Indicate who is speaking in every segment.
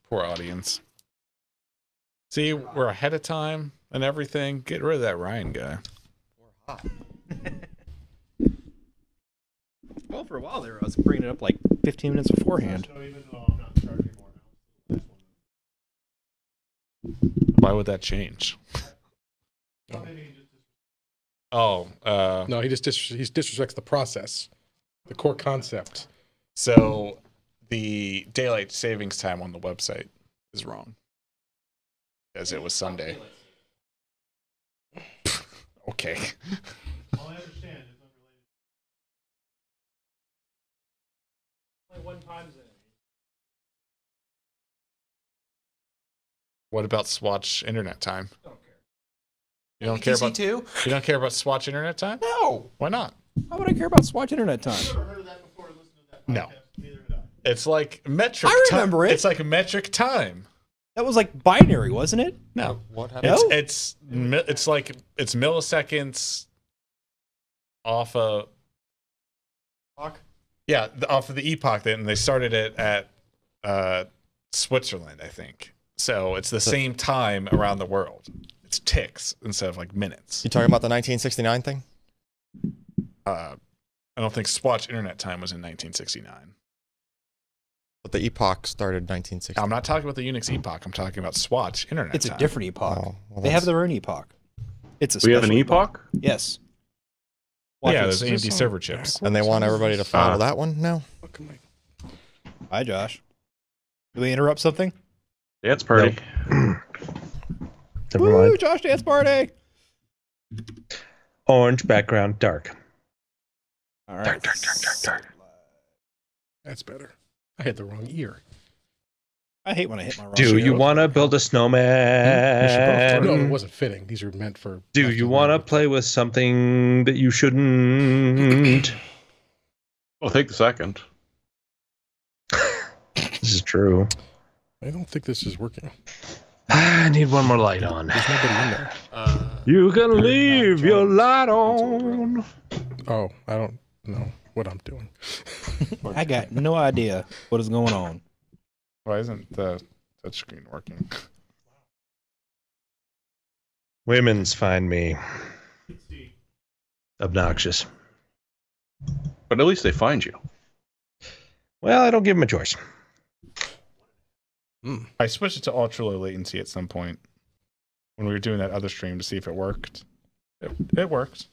Speaker 1: Poor audience. See, we're ahead of time and everything. Get rid of that Ryan guy.
Speaker 2: Well, for a while there, I was bringing it up like 15 minutes beforehand.
Speaker 1: Why would that change? Oh,
Speaker 3: No, he disrespects the process, the core concept.
Speaker 1: so the daylight savings time on the website is wrong, as it was Sunday. Okay.
Speaker 4: All I understand is unrelated. Only one time zone.
Speaker 1: What about Swatch internet time?
Speaker 4: Don't care.
Speaker 1: You don't care about
Speaker 2: too?
Speaker 1: You don't care about Swatch internet time?
Speaker 2: No.
Speaker 1: Why not?
Speaker 2: Why would I care about Swatch internet time?
Speaker 4: Never heard of that before. Listen to that podcast.
Speaker 1: No.
Speaker 4: Neither did I.
Speaker 1: It's like metric.
Speaker 2: I remember it.
Speaker 1: It's like metric time.
Speaker 2: That was like binary, wasn't it?
Speaker 1: No,
Speaker 5: What happened?
Speaker 2: No?
Speaker 1: it's like it's milliseconds off of off of the epoch. And they started it at Switzerland, I think. So it's the same time around the world. It's ticks instead of like minutes.
Speaker 5: You talking about the 1969 thing?
Speaker 1: I don't think Swatch internet time was in 1969.
Speaker 5: But the epoch started 1960.
Speaker 1: I'm not talking about the Unix epoch. I'm talking about Swatch internet
Speaker 2: It's
Speaker 1: time.
Speaker 2: a different epoch.
Speaker 5: Oh, well,
Speaker 2: They have
Speaker 5: that's-
Speaker 2: their own epoch. It's a
Speaker 6: We have an
Speaker 2: special
Speaker 6: epoch?
Speaker 2: Yes.
Speaker 1: Yeah,
Speaker 2: Watch
Speaker 1: there's
Speaker 2: this.
Speaker 1: AMD server chips.
Speaker 5: And they want everybody to follow that one now?
Speaker 2: Hi, Josh. Did we interrupt something?
Speaker 6: Dance party.
Speaker 7: Never
Speaker 2: Woo,
Speaker 7: mind.
Speaker 2: Josh dance party.
Speaker 7: Orange background, dark.
Speaker 2: All right.
Speaker 7: Dark.
Speaker 3: That's better. I had the wrong ear.
Speaker 2: I hate when I hit my wrong.
Speaker 7: Do you want to build a
Speaker 3: No, it
Speaker 7: snowman?
Speaker 3: wasn't fitting. These are meant for.
Speaker 7: Do you want to play with something that you shouldn't?
Speaker 6: Well, take the second.
Speaker 7: This is true.
Speaker 3: I don't think this is working.
Speaker 7: I need one more light on.
Speaker 3: There's nobody in there.
Speaker 7: You can leave your light on.
Speaker 3: Oh, I don't know what I'm doing.
Speaker 2: I got no idea what is going on.
Speaker 1: Why isn't the touchscreen working?
Speaker 7: Women's find me obnoxious.
Speaker 6: But at least they find you.
Speaker 7: Well, I don't give them a choice.
Speaker 1: I switched it to ultra low latency at some point when we were doing that other stream to see if it worked. It worked.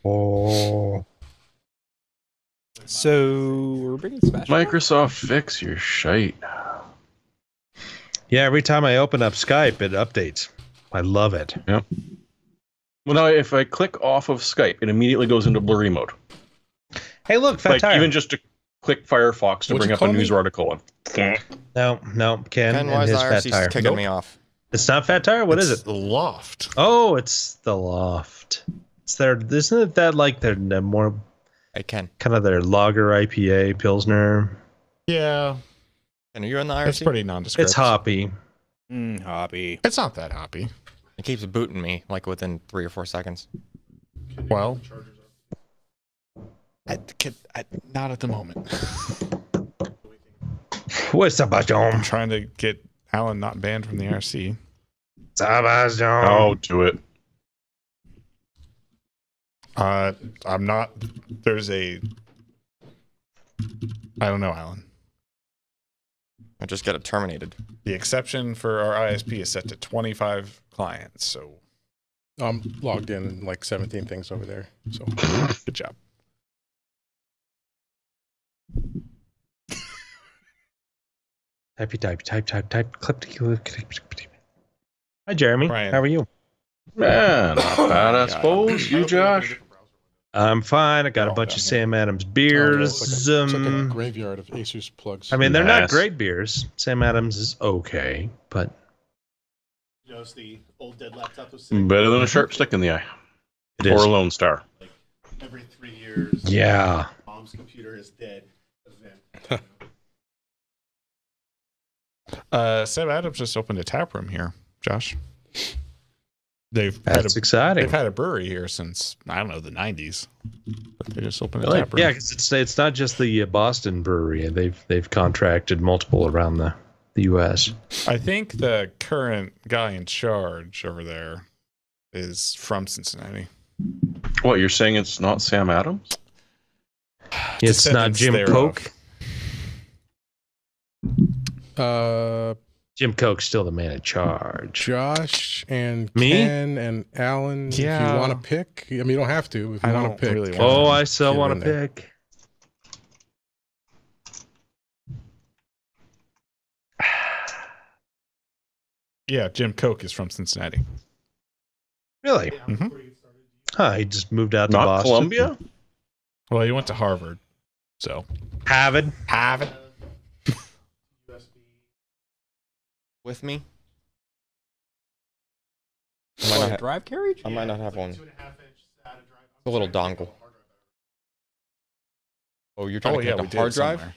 Speaker 7: Oh.
Speaker 2: So we're bringing Smash.
Speaker 6: Microsoft, fix your shite.
Speaker 7: Yeah, every time I open up Skype, it updates. I love it.
Speaker 6: Well, now if I click off of Skype, it immediately goes into blurry mode.
Speaker 7: Hey, look, Fat
Speaker 6: Like
Speaker 7: Tire.
Speaker 6: even just to click Firefox to
Speaker 3: What'd
Speaker 6: bring
Speaker 3: you
Speaker 6: up a
Speaker 3: call me?
Speaker 6: news article.
Speaker 7: No, Ken
Speaker 5: Ken, why
Speaker 7: and
Speaker 5: is
Speaker 7: his
Speaker 5: the
Speaker 7: Fat
Speaker 5: IRC
Speaker 7: Tire.
Speaker 5: kicking me off?
Speaker 7: It's not Fat Tire? What is
Speaker 1: It's
Speaker 7: it?
Speaker 1: the loft.
Speaker 7: Oh, it's the Loft. It's their, isn't it that like their more
Speaker 5: Hey, Ken.
Speaker 7: kind of their lager IPA Pilsner?
Speaker 1: Yeah,
Speaker 5: Ken, are you in the IRC?
Speaker 1: it's pretty nondescript.
Speaker 7: It's hoppy.
Speaker 2: Hobby.
Speaker 1: It's not that hoppy.
Speaker 5: It keeps booting me like within 3 or 4 seconds.
Speaker 1: Well, not at the moment.
Speaker 7: What's up,
Speaker 1: I'm
Speaker 7: John?
Speaker 1: trying to get Alan not banned from the RC.
Speaker 6: Oh, do it.
Speaker 1: I'm not. There's a. I don't know, Alan.
Speaker 5: I just get it terminated.
Speaker 1: The exception for our ISP is set to 25 clients. So
Speaker 3: I'm logged in and like 17 things over there. So
Speaker 1: good job.
Speaker 7: Type. Clip. Hi, Jeremy.
Speaker 1: Ryan.
Speaker 7: How are you?
Speaker 6: Man, not bad, I suppose. You, Josh?
Speaker 7: I'm fine. I got a bunch of Sam Adams beers.
Speaker 3: it's like a graveyard of Asus plugs.
Speaker 7: I mean, they're not
Speaker 6: Nice.
Speaker 7: great beers. Sam Adams is okay, but
Speaker 4: You notice the old dead laptop was sitting
Speaker 6: Better than a sharp stick in the eye.
Speaker 7: it
Speaker 6: Or
Speaker 7: is.
Speaker 6: a Lone Star.
Speaker 4: every 3 years.
Speaker 7: Yeah.
Speaker 4: Mom's computer is dead. Event.
Speaker 1: Sam Adams just opened a tap room here, Josh.
Speaker 7: That's exciting.
Speaker 1: They've had a brewery here since I don't know the '90s, but they just opened a
Speaker 7: Really?
Speaker 1: tap room.
Speaker 7: Yeah, because it's not just the Boston brewery. They've contracted multiple around the U.S.
Speaker 1: I think the current guy in charge over there is from Cincinnati.
Speaker 6: What, you're saying it's not Sam Adams?
Speaker 7: It's not
Speaker 1: Descendants
Speaker 7: Jim
Speaker 1: thereof.
Speaker 7: Koch.
Speaker 3: Uh,
Speaker 7: Jim Koch's still the man in charge.
Speaker 3: Josh and
Speaker 7: Me?
Speaker 3: Ken and Alan. If
Speaker 1: Yeah.
Speaker 3: you want to pick, I mean, you don't have to. If you
Speaker 1: I
Speaker 3: want
Speaker 1: don't
Speaker 3: to pick,
Speaker 1: really want
Speaker 7: Oh,
Speaker 1: to.
Speaker 7: I still
Speaker 3: Get
Speaker 7: want
Speaker 3: in
Speaker 7: to
Speaker 3: there.
Speaker 7: pick.
Speaker 1: Yeah, Jim Koch is from Cincinnati.
Speaker 7: Really?
Speaker 1: Mhm.
Speaker 7: Huh? He just moved out to
Speaker 6: Not
Speaker 7: Boston.
Speaker 6: Columbia?
Speaker 1: Well, he went to Harvard, so
Speaker 7: Harvard.
Speaker 1: Harvard.
Speaker 5: With me? I might not ha-
Speaker 2: drive carriage?
Speaker 5: I might not have one.
Speaker 4: 2.5-inch SATA drive.
Speaker 5: A little dongle. Oh, you're trying
Speaker 1: Oh
Speaker 5: to
Speaker 1: yeah,
Speaker 5: connect
Speaker 1: we
Speaker 5: a
Speaker 1: did
Speaker 5: hard drive?
Speaker 1: somewhere.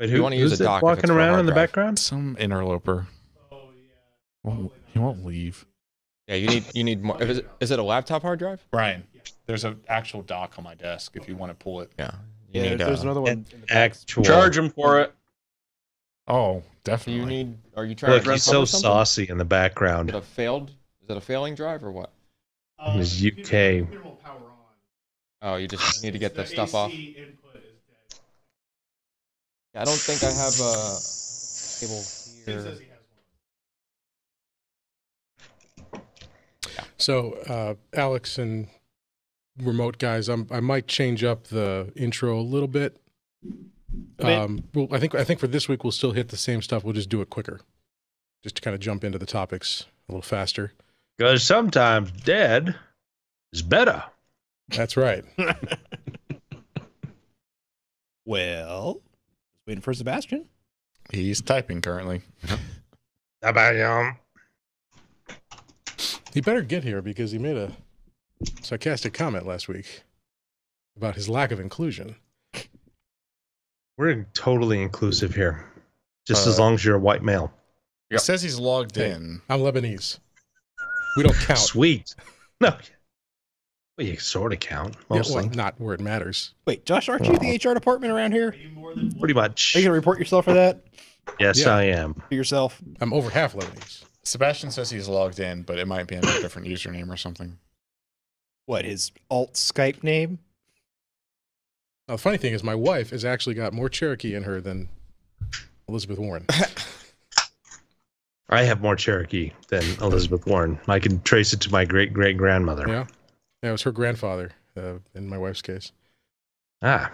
Speaker 7: Wait,
Speaker 5: You wanna use
Speaker 7: who's
Speaker 5: a
Speaker 7: it
Speaker 5: dock if
Speaker 7: walking
Speaker 5: it's for a
Speaker 7: around
Speaker 5: hard
Speaker 7: in the
Speaker 5: drive.
Speaker 7: background?
Speaker 1: Some interloper.
Speaker 4: Oh yeah.
Speaker 1: He won't leave.
Speaker 5: Yeah, you need more. Is it a laptop hard drive?
Speaker 1: Brian, there's an actual dock on my desk if you want to pull it.
Speaker 5: Yeah. You
Speaker 2: Yeah,
Speaker 5: need.
Speaker 2: there's another one. in the back.
Speaker 7: Actual.
Speaker 6: Charge him for it.
Speaker 1: Oh,
Speaker 5: Do
Speaker 1: definitely.
Speaker 5: you need? Are you trying
Speaker 7: Look,
Speaker 5: to
Speaker 7: he's
Speaker 5: uncover
Speaker 7: so
Speaker 5: something?
Speaker 7: saucy in the
Speaker 5: Is
Speaker 7: background.
Speaker 5: it a failed? Is it a failing drive or what?
Speaker 7: His UK.
Speaker 4: Minimal power on.
Speaker 5: Oh, you just need to get the stuff off.
Speaker 4: AC input is dead.
Speaker 5: Yeah, I don't think I have a cable
Speaker 4: Tim
Speaker 5: here.
Speaker 4: says he has one.
Speaker 3: So, Alex and remote guys, I might change up the intro a little bit. Well, I think for this week we'll still hit the same stuff. We'll just do it quicker, just to kind of jump into the topics a little faster.
Speaker 7: Because sometimes dead is better.
Speaker 3: That's right.
Speaker 2: Well, waiting for Sebastian.
Speaker 1: He's typing currently.
Speaker 3: He better get here because he made a sarcastic comment last week about his lack of inclusion.
Speaker 7: We're totally inclusive here. Just as
Speaker 1: Uh,
Speaker 7: long as you're a white male.
Speaker 1: It says he's logged
Speaker 3: Hey.
Speaker 1: in.
Speaker 3: I'm Lebanese. We don't count.
Speaker 7: Sweet. No. Well, you sort of count,
Speaker 3: Yeah,
Speaker 7: mostly.
Speaker 3: well, not where it matters.
Speaker 2: Wait, Josh, aren't you the HR department around here?
Speaker 4: Are you more than one?
Speaker 7: Pretty much.
Speaker 2: Are you gonna report yourself for that?
Speaker 7: Yes,
Speaker 3: Yeah.
Speaker 7: I am.
Speaker 2: To yourself?
Speaker 3: I'm over half Lebanese.
Speaker 1: Sebastian says he's logged in, but it might be under a different username or something.
Speaker 2: What, his alt Skype name?
Speaker 3: Now, the funny thing is, my wife has actually got more Cherokee in her than Elizabeth Warren.
Speaker 7: I have more Cherokee than Elizabeth Warren. I can trace it to my great great grandmother.
Speaker 3: Yeah, it was her grandfather in my wife's case.
Speaker 7: Ah.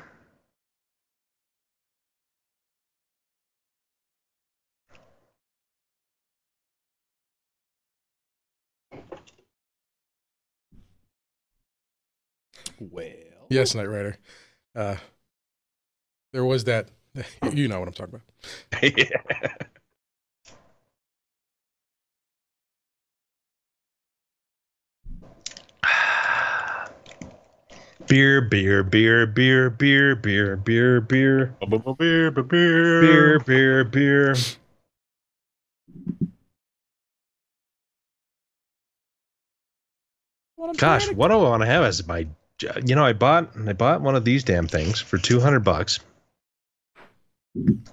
Speaker 2: Well.
Speaker 3: Yes, Knight Rider. There was that. You know what I'm talking about.
Speaker 7: Beer, beer, beer, beer, beer, beer, beer, beer, beer, beer, beer. Gosh, what do I want to have as my? I bought one of these damn things for $200.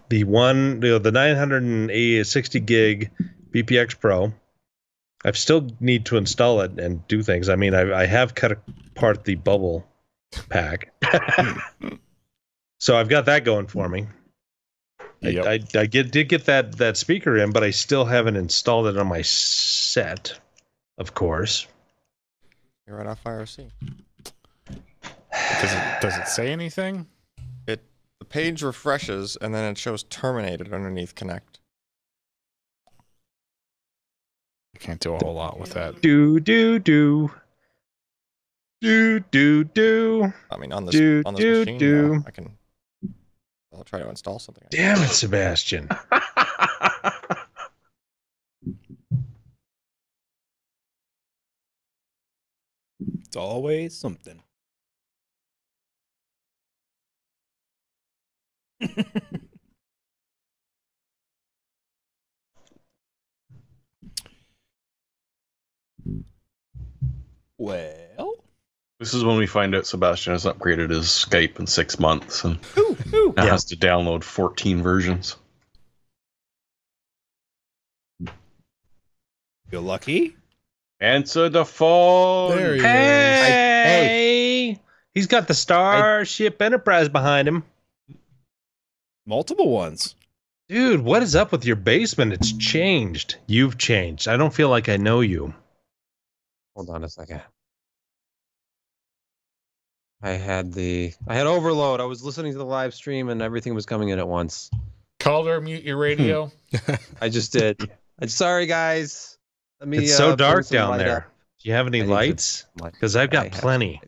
Speaker 7: The 960 gig BPX Pro. I still need to install it and do things. I mean, I have cut apart the bubble pack, so I've got that going for me.
Speaker 1: Yep.
Speaker 7: I did get that speaker in, but I still haven't installed it on my set, of course.
Speaker 5: You're right off IRC.
Speaker 1: Does it say anything?
Speaker 5: The page refreshes and then it shows terminated underneath connect.
Speaker 1: I can't do a whole lot with that.
Speaker 7: Do do do. Do do do.
Speaker 5: I mean, on this
Speaker 7: Do,
Speaker 5: machine,
Speaker 7: do.
Speaker 5: yeah, I'll try to install something.
Speaker 7: Damn it, Sebastian.
Speaker 2: It's always something. Well,
Speaker 6: This is when we find out Sebastian has upgraded his Skype in 6 months and now
Speaker 5: Yeah.
Speaker 6: has to download 14 versions.
Speaker 2: feel lucky.
Speaker 6: Answer the phone.
Speaker 3: There he is.
Speaker 7: Hey, he's got the Starship Enterprise behind him.
Speaker 2: Multiple ones.
Speaker 7: Dude, what is up with your basement? It's changed. You've changed. I don't feel like I know you.
Speaker 5: Hold on a second. I had overload. I was listening to the live stream and everything was coming in at once.
Speaker 1: Calder, mute your radio.
Speaker 5: I just did. I'm sorry, guys. Let me.
Speaker 7: It's so
Speaker 5: bring
Speaker 7: dark
Speaker 5: some
Speaker 7: down
Speaker 5: light
Speaker 7: there.
Speaker 5: up.
Speaker 7: Do you have any
Speaker 5: I need to-
Speaker 7: lights? Because I've got
Speaker 5: I have
Speaker 7: plenty.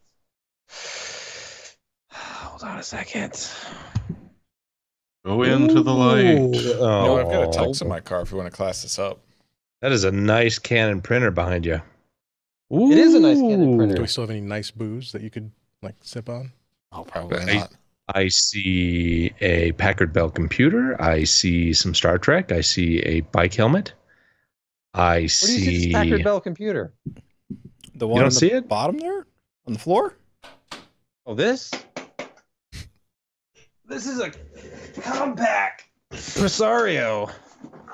Speaker 5: lights. Hold on a second.
Speaker 6: Go into the light.
Speaker 1: No, I've got a
Speaker 7: Oh,
Speaker 1: tux in my car if you want to class this up.
Speaker 7: that is a nice Canon printer behind you.
Speaker 5: It is a nice Canon
Speaker 7: Ooh.
Speaker 5: printer.
Speaker 3: Do we still have any nice booze that you could like sip on?
Speaker 1: Oh, probably
Speaker 7: I-
Speaker 1: not.
Speaker 7: I see a Packard Bell computer. I see some Star Trek. I see a bike helmet. I
Speaker 5: What do you see?
Speaker 7: see.
Speaker 5: This Packard Bell computer.
Speaker 2: The one
Speaker 7: don't
Speaker 2: on the
Speaker 7: see it?
Speaker 2: bottom there on the floor.
Speaker 5: Oh, this. This is a compact Presario.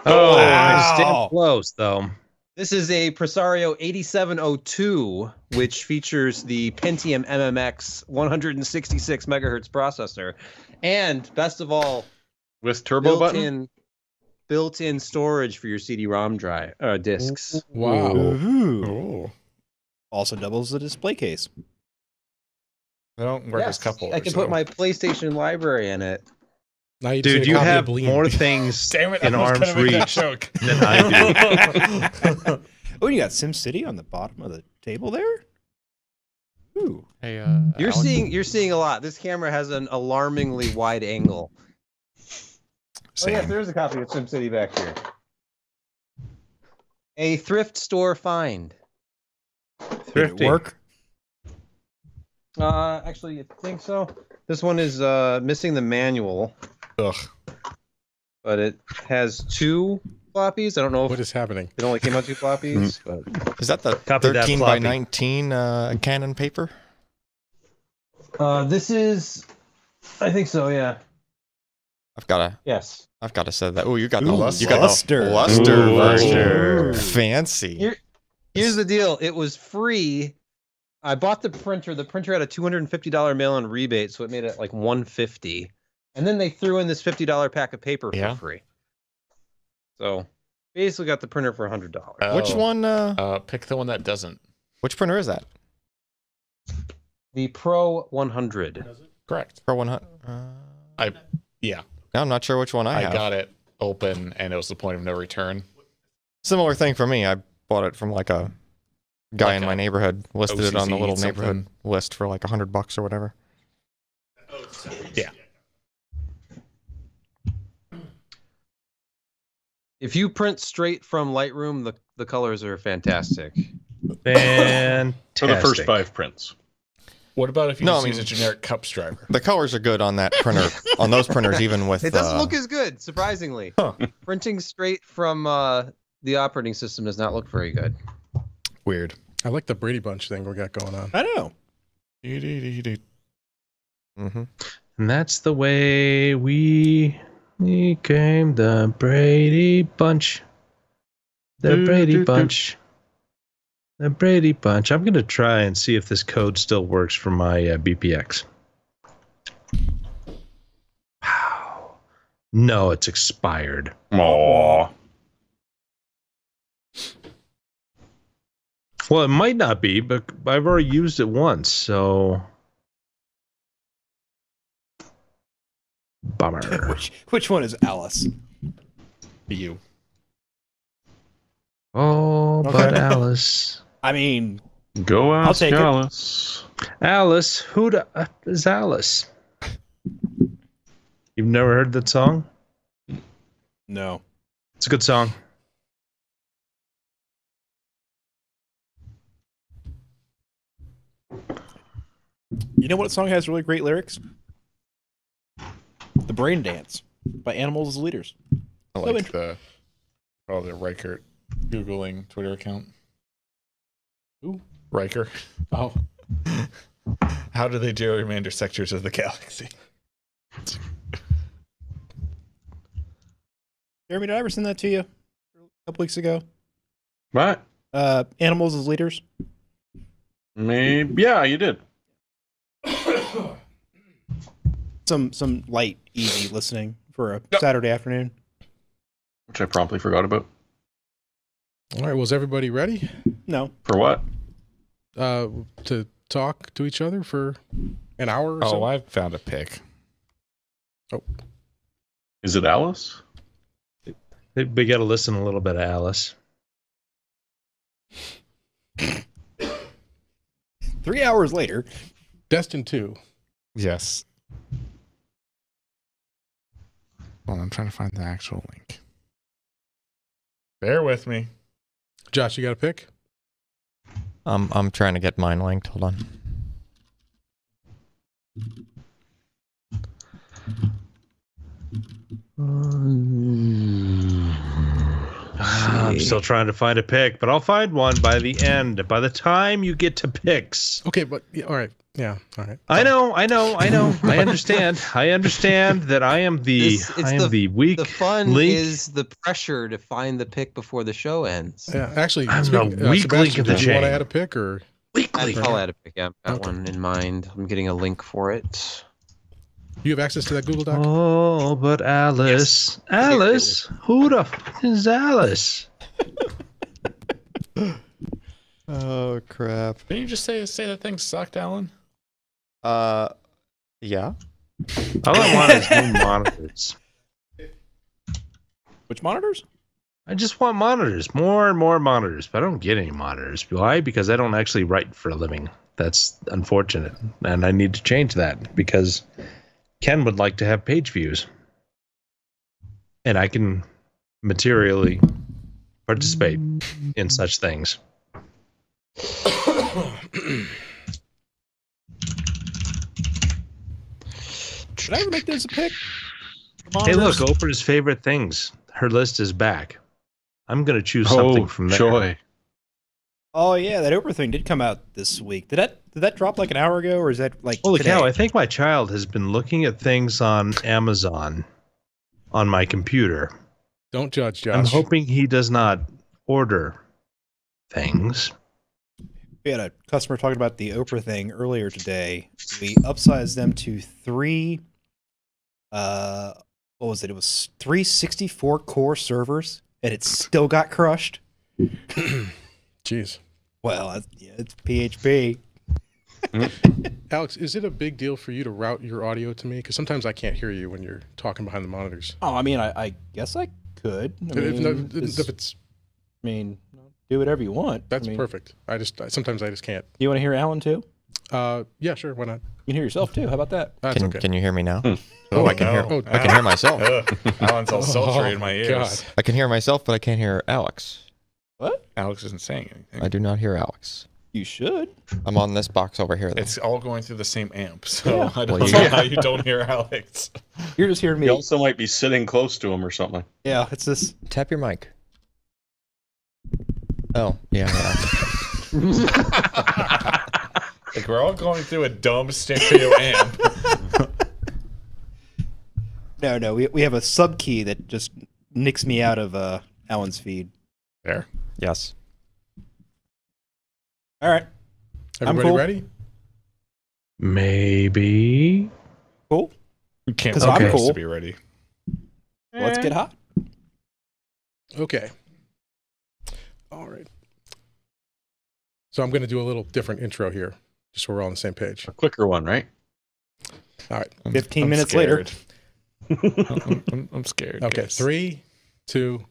Speaker 7: Oh,
Speaker 2: Wow.
Speaker 7: stand close though.
Speaker 5: This is a Presario 8702, which features the Pentium MMX 166 megahertz processor, and best of all,
Speaker 6: With turbo button?
Speaker 5: built-in storage for your CD-ROM drive discs.
Speaker 3: Wow.
Speaker 2: Ooh.
Speaker 3: Oh.
Speaker 2: Also doubles the display case.
Speaker 1: They don't work as couple.
Speaker 5: I can put my PlayStation library in it.
Speaker 3: Now you
Speaker 7: Dude,
Speaker 3: just need a
Speaker 7: you
Speaker 3: copy of
Speaker 7: have
Speaker 3: Bleed.
Speaker 7: more things
Speaker 1: Damn it!
Speaker 7: in
Speaker 1: I was
Speaker 7: arm's
Speaker 1: gonna make that
Speaker 7: reach
Speaker 1: joke.
Speaker 7: than I do.
Speaker 2: Oh, you got SimCity on the bottom of the table there. Ooh.
Speaker 5: You're seeing a lot. This camera has an alarmingly wide angle.
Speaker 1: Same.
Speaker 5: Oh yes, there's a copy of SimCity back here. A thrift store find.
Speaker 2: Did it
Speaker 7: Thrifty.
Speaker 2: work?
Speaker 5: Actually, I think so. This one is missing the manual,
Speaker 1: Ugh.
Speaker 5: but it has 2 floppies. I don't know if
Speaker 3: What is happening?
Speaker 5: it only came out 2 floppies, but
Speaker 8: Is that the
Speaker 7: Copy that
Speaker 8: 13 by
Speaker 7: floppy.
Speaker 8: 19 Canon paper?
Speaker 5: this is, I think so. Yeah.
Speaker 8: I've got
Speaker 5: Yes.
Speaker 8: to say that. Oh, you got
Speaker 2: Ooh,
Speaker 8: the
Speaker 2: luster.
Speaker 8: luster
Speaker 7: Ooh,
Speaker 8: version.
Speaker 7: luster.
Speaker 8: Fancy.
Speaker 5: Here- Here's the deal. It was free. I bought the printer. The printer had a $250 mail-in rebate, so it made it like $150. And then they threw in this $50 pack of paper
Speaker 1: Yeah.
Speaker 5: for free. So basically, got the printer for $100.
Speaker 8: Which one?
Speaker 1: Pick the one that doesn't.
Speaker 8: Which printer is that?
Speaker 5: The Pro 100.
Speaker 1: Correct.
Speaker 8: Pro 100.
Speaker 1: Yeah,
Speaker 8: I'm not sure which one I
Speaker 1: I
Speaker 8: have.
Speaker 1: got it open, and it was the point of no return.
Speaker 8: Similar thing for me. I bought it from like a guy
Speaker 1: Like
Speaker 8: in
Speaker 1: a
Speaker 8: my neighborhood. Listed it on the
Speaker 1: OCC
Speaker 8: little
Speaker 1: something.
Speaker 8: neighborhood list for like $100 or whatever.
Speaker 1: Yeah.
Speaker 5: If you print straight from Lightroom, the colors are fantastic.
Speaker 7: Fantastic.
Speaker 6: For the first 5 prints.
Speaker 1: What about if you
Speaker 8: No,
Speaker 1: just
Speaker 8: I mean-
Speaker 1: use a generic cups driver?
Speaker 8: The colors are good on that printer. On those printers, even with.
Speaker 5: It doesn't look as good, surprisingly.
Speaker 1: Huh.
Speaker 5: Printing straight from the operating system does not look very good.
Speaker 1: Weird.
Speaker 3: I like the Brady Bunch thing we got going on.
Speaker 2: I know.
Speaker 8: Mm-hmm.
Speaker 7: And that's the way we became the Brady Bunch. The Brady Bunch. The Brady Bunch. I'm going to try and see if this code still works for my BPX. Wow. No, it's expired.
Speaker 6: Aww.
Speaker 7: Well, it might not be, but I've already used it once, so. Bummer.
Speaker 2: Which one is Alice?
Speaker 1: You.
Speaker 7: Oh, but
Speaker 2: Okay.
Speaker 7: Alice.
Speaker 2: I mean,
Speaker 6: Go
Speaker 2: I'll
Speaker 6: ask
Speaker 2: take it.
Speaker 6: Alice.
Speaker 7: Alice, who is Alice? You've never heard that song?
Speaker 2: no.
Speaker 7: It's a good song.
Speaker 2: You know what song has really great lyrics? The Brain Dance by Animals as Leaders.
Speaker 1: I
Speaker 2: So
Speaker 1: like
Speaker 2: int-
Speaker 1: the Reichert Googling Twitter account.
Speaker 3: Who?
Speaker 1: Riker.
Speaker 3: Oh,
Speaker 1: How do they gerrymander sectors of the galaxy?
Speaker 2: Jeremy, did I ever send that to you a couple weeks ago?
Speaker 6: What?
Speaker 2: Animals as leaders.
Speaker 6: Maybe. Yeah, you did.
Speaker 2: Some light, easy listening for a Saturday afternoon.
Speaker 6: Which I promptly forgot about.
Speaker 3: all right. Was everybody ready
Speaker 2: No.
Speaker 6: For what?
Speaker 3: to talk to each other for an hour or so?
Speaker 1: Oh, I found a pick.
Speaker 6: Is it Alice?
Speaker 7: We got to listen a little bit of Alice.
Speaker 2: 3 hours later.
Speaker 3: Destin 2.
Speaker 1: Yes. Well, I'm trying to find the actual link. Bear with me.
Speaker 3: Josh, you got a pick?
Speaker 8: I'm trying to get mine linked. Hold on.
Speaker 7: I'm still trying to find a pick, but I'll find one by the end. By the time you get to picks.
Speaker 3: Okay, but yeah, all right. Yeah, all right.
Speaker 7: I know. I understand. I understand that I am the weak
Speaker 5: The fun
Speaker 7: link.
Speaker 5: is the pressure to find the pick before the show ends.
Speaker 3: Yeah, actually,
Speaker 7: I'm
Speaker 3: speaking,
Speaker 7: the weak link
Speaker 3: Sebastian,
Speaker 7: of the
Speaker 3: did you want to
Speaker 7: chain.
Speaker 3: add a pick or?
Speaker 5: I'll add a pick. Yeah, I've got
Speaker 3: Okay.
Speaker 5: one in mind. I'm getting a link for it.
Speaker 3: You have access to that Google Doc?
Speaker 7: Oh, but Alice. Alice? Who the f is Alice?
Speaker 8: Oh crap.
Speaker 1: Didn't you just say that thing sucked, Alan?
Speaker 8: Yeah.
Speaker 7: All I want is new monitors.
Speaker 2: Which monitors?
Speaker 7: I just want monitors, more and more monitors, but I don't get any monitors. Why? Because I don't actually write for a living. That's unfortunate, and I need to change that because Ken would like to have page views, and I can materially participate in such things.
Speaker 2: Should I ever make this a pick?
Speaker 7: Hey, look, Oprah's favorite things. Her list is back. I'm going to choose something from there.
Speaker 6: Joy.
Speaker 2: Oh yeah, that Oprah thing did come out this week. Did that drop like an hour ago, or is that like
Speaker 7: Holy
Speaker 2: today?
Speaker 7: cow, I think my child has been looking at things on Amazon on my computer.
Speaker 3: Don't judge, Josh.
Speaker 7: I'm hoping he does not order things.
Speaker 2: We had a customer talking about the Oprah thing earlier today. We upsized them to 3 what was it? It was 364 core servers, and it still got crushed.
Speaker 3: Jeez.
Speaker 2: Well, it's PHP.
Speaker 3: Alex, is it a big deal for you to route your audio to me? Because sometimes I can't hear you when you're talking behind the monitors.
Speaker 2: Oh, I mean, I guess I could.
Speaker 3: If it's
Speaker 2: do whatever you want.
Speaker 3: that's
Speaker 2: I mean,
Speaker 3: perfect. Sometimes I just can't.
Speaker 2: You want to hear Alan too?
Speaker 3: Yeah, sure. Why not?
Speaker 2: You can hear yourself too. How about that?
Speaker 3: That's okay.
Speaker 8: Can you hear me now?
Speaker 1: Oh,
Speaker 8: I can hear.
Speaker 1: no.
Speaker 8: I can hear myself.
Speaker 1: Alan's all sultry in my ears.
Speaker 3: God.
Speaker 8: I can hear myself, but I can't hear Alex.
Speaker 2: What?
Speaker 1: Alex isn't saying anything.
Speaker 8: I do not hear Alex.
Speaker 2: You should.
Speaker 8: I'm on this box over here. Though.
Speaker 1: It's all going through the same amp, so
Speaker 2: Yeah.
Speaker 1: I don't
Speaker 8: Well,
Speaker 1: know
Speaker 8: you-
Speaker 1: how you don't hear Alex.
Speaker 2: You're just hearing me.
Speaker 6: You also might be sitting close to him or something.
Speaker 2: Yeah, it's this.
Speaker 8: Tap your mic. Oh, yeah.
Speaker 1: Like we're all going through a dumb stereo amp.
Speaker 2: No. We have a sub key that just nicks me out of Alan's feed.
Speaker 1: There.
Speaker 8: Yes.
Speaker 2: All right.
Speaker 3: Everybody
Speaker 2: cool.
Speaker 3: ready?
Speaker 7: Maybe.
Speaker 2: Cool.
Speaker 1: We can't
Speaker 2: 'Cause
Speaker 1: I'm
Speaker 2: I'm
Speaker 1: supposed
Speaker 2: cool.
Speaker 1: to be ready.
Speaker 2: Let's get hot.
Speaker 3: Okay. All right. So I'm going to do a little different intro here, just so we're all on the same page.
Speaker 6: A quicker one, right?
Speaker 3: All right.
Speaker 2: 15
Speaker 1: I'm
Speaker 2: minutes later.
Speaker 1: scared. I'm scared.
Speaker 3: Okay.
Speaker 1: guys.
Speaker 3: 3, 2.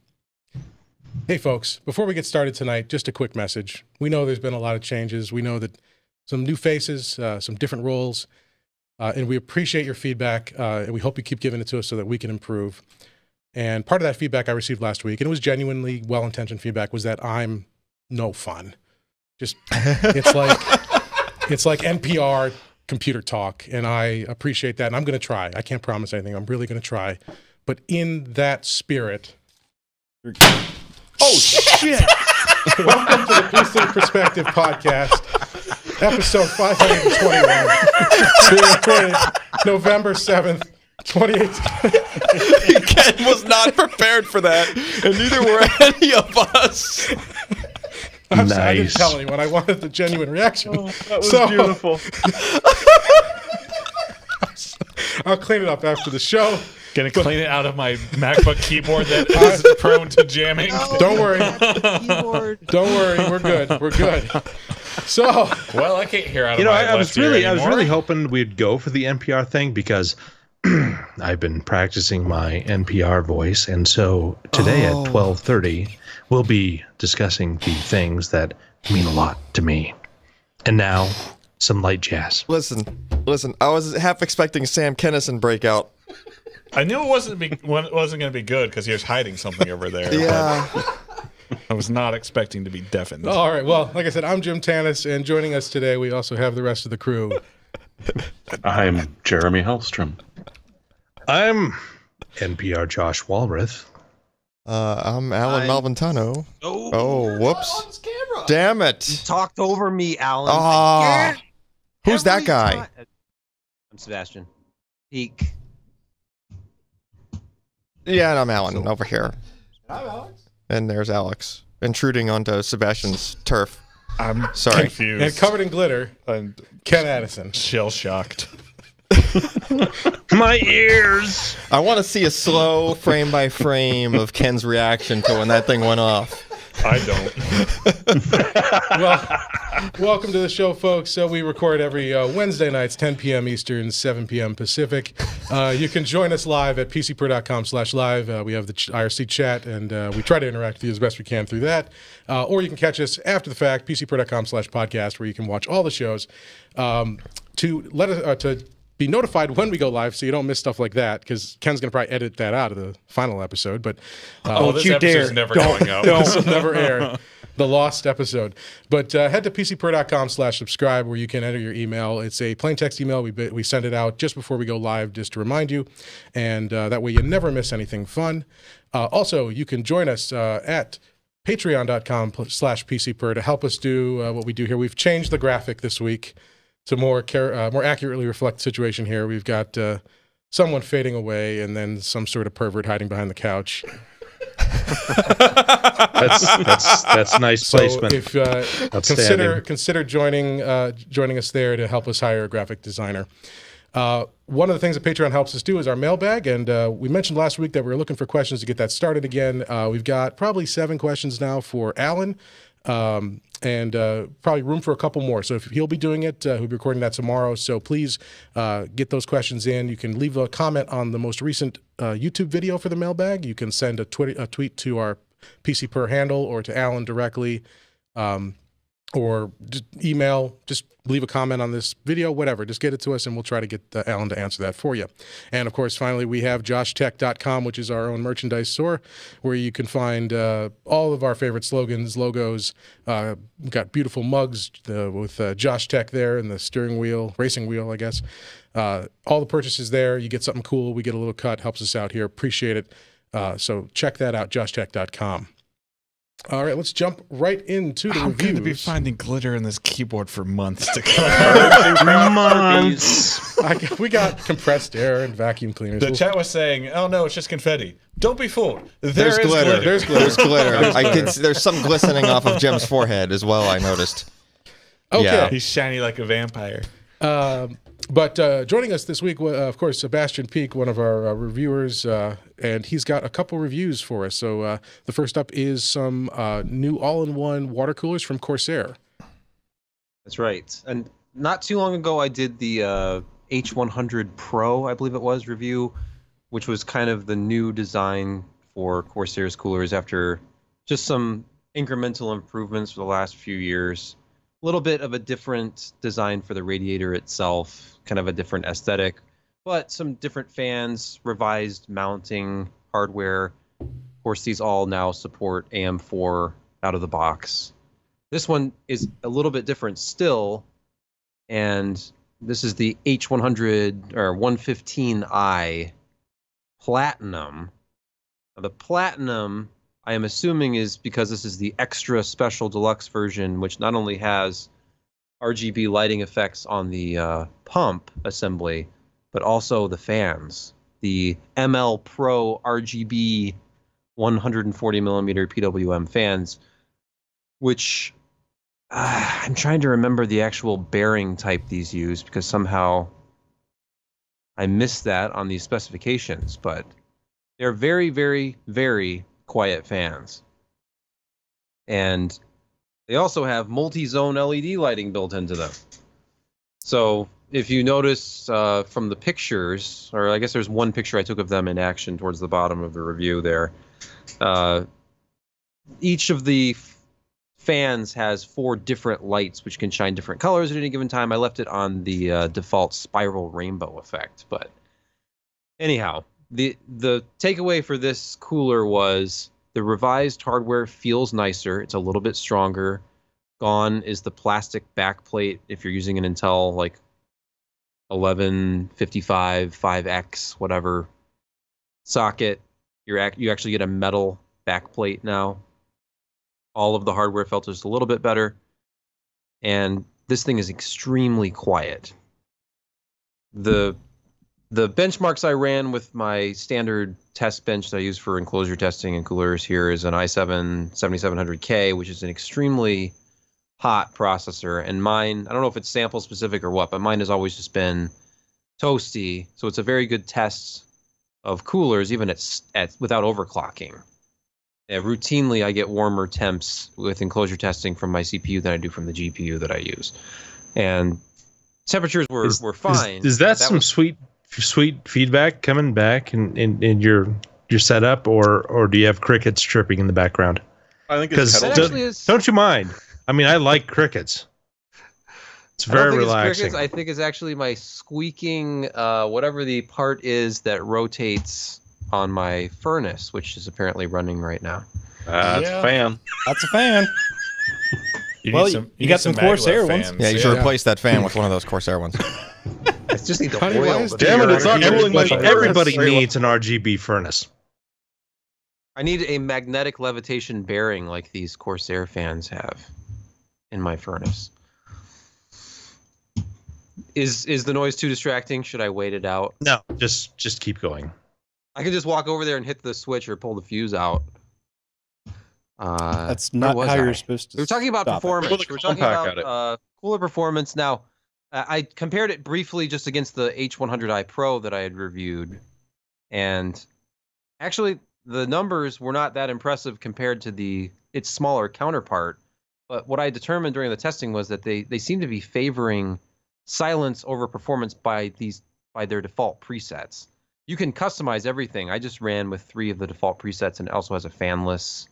Speaker 3: Hey, folks. Before we get started tonight, just a quick message. We know there's been a lot of changes. We know that some new faces, some different roles, and we appreciate your feedback, and we hope you keep giving it to us so that we can improve. And part of that feedback I received last week, and it was genuinely well-intentioned feedback, was that I'm no fun. Just it's like NPR computer talk, and I appreciate that. And I'm going to try. I can't promise anything. I'm really going to try. But in that spirit,
Speaker 2: Oh shit!
Speaker 3: Welcome to the PC Perspective Podcast, episode 521. Being recorded November 7th, 2018.
Speaker 8: Ken was not prepared for that, and neither were any of us.
Speaker 3: I didn't
Speaker 7: Nice.
Speaker 3: tell anyone. I wanted the genuine reaction.
Speaker 6: That was beautiful.
Speaker 3: I'll clean it up after the show.
Speaker 1: Gonna clean it out of my MacBook keyboard that is prone to jamming.
Speaker 3: Don't worry. Don't worry. We're good. We're good. So,
Speaker 1: Well, I can't hear out of
Speaker 7: You know,
Speaker 1: my
Speaker 7: I was
Speaker 1: left ear
Speaker 7: really
Speaker 1: anymore.
Speaker 7: hoping we'd go for the NPR thing because I've been practicing my NPR voice, and so today at 12:30 we'll be discussing the things that mean a lot to me. And now, some light jazz.
Speaker 8: Listen. I was half expecting Sam Kinison breakout.
Speaker 1: I knew it wasn't going to be good because he was hiding something over there.
Speaker 8: Yeah.
Speaker 1: but I was not expecting to be deafened.
Speaker 3: all right. Well, like I said, I'm Jim Tanis, and joining us today, we also have the rest of the crew.
Speaker 6: I'm Jeremy Hellstrom.
Speaker 7: I'm NPR Josh Walrath.
Speaker 8: I'm Alan
Speaker 5: I'm-
Speaker 8: Malventano.
Speaker 5: Oh,
Speaker 8: Oh, whoops.
Speaker 5: Alan's camera.
Speaker 8: Damn
Speaker 5: You
Speaker 8: it.
Speaker 5: talked over me, Alan.
Speaker 8: Ah. Who's that
Speaker 5: Every
Speaker 8: guy?
Speaker 5: time- I'm Sebastian. Peak.
Speaker 8: Yeah, and I'm Alan over here. I'm Alex. And there's Alex, intruding onto Sebastian's turf.
Speaker 1: I'm
Speaker 8: Sorry.
Speaker 1: confused.
Speaker 3: And covered in glitter,
Speaker 1: I'm
Speaker 3: Ken Addison.
Speaker 1: shell shocked.
Speaker 7: My ears!
Speaker 8: I want to see a slow frame by frame of Ken's reaction to when that thing went off.
Speaker 1: I don't.
Speaker 3: Well, welcome to the show, folks. So we record every Wednesday nights, 10 p.m. Eastern, 7 p.m. Pacific. You can join us live at pcper.com/live. We have the IRC chat, and we try to interact with you as best we can through that. Or you can catch us after the fact, pcper.com/podcast, where you can watch all the shows. To be notified when we go live so you don't miss stuff like that, because Ken's going to probably edit that out of the final episode. But
Speaker 1: This episode's never going up.
Speaker 3: this will never air. The lost episode. But head to pcper.com/subscribe where you can enter your email. It's a plain text email. We send it out just before we go live just to remind you. And that way you never miss anything fun. Also, you can join us at patreon.com/pcper to help us do what we do here. We've changed the graphic this week to more accurately reflect the situation here. We've got someone fading away and then some sort of pervert hiding behind the couch.
Speaker 7: That's nice
Speaker 3: So
Speaker 7: placement.
Speaker 3: if
Speaker 7: Outstanding.
Speaker 3: consider joining us there to help us hire a graphic designer. One of the things that Patreon helps us do is our mailbag, and we mentioned last week that we were looking for questions to get that started again. We've got probably 7 questions now for Alan, and probably room for a couple more. So if he'll be doing it, he'll be recording that tomorrow. So please get those questions in. You can leave a comment on the most recent YouTube video for the mailbag. You can send a tweet to our PC Per handle or to Alan directly, or just email. Just leave a comment on this video, whatever. Just get it to us, and we'll try to get Alan to answer that for you. And, of course, finally, we have joshtech.com, which is our own merchandise store, where you can find all of our favorite slogans, logos. We've got beautiful mugs with Josh Tech there and the steering wheel, racing wheel, I guess. All the purchases there. You get something cool. We get a little cut. Helps us out here. Appreciate it. So check that out, joshtech.com. All right, let's jump right into the
Speaker 1: I'm going to be
Speaker 3: reviews.
Speaker 1: finding glitter in this keyboard for months to come.
Speaker 7: Months.
Speaker 3: We got compressed air and vacuum cleaners.
Speaker 1: The chat was saying, "Oh no, it's just confetti." Don't be fooled.
Speaker 8: There's
Speaker 1: There is
Speaker 8: glitter.
Speaker 3: There's glitter.
Speaker 8: There's glitter. I can. There's some glistening off of Jim's forehead as well. I noticed.
Speaker 3: Okay.
Speaker 8: Yeah.
Speaker 1: He's shiny like a vampire.
Speaker 3: But joining us this week, of course, Sebastian Peak, one of our reviewers, and he's got a couple reviews for us. So the first up is some new all-in-one water coolers from Corsair.
Speaker 5: That's right. And not too long ago, I did the H100 Pro, I believe it was, review, which was kind of the new design for Corsair's coolers after just some incremental improvements for the last few years. A little bit of a different design for the radiator itself, kind of a different aesthetic, but some different fans, revised mounting hardware. Of course, these all now support AM4 out of the box. This one is a little bit different still, and this is the H100 or 115i Platinum. Now, the Platinum, I am assuming is because this is the extra special deluxe version, which not only has RGB lighting effects on the pump assembly, but also the fans. The ML Pro RGB 140 millimeter PWM fans, which I'm trying to remember the actual bearing type these use because somehow I missed that on these specifications, but they're very, very, very quiet fans. And they also have multi-zone LED lighting built into them. So if you notice from the pictures, or I guess there's one picture I took of them in action towards the bottom of the review there, each of the fans has 4 different lights which can shine different colors at any given time. I left it on the default spiral rainbow effect. But anyhow, the takeaway for this cooler was the revised hardware feels nicer. It's a little bit stronger. Gone is the plastic backplate if you're using an Intel like 1155, 5X, whatever socket. You actually get a metal backplate now. All of the hardware felt just a little bit better. And this thing is extremely quiet. The benchmarks I ran with my standard test bench that I use for enclosure testing and coolers here is an i7 7700K, which is an extremely hot processor. And mine, I don't know if it's sample specific or what, but mine has always just been toasty. So it's a very good test of coolers, even at without overclocking. Routinely, I get warmer temps with enclosure testing from my CPU than I do from the GPU that I use. And temperatures were fine.
Speaker 7: Is that some sweet feedback coming back in your setup, or do you have crickets chirping in the background?
Speaker 6: I think it's
Speaker 7: don't you mind? I mean, I like crickets. It's very relaxing.
Speaker 5: I think it's actually my squeaking, whatever the part is that rotates on my furnace, which is apparently running right now.
Speaker 6: That's a fan.
Speaker 2: That's a fan.
Speaker 1: You
Speaker 2: got some Corsair ones.
Speaker 8: Yeah, you should replace that fan with one of those Corsair ones.
Speaker 5: I just need the
Speaker 3: Honey, why
Speaker 5: oil.
Speaker 3: is
Speaker 7: Damn it! It's not
Speaker 3: Everybody-
Speaker 7: cooling. Everybody needs an RGB furnace.
Speaker 5: I need a magnetic levitation bearing like these Corsair fans have in my furnace. Is the noise too distracting? Should I wait it out?
Speaker 7: No, just keep going.
Speaker 5: I can just walk over there and hit the switch or pull the fuse out.
Speaker 2: That's not how you're supposed to.
Speaker 5: We were talking about
Speaker 2: stop it.
Speaker 5: performance. We were talking about cooler performance. Now, I compared it briefly just against the H100i Pro that I had reviewed, and actually the numbers were not that impressive compared to its smaller counterpart. But what I determined during the testing was that they seem to be favoring silence over performance by their default presets. You can customize everything. I just ran with 3 of the default presets, and it also has a fanless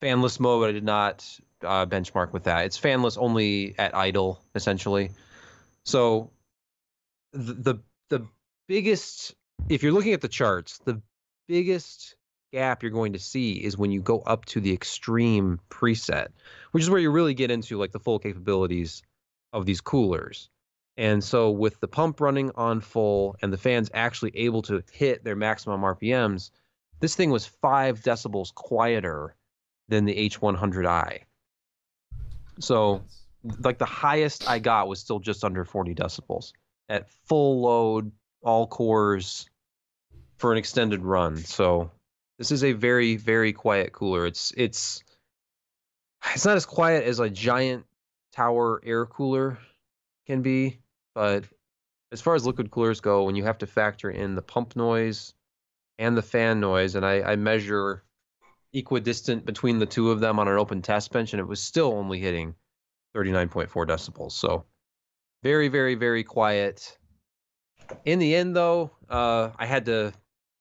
Speaker 5: mode, but I did not benchmark with that. It's fanless only at idle, essentially. So the biggest, if you're looking at the charts, the biggest gap you're going to see is when you go up to the extreme preset, which is where you really get into like the full capabilities of these coolers. And so with the pump running on full and the fans actually able to hit their maximum RPMs, this thing was 5 decibels quieter than the H100i. So like the highest I got was still just under 40 decibels at full load, all cores for an extended run. So this is a very, very quiet cooler. It's not as quiet as a giant tower air cooler can be, but as far as liquid coolers go, when you have to factor in the pump noise and the fan noise, and I measure equidistant between the two of them on an open test bench, and it was still only hitting 39.4 decibels. So very, very, very quiet. In the end, though, I had to.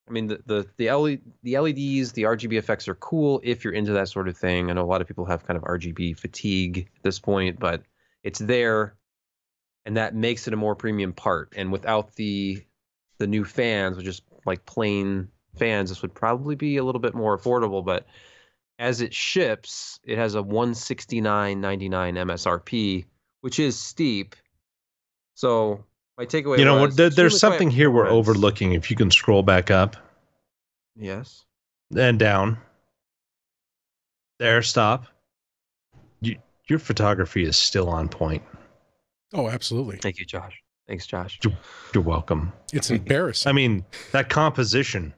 Speaker 5: I mean, the LEDs, the RGB effects are cool if you're into that sort of thing. I know a lot of people have kind of RGB fatigue at this point, but it's there, and that makes it a more premium part. And without the new fans, which is like plain fans, this would probably be a little bit more affordable. But as it ships, it has a $169.99 MSRP, which is steep. So my takeaway,
Speaker 7: there's something here we're overlooking. If you can scroll back up,
Speaker 5: yes,
Speaker 7: and down, There, stop. Your photography is still on point.
Speaker 3: Oh, absolutely.
Speaker 5: Thank you, Josh. Thanks, Josh.
Speaker 7: You're welcome.
Speaker 3: It's embarrassing.
Speaker 7: I mean, that composition,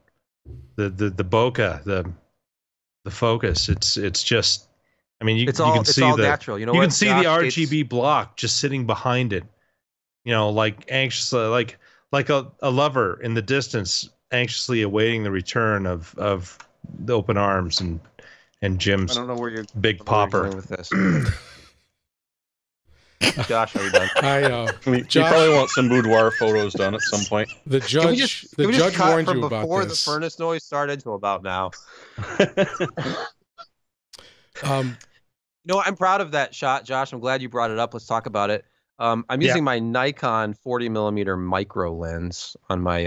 Speaker 7: the bokeh, the focus, it's just. I mean, you can see
Speaker 5: all
Speaker 7: the
Speaker 5: natural. You know,
Speaker 7: you
Speaker 5: what,
Speaker 7: can see
Speaker 5: Josh?
Speaker 7: the RGB block just sitting behind it. You know, like anxiously, like a lover in the distance, anxiously awaiting the return of the open arms and Jim's
Speaker 5: I don't know where you're
Speaker 7: big
Speaker 5: where you're
Speaker 7: popper.
Speaker 5: going with this. Josh, are you done?
Speaker 6: You
Speaker 3: Josh-
Speaker 6: probably want some boudoir photos done at some point.
Speaker 3: The judge, the judge
Speaker 5: cut
Speaker 3: warned
Speaker 5: from
Speaker 3: you about
Speaker 5: before
Speaker 3: this.
Speaker 5: the furnace noise started to about now. You know, I'm proud of that shot, Josh. I'm glad you brought it up. Let's talk about it. I'm using my Nikon 40mm micro lens on my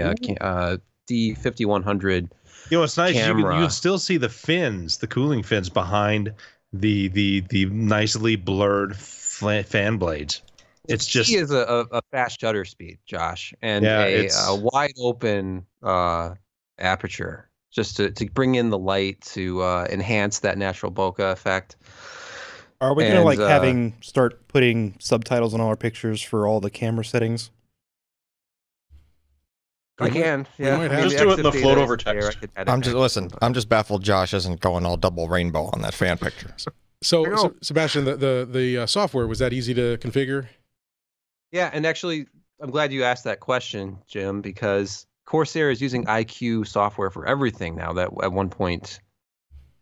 Speaker 5: D5100.
Speaker 7: You know, it's nice. You
Speaker 5: Camera.
Speaker 7: can still see the fins, the cooling fins behind the nicely blurred fan blades. It's just
Speaker 5: He is a fast shutter speed, Josh, and
Speaker 7: Yeah,
Speaker 5: a wide open aperture, just to bring in the light to enhance that natural bokeh effect.
Speaker 2: Are we gonna
Speaker 5: And,
Speaker 2: start putting subtitles on all our pictures for all the camera settings?
Speaker 5: I can,
Speaker 3: we
Speaker 5: yeah.
Speaker 3: might
Speaker 5: I
Speaker 3: have
Speaker 5: mean,
Speaker 6: Just do it in the
Speaker 5: exif
Speaker 6: float
Speaker 5: data
Speaker 6: over
Speaker 5: is there.
Speaker 6: text.
Speaker 5: I could edit
Speaker 8: I'm just
Speaker 5: that,
Speaker 8: listen.
Speaker 5: but-
Speaker 8: I'm just baffled. Josh isn't going all double rainbow on that fan picture.
Speaker 3: So Sebastian, the software, was that easy to configure?
Speaker 5: Yeah, and actually, I'm glad you asked that question, Jim, because Corsair is using IQ software for everything now. That at one point,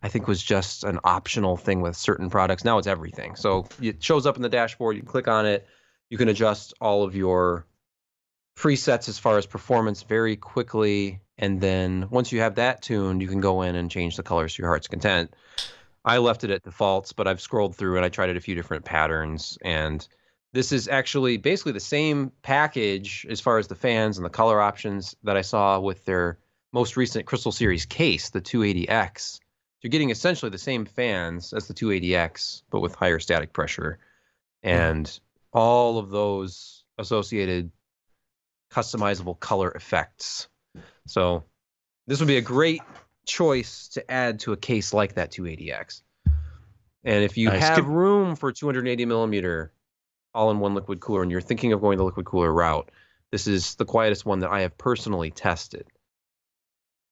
Speaker 5: I think, was just an optional thing with certain products. Now it's everything. So it shows up in the dashboard. You can click on it. You can adjust all of your presets as far as performance very quickly. And then once you have that tuned, you can go in and change the colors to your heart's content. I left it at defaults, but I've scrolled through and I tried it a few different patterns. And this is actually basically the same package as far as the fans and the color options that I saw with their most recent Crystal Series case, the 280X. You're getting essentially the same fans as the 280X, but with higher static pressure. And all of those associated customizable color effects. So this would be a great choice to add to a case like that 280X. And if you
Speaker 7: Nice.
Speaker 5: have room for 280mm all-in-one liquid cooler and you're thinking of going the liquid cooler route, this is the quietest one that I have personally tested.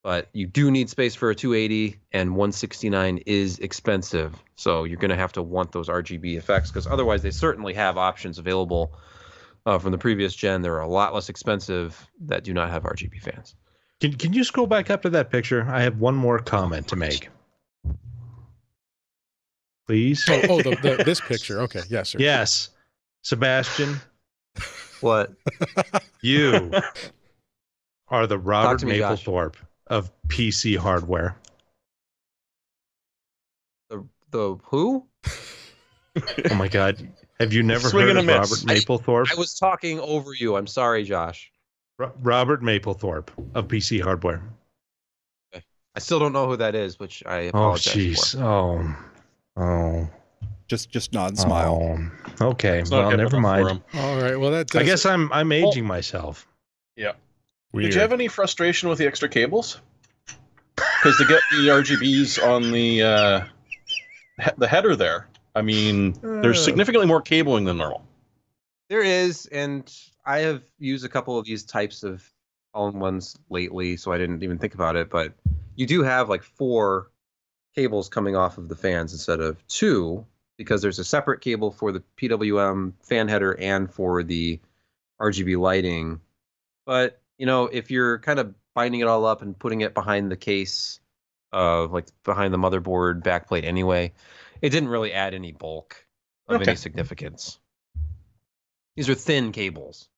Speaker 5: But you do need space for a 280, and 169 is expensive. So you're going to have to want those RGB effects, because otherwise they certainly have options available from the previous gen. They're a lot less expensive that do not have RGB fans.
Speaker 7: Can you scroll back up to that picture? I have one more comment to make. Please.
Speaker 3: This picture. Okay, yes, sir.
Speaker 7: Yes, Sebastian,
Speaker 5: What?
Speaker 7: you are the Robert
Speaker 5: to me, Josh.
Speaker 7: Mapplethorpe of PC hardware.
Speaker 5: The who?
Speaker 7: Oh my God, have you never
Speaker 6: Swing
Speaker 7: heard
Speaker 6: and
Speaker 7: of
Speaker 6: a
Speaker 7: Robert
Speaker 6: miss.
Speaker 7: Mapplethorpe?
Speaker 5: I was talking over you. I'm sorry, Josh.
Speaker 7: Robert Mapplethorpe of PC hardware.
Speaker 5: I still don't know who that is, which I
Speaker 7: Oh
Speaker 5: apologize
Speaker 7: jeez.
Speaker 5: for.
Speaker 7: Oh.
Speaker 2: Just nod and smile.
Speaker 7: Oh. Okay.
Speaker 6: It's not
Speaker 7: Well,
Speaker 6: hip
Speaker 7: never
Speaker 6: enough for
Speaker 7: mind.
Speaker 6: him.
Speaker 3: All right. Well, that
Speaker 7: I guess I'm aging myself.
Speaker 6: Yeah.
Speaker 1: Weird.
Speaker 6: Did you have any frustration with the extra cables? Because to get the RGBs on the header there, I mean, there's significantly more cabling than normal.
Speaker 5: There is, and I have used a couple of these types of all-in-ones lately, so I didn't even think about it. But you do have like 4 cables coming off of the fans instead of 2, because there's a separate cable for the PWM fan header and for the RGB lighting. But you know, if you're kind of binding it all up and putting it behind the case, like behind the motherboard backplate anyway, it didn't really add any bulk of
Speaker 6: Okay.
Speaker 5: any significance. These are thin cables.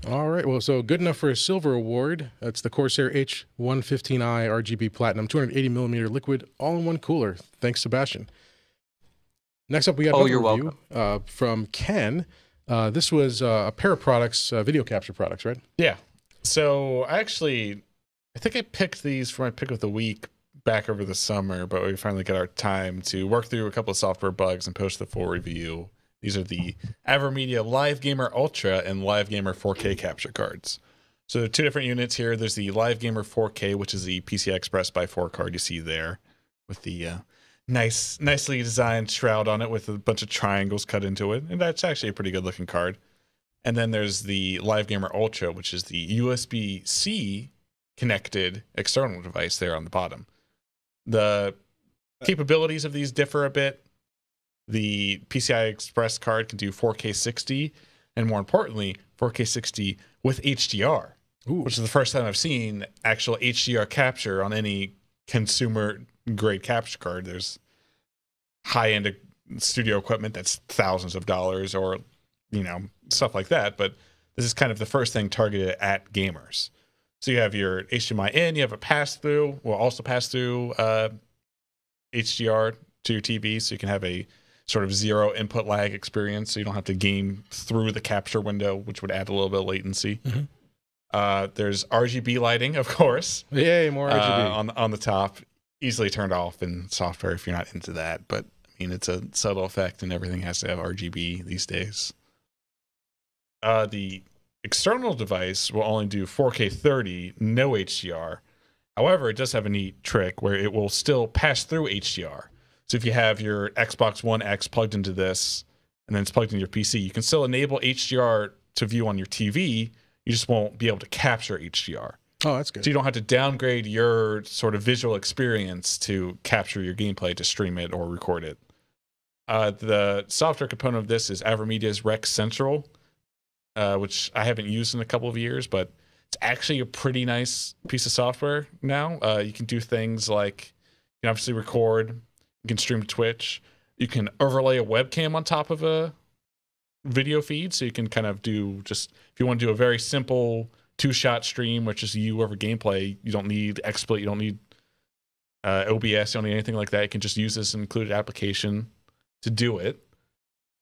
Speaker 3: all right. Well, so good enough for a silver award. That's the Corsair H115i RGB Platinum 280mm liquid all-in-one cooler. Thanks, Sebastian. Next up, we got
Speaker 5: Oh,
Speaker 3: another
Speaker 5: you're
Speaker 3: review from Ken. This was a pair of products, video capture products, right?
Speaker 1: Yeah. So I think I picked these for my pick of the week back over the summer, but we finally got our time to work through a couple of software bugs and post the full review. These are the AverMedia Live Gamer Ultra and Live Gamer 4K capture cards. So there are 2 different units here. There's the Live Gamer 4K, which is the PCI Express by 4 card you see there. with the nicely designed shroud on it with a bunch of triangles cut into it, and that's actually a pretty good looking card. And then there's the Live Gamer Ultra, which is the USB-C connected external device there on the bottom. The capabilities of these differ a bit. The PCI Express card can do 4K 60, and more importantly, 4K 60 with HDR, which is the first time I've seen actual HDR capture on any consumer-grade capture card. There's high-end studio equipment that's thousands of dollars, or stuff like that, but this is kind of the first thing targeted at gamers. So you have your HDMI in, you have a pass-through, will also pass through HDR to your TV, so you can have a sort of zero input lag experience, so you don't have to game through the capture window, which would add a little bit of latency. There's RGB lighting, of course.
Speaker 3: Yay, more RGB.
Speaker 1: On the top, easily turned off in software if you're not into that, but I mean, it's a subtle effect, and everything has to have RGB these days. The external device will only do 4K 30, no HDR. However, it does have a neat trick where it will still pass through HDR. So if you have your Xbox One X plugged into this, and then it's plugged into your PC, you can still enable HDR to view on your TV. You just won't be able to capture HDR.
Speaker 3: Oh, that's good.
Speaker 1: So you don't have to downgrade your sort of visual experience to capture your gameplay to stream it or record it. The software component of this is AverMedia's Rec Central, which I haven't used in a couple of years, but it's actually a pretty nice piece of software now. You can do things like you can obviously record, you can stream to Twitch, you can overlay a webcam on top of a video feed, so you can kind of do just, if you want to do a very simple 2-shot stream, which is you over gameplay, you don't need XSplit, you don't need OBS, you don't need anything like that. You can just use this included application to do it.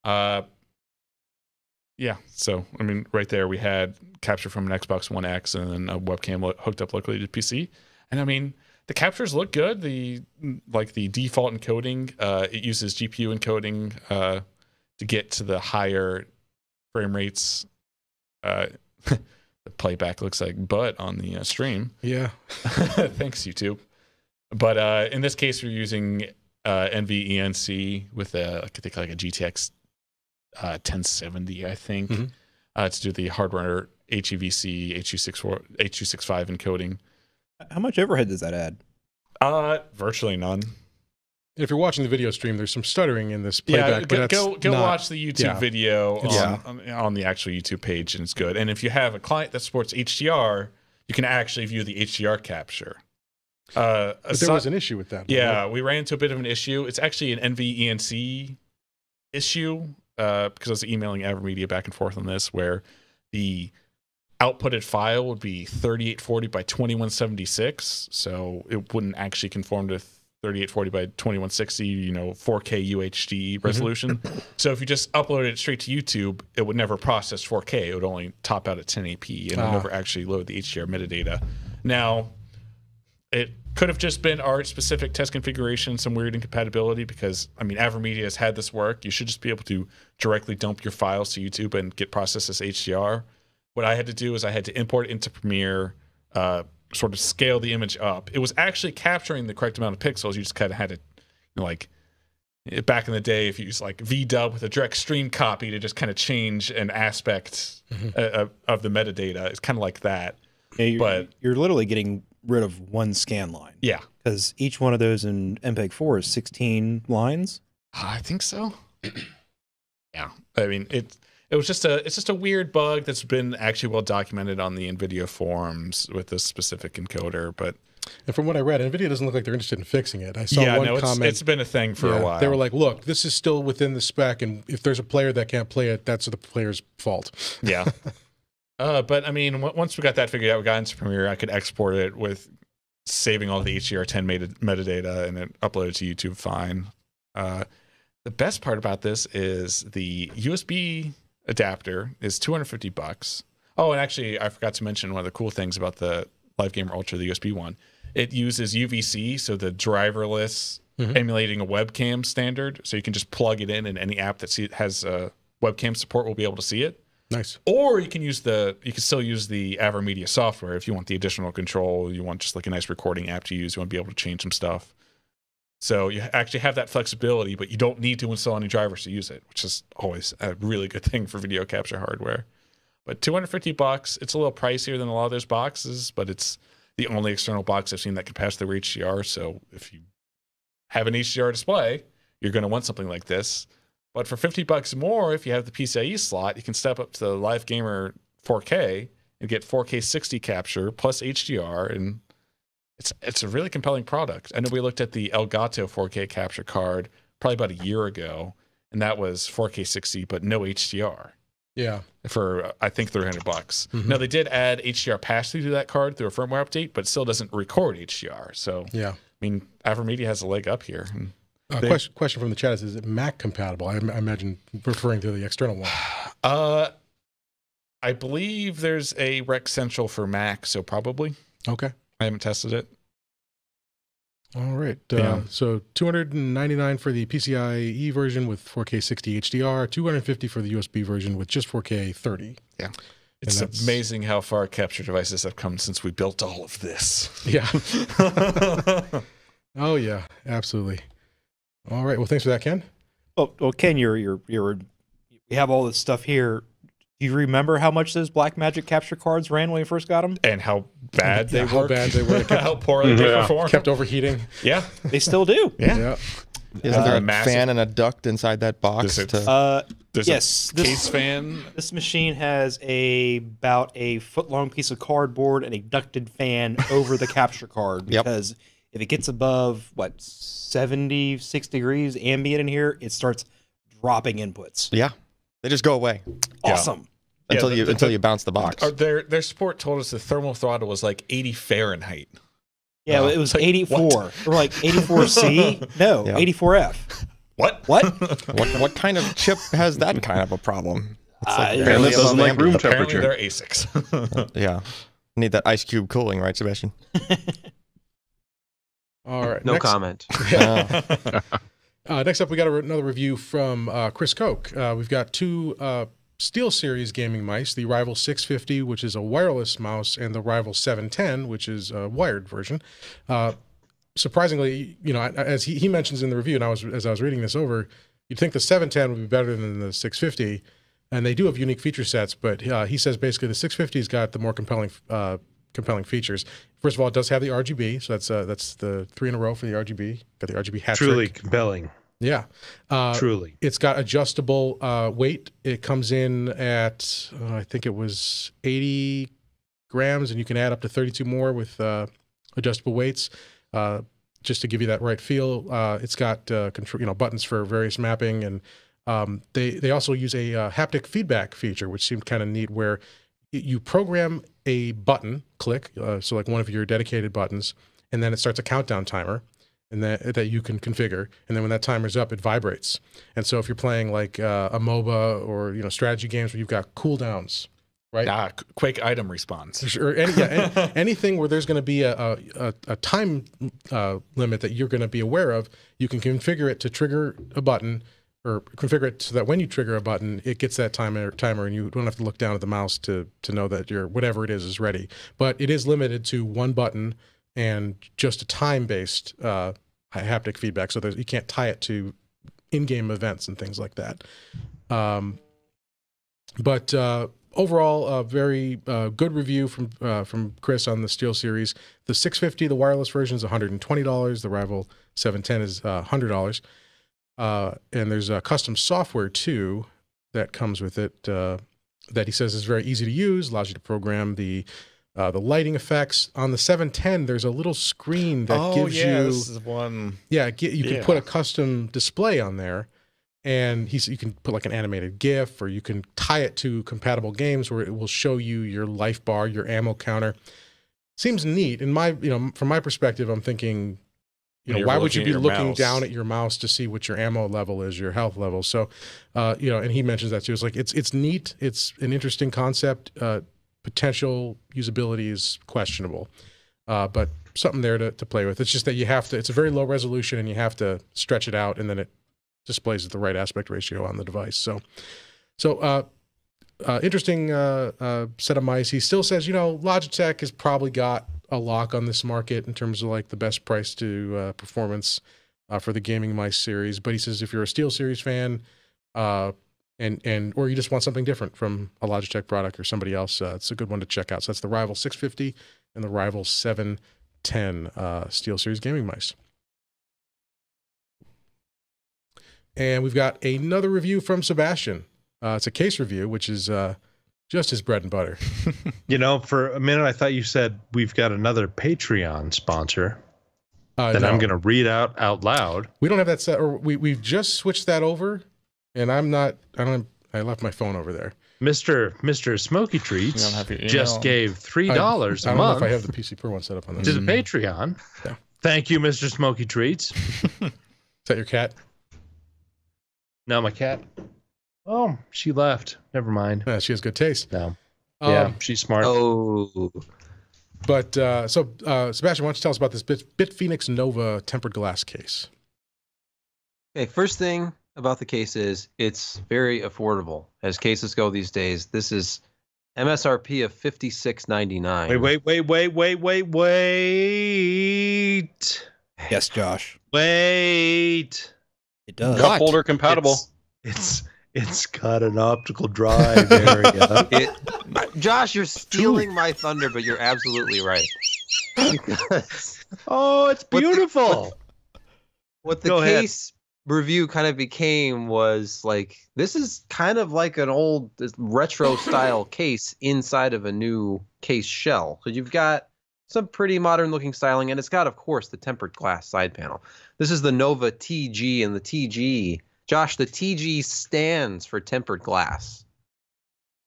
Speaker 1: Yeah, so I mean, right there we had capture from an Xbox One X and then a webcam hooked up locally to PC, and I mean the captures look good. The default encoding, it uses GPU encoding to get to the higher frame rates. The playback looks like butt on the stream.
Speaker 3: Yeah,
Speaker 1: thanks YouTube. But in this case, we're using NVENC with a GTX 1070, I think, to do the hardware HEVC, H.265 encoding.
Speaker 2: How much overhead does that add?
Speaker 1: Virtually none.
Speaker 3: If you're watching the video stream, there's some stuttering in this playback.
Speaker 1: Yeah,
Speaker 3: but
Speaker 1: go watch the YouTube video
Speaker 2: Yeah.
Speaker 1: on the actual YouTube page, and it's good. And if you have a client that supports HDR, you can actually view the HDR capture.
Speaker 3: But there was an issue with that.
Speaker 1: Yeah, we ran into a bit of an issue. It's actually an NVENC issue, because I was emailing AverMedia back and forth on this, where the outputted file would be 3840 by 2176, so it wouldn't actually conform to 3840 by 2160, 4K UHD resolution. So if you just uploaded it straight to YouTube, it would never process 4K. It would only top out at 1080p, and it would never actually load the HDR metadata. Now, it could have just been art-specific test configuration, some weird incompatibility, because, I mean, AverMedia has had this work. You should just be able to directly dump your files to YouTube and get processed as HDR. What I had to do is I had to import it into Premiere, sort of scale the image up. It was actually capturing the correct amount of pixels. You just kind of had to, back in the day, if you use like VDub with a direct stream copy to just kind of change an aspect of the metadata, it's kind of like that.
Speaker 2: Yeah, you're literally getting rid of one scan line.
Speaker 1: Yeah.
Speaker 2: Because each one of those in MPEG-4 is 16 lines.
Speaker 1: I think so. Yeah. I mean, it's just a weird bug that's been actually well documented on the NVIDIA forums with this specific encoder. But
Speaker 3: and from what I read, NVIDIA doesn't look like they're interested in fixing it. I saw one comment.
Speaker 1: It's been a thing for a while.
Speaker 3: They were like, look, this is still within the spec, and if there's a player that can't play it, that's the player's fault.
Speaker 1: Yeah. But I mean, once we got that figured out, we got into Premiere, I could export it with saving all the HDR10 metadata, and it uploaded to YouTube fine. The best part about this is the USB adapter is $250. Oh, and actually, I forgot to mention one of the cool things about the Live Gamer Ultra, the USB one. It uses UVC, so the driverless emulating a webcam standard. So you can just plug it in, and any app that has webcam support will be able to see it.
Speaker 3: Nice.
Speaker 1: Or you can still use the AverMedia software if you want the additional control. You want just like a nice recording app to use. You want to be able to change some stuff. So you actually have that flexibility, but you don't need to install any drivers to use it, which is always a really good thing for video capture hardware. But $250, it's a little pricier than a lot of those boxes, but it's the only external box I've seen that can pass through HDR. So if you have an HDR display, you're going to want something like this. But for $50 more, if you have the PCIe slot, you can step up to the Live Gamer 4K and get 4K 60 capture plus HDR, and it's a really compelling product. I know we looked at the Elgato 4K capture card probably about a year ago, and that was 4K 60 but no HDR.
Speaker 3: Yeah.
Speaker 1: For I think $300. Now they did add HDR pass-through to that card through a firmware update, but still doesn't record HDR. So
Speaker 3: Yeah.
Speaker 1: I mean, AverMedia has a leg up here.
Speaker 3: Question from the chat is it Mac compatible? I imagine referring to the external one.
Speaker 1: I believe there's a Rec Central for Mac, so probably.
Speaker 3: Okay.
Speaker 1: I haven't tested it.
Speaker 3: All right.
Speaker 1: Yeah.
Speaker 3: So $299 for the PCIe version with 4K 60 HDR, $250 for the USB version with just 4K 30.
Speaker 1: Yeah. It's amazing how far capture devices have come since we built all of this.
Speaker 3: Yeah. Oh yeah, absolutely. All right. Well, thanks for that, Ken.
Speaker 2: Well, Ken, we have all this stuff here. Do you remember how much those Blackmagic capture cards ran when we first got them?
Speaker 1: And how bad they
Speaker 3: How
Speaker 1: were.
Speaker 3: bad they were.
Speaker 1: How poorly they performed.
Speaker 3: Kept overheating.
Speaker 1: Yeah.
Speaker 2: They still do.
Speaker 1: Yeah.
Speaker 8: Isn't there a
Speaker 1: massive-
Speaker 8: fan and a duct inside that box?
Speaker 1: There's
Speaker 2: Yes,
Speaker 1: a case fan.
Speaker 2: This machine has about a foot-long piece of cardboard and a ducted fan over the capture card, because if it gets above 76 degrees ambient in here, it starts dropping inputs.
Speaker 8: Yeah, they just go away
Speaker 2: Awesome.
Speaker 8: until you bounce the box.
Speaker 1: Their support told us the thermal throttle was like 80 Fahrenheit.
Speaker 2: Yeah, it was
Speaker 1: like,
Speaker 2: 84.
Speaker 1: what?
Speaker 2: Or like 84C? No,
Speaker 8: Yeah.
Speaker 2: 84F.
Speaker 1: What?
Speaker 2: What?
Speaker 8: What kind of chip has that kind of a problem? It's like
Speaker 2: And
Speaker 8: barely
Speaker 6: And it doesn't
Speaker 8: above
Speaker 6: like room
Speaker 8: ambient.
Speaker 1: Apparently
Speaker 6: temperature.
Speaker 1: they're ASICs.
Speaker 8: Yeah, need that ice cube cooling, right, Sebastian?
Speaker 3: All right.
Speaker 5: No
Speaker 3: next,
Speaker 5: comment.
Speaker 3: Next up, we got another review from Chris Koch. We've got two SteelSeries gaming mice, the Rival 650, which is a wireless mouse, and the Rival 710, which is a wired version. Surprisingly, as he mentions in the review, and as I was reading this over, you'd think the 710 would be better than the 650, and they do have unique feature sets, but he says basically the 650's got the more compelling features. First of all, it does have the RGB, so that's the 3 in a row for the RGB. Got the RGB hat
Speaker 7: Truly
Speaker 3: trick.
Speaker 7: compelling.
Speaker 3: Yeah.
Speaker 7: Truly.
Speaker 3: It's got adjustable weight. It comes in at, I think it was 80 grams, and you can add up to 32 more with adjustable weights. Just to give you that right feel, it's got control, buttons for various mapping, and they also use a haptic feedback feature, which seemed kind of neat, where you program a button click, so like one of your dedicated buttons, and then it starts a countdown timer, and that you can configure, and then when that timer's up, it vibrates. And so if you're playing like a MOBA or strategy games where you've got cooldowns, right?
Speaker 1: Quick item response.
Speaker 3: Or anything where there's going to be a time limit that you're going to be aware of, you can configure it to trigger a button, or configure it so that when you trigger a button, it gets that timer, and you don't have to look down at the mouse to know that your whatever it is ready. But it is limited to one button and just a time-based haptic feedback, so you can't tie it to in-game events and things like that. But overall, a very good review from Chris on the SteelSeries. The 650, the wireless version, is $120. The Rival 710 is $100. And there's custom software too that comes with it that he says is very easy to use, allows you to program the lighting effects. On the 710, there's a little screen that gives you.
Speaker 1: This is one.
Speaker 3: Yeah, you can put a custom display on there, and you can put like an animated GIF, or you can tie it to compatible games where it will show you your life bar, your ammo counter. Seems neat. From my perspective, I'm thinking, why would you be looking down at your mouse to see what your ammo level is, your health level? So, and he mentions that too. It's like it's neat. It's an interesting concept. Potential usability is questionable, but something there to play with. It's just that it's a very low resolution, and you have to stretch it out, and then it displays at the right aspect ratio on the device. So interesting set of mice. He still says, Logitech has probably got a lock on this market in terms of like the best price to performance for the Gaming Mice series. But he says if you're a SteelSeries fan, and or you just want something different from a Logitech product or somebody else, it's a good one to check out. So that's the Rival 650 and the Rival 710 SteelSeries Gaming Mice. And we've got another review from Sebastian. It's a case review, which is just his bread and butter.
Speaker 7: You know, for a minute I thought you said we've got another Patreon sponsor that
Speaker 3: no.
Speaker 7: I'm going to read out loud.
Speaker 3: We don't have that set, or we've just switched that over, and I left my phone over there.
Speaker 7: Mr. Smoky Treats
Speaker 1: You don't have your email.
Speaker 7: just gave $3
Speaker 3: I
Speaker 7: a
Speaker 3: don't know
Speaker 7: month
Speaker 3: if I have the PC Pro one set up on this.
Speaker 7: to the Patreon.
Speaker 3: Yeah.
Speaker 7: Thank you, Mr. Smoky Treats.
Speaker 3: Is that your cat?
Speaker 7: No, my cat. Oh, she left. Never mind.
Speaker 3: Yeah, she has good taste.
Speaker 7: No. Yeah, she's smart.
Speaker 5: Oh,
Speaker 3: But so Sebastian, why don't you tell us about this BitPhoenix Nova tempered glass case?
Speaker 5: okay. First thing about the case is it's very affordable as cases go these days. This is MSRP of $56.99.
Speaker 7: Wait.
Speaker 2: Yes, Josh.
Speaker 7: Wait.
Speaker 2: It does.
Speaker 6: Cup holder compatible.
Speaker 7: It's got an optical drive area.
Speaker 5: Josh, you're stealing my thunder, but you're absolutely right. Because
Speaker 7: Oh, it's beautiful.
Speaker 5: what the
Speaker 7: Go ahead.
Speaker 5: case review kind of became was like, this is kind of like an old retro style case inside of a new case shell. So you've got some pretty modern looking styling, and it's got, of course, the tempered glass side panel. This is the Nova TG, and the TG, Josh, the TG stands for tempered glass.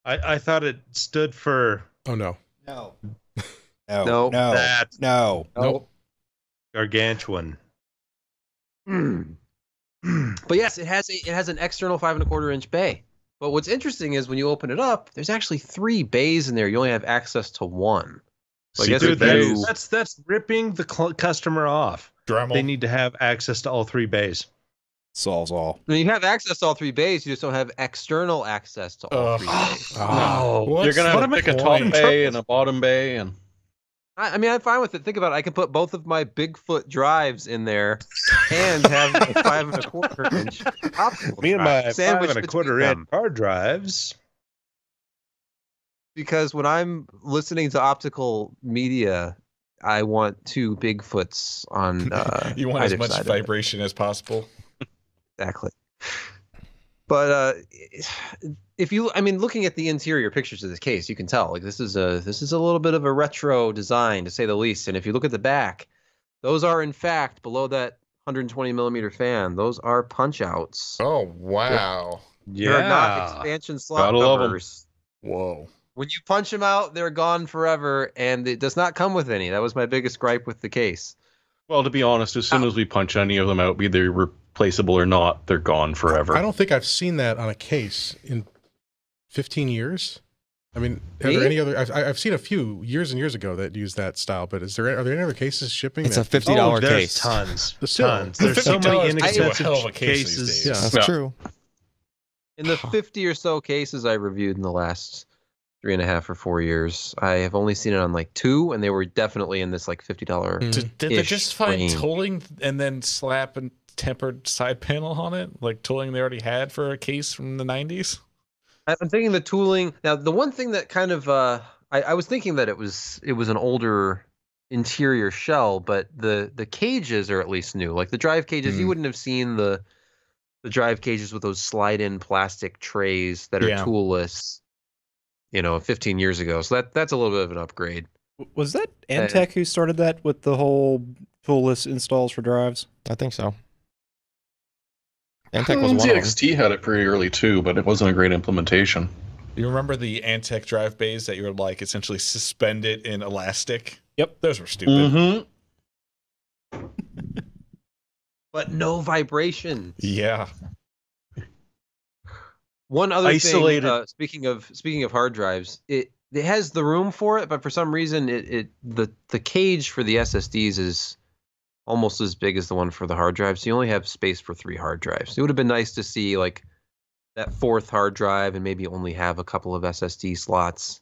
Speaker 7: I thought it stood for
Speaker 3: Oh no.
Speaker 2: No.
Speaker 5: No.
Speaker 7: that
Speaker 2: No.
Speaker 3: Nope.
Speaker 7: gargantuan.
Speaker 5: But yes, it has an external 5¼ inch bay. But what's interesting is when you open it up, there's actually 3 bays in there. You only have access to 1. So I guess
Speaker 7: Dude,
Speaker 5: if you-
Speaker 7: that's ripping the customer off.
Speaker 1: Dremel.
Speaker 7: They need to have access to all 3 bays.
Speaker 2: Solves all.
Speaker 5: when you have access to all 3 bays, you just don't have external access to all
Speaker 1: Ugh.
Speaker 5: 3 bays.
Speaker 3: Oh,
Speaker 1: What's
Speaker 6: You're gonna have
Speaker 1: the
Speaker 6: to pick a top
Speaker 1: point?
Speaker 6: bay and a bottom bay, and
Speaker 5: I mean, I'm fine with it. Think about it. I can put both of my Bigfoot drives in there and have a 5¼ inch optical
Speaker 7: Me and
Speaker 5: drive
Speaker 7: my
Speaker 5: sandwiched
Speaker 7: 5¼
Speaker 5: between
Speaker 7: inch
Speaker 5: them.
Speaker 7: hard drives.
Speaker 5: Because when I'm listening to optical media, I want 2 Bigfoots on
Speaker 1: You want as
Speaker 5: either
Speaker 1: much
Speaker 5: side of it.
Speaker 1: vibration as possible.
Speaker 5: Exactly. But if you, I mean, looking at the interior pictures of this case, you can tell like this is a little bit of a retro design to say the least. And if you look at the back, those are in fact below that 120 millimeter fan. Those are punch outs.
Speaker 1: Oh wow!
Speaker 5: They're not
Speaker 7: Yeah.
Speaker 5: expansion slot
Speaker 6: Gotta love 'em.
Speaker 5: covers.
Speaker 1: Whoa!
Speaker 5: When you punch them out, they're gone forever, and it does not come with any. That was my biggest gripe with the case.
Speaker 6: well, to be honest, as soon as we punch any of them out, be they replaceable or not, they're gone forever.
Speaker 3: I don't think I've seen that on a case in 15 years. I mean, are there
Speaker 5: Me?
Speaker 3: any other? I've seen a few years and years ago that use that style, but are there any other cases shipping?
Speaker 8: It's a
Speaker 3: that,
Speaker 8: $50
Speaker 7: there's
Speaker 8: case.
Speaker 7: tons.
Speaker 3: But still,
Speaker 7: Tons. There's so many
Speaker 1: $50 is a
Speaker 7: inexpensive
Speaker 1: hell of a case these
Speaker 7: cases.
Speaker 1: days.
Speaker 3: Yeah.
Speaker 8: That's
Speaker 6: Yeah.
Speaker 8: true.
Speaker 5: In the 50 or so cases I reviewed in the last 3.5 or 4 years, I have only seen it on like 2, and they were definitely in this like $50.
Speaker 3: Mm.
Speaker 1: Did they
Speaker 5: Ish
Speaker 1: just find
Speaker 5: range.
Speaker 1: tooling and then slap a tempered side panel on it, like tooling they already had for a case from the 90s?
Speaker 5: I'm thinking the tooling. Now, the one thing that kind of I was thinking that it was an older interior shell, but the cages are at least new. Like the drive cages, you wouldn't have seen the drive cages with those slide-in plastic trays that are
Speaker 1: Yeah.
Speaker 5: toolless, 15 years ago. So that's a little bit of an upgrade.
Speaker 2: Was that Antec who started that with the whole toolless installs for drives?
Speaker 8: I think so. Antec was one of them.
Speaker 6: ZXT had it pretty early too, but it wasn't a great implementation.
Speaker 1: You remember the Antec drive bays that you would like essentially suspended in elastic?
Speaker 2: Yep.
Speaker 1: Those were stupid.
Speaker 6: Mm-hmm.
Speaker 5: But no vibration.
Speaker 1: Yeah.
Speaker 5: One other
Speaker 7: Isolated.
Speaker 5: thing, speaking of hard drives, it has the room for it, but for some reason the cage for the SSDs is almost as big as the one for the hard drives. So you only have space for 3 hard drives. It would have been nice to see like that 4th hard drive and maybe only have a couple of SSD slots,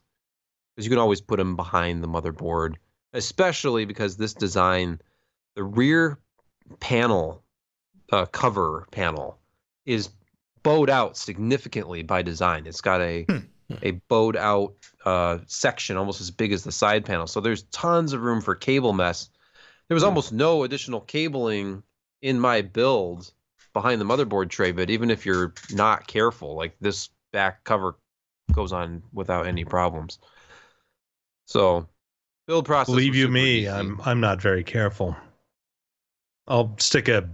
Speaker 5: because you can always put them behind the motherboard, especially because this design, the rear panel cover panel is bowed out significantly by design. It's got a bowed out section almost as big as the side panel. So there's tons of room for cable mess. There was almost no additional cabling in my build behind the motherboard tray, but even if you're not careful, like this back cover goes on without any problems. So build process.
Speaker 7: Believe
Speaker 5: was
Speaker 7: you
Speaker 5: super
Speaker 7: me,
Speaker 5: easy.
Speaker 7: I'm not very careful. I'll stick a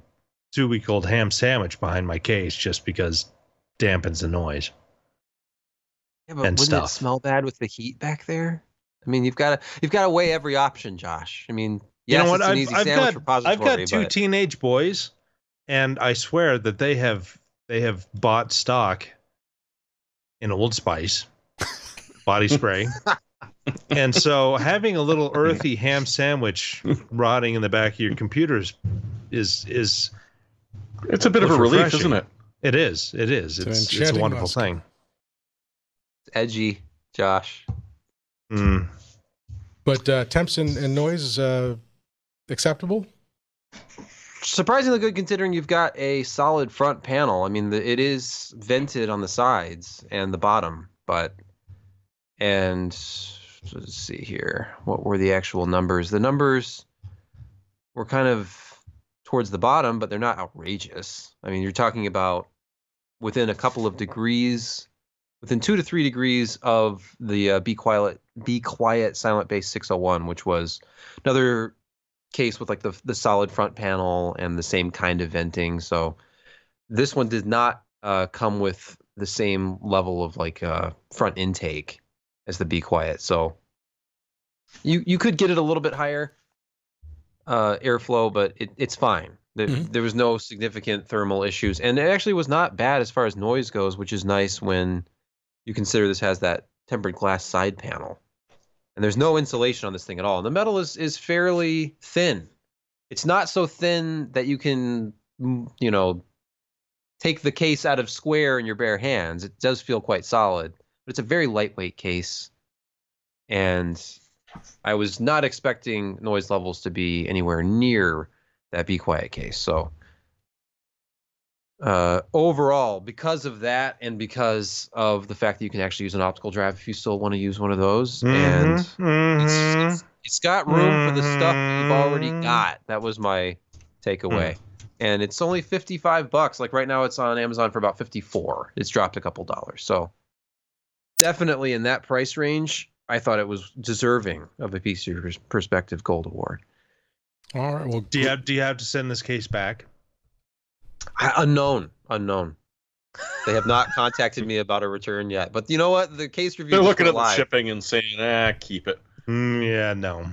Speaker 7: 2-week-old ham sandwich behind my case just because dampens the noise.
Speaker 5: Yeah, but
Speaker 7: and
Speaker 5: wouldn't
Speaker 7: stuff.
Speaker 5: it smell bad with the heat back there? I mean, you've got to weigh every option, Josh. I mean, yes,
Speaker 7: You know what?
Speaker 5: it's an easy sandwich repository.
Speaker 7: I've got two
Speaker 5: but
Speaker 7: teenage boys, and I swear that they have bought stock in Old Spice body spray. And so having a little earthy ham sandwich rotting in the back of your computers is
Speaker 6: It's a bit of a relief,
Speaker 7: refreshing.
Speaker 6: isn't it?
Speaker 7: It is. It's a
Speaker 3: enchanting
Speaker 7: wonderful
Speaker 3: musk.
Speaker 7: thing.
Speaker 5: It's edgy, Josh.
Speaker 7: Mm.
Speaker 3: But temps and noise acceptable?
Speaker 5: Surprisingly good considering you've got a solid front panel. I mean, it is vented on the sides and the bottom, and let's see here. What were the actual numbers? The numbers were kind of towards the bottom, but they're not outrageous. I mean, you're talking about within a couple of degrees, within 2 to 3 degrees of the Be Quiet Silent Base 601, which was another case with like the solid front panel and the same kind of venting. So this one did not come with the same level of like front intake as the Be Quiet. So you could get it a little bit higher airflow, but it's fine. There was no significant thermal issues, and it actually was not bad as far as noise goes, which is nice when you consider this has that tempered glass side panel. And there's no insulation on this thing at all. And the metal is fairly thin. It's not so thin that you can, take the case out of square in your bare hands. It does feel quite solid, but it's a very lightweight case. And I was not expecting noise levels to be anywhere near that Be Quiet case. So overall, because of that and because of the fact that you can actually use an optical drive if you still want to use one of those, and it's got room for the stuff that you've already got. That was my takeaway. And it's only $55. Like right now it's on Amazon for about $54. It's dropped a couple dollars. So definitely in that price range, I thought it was deserving of a PC Perspective Gold Award.
Speaker 3: All right. Well,
Speaker 7: Do you have to send this case back?
Speaker 5: Unknown. They have not contacted me about a return yet. But you know what? The case review.
Speaker 6: They're looking at the
Speaker 5: live.
Speaker 6: shipping and saying, keep it.
Speaker 7: Yeah, no.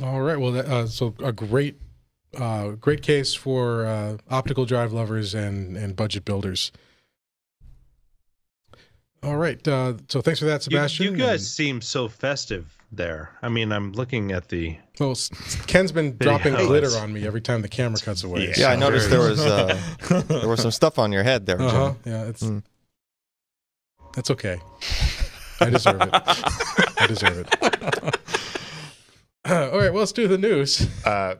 Speaker 3: all right. Well, so a great case for optical drive lovers and budget builders. All right. So thanks for that, Sebastian.
Speaker 7: You guys seem so festive there. I mean, I'm looking at the.
Speaker 3: Well, Ken's been dropping
Speaker 7: highlights.
Speaker 3: glitter on me every time the camera cuts away.
Speaker 8: Yeah, I
Speaker 3: so-
Speaker 8: noticed there was some stuff on your head there, Jim.
Speaker 3: Uh-huh. Yeah, that's okay. I deserve it. All right, well, let's do the news.
Speaker 2: Oh,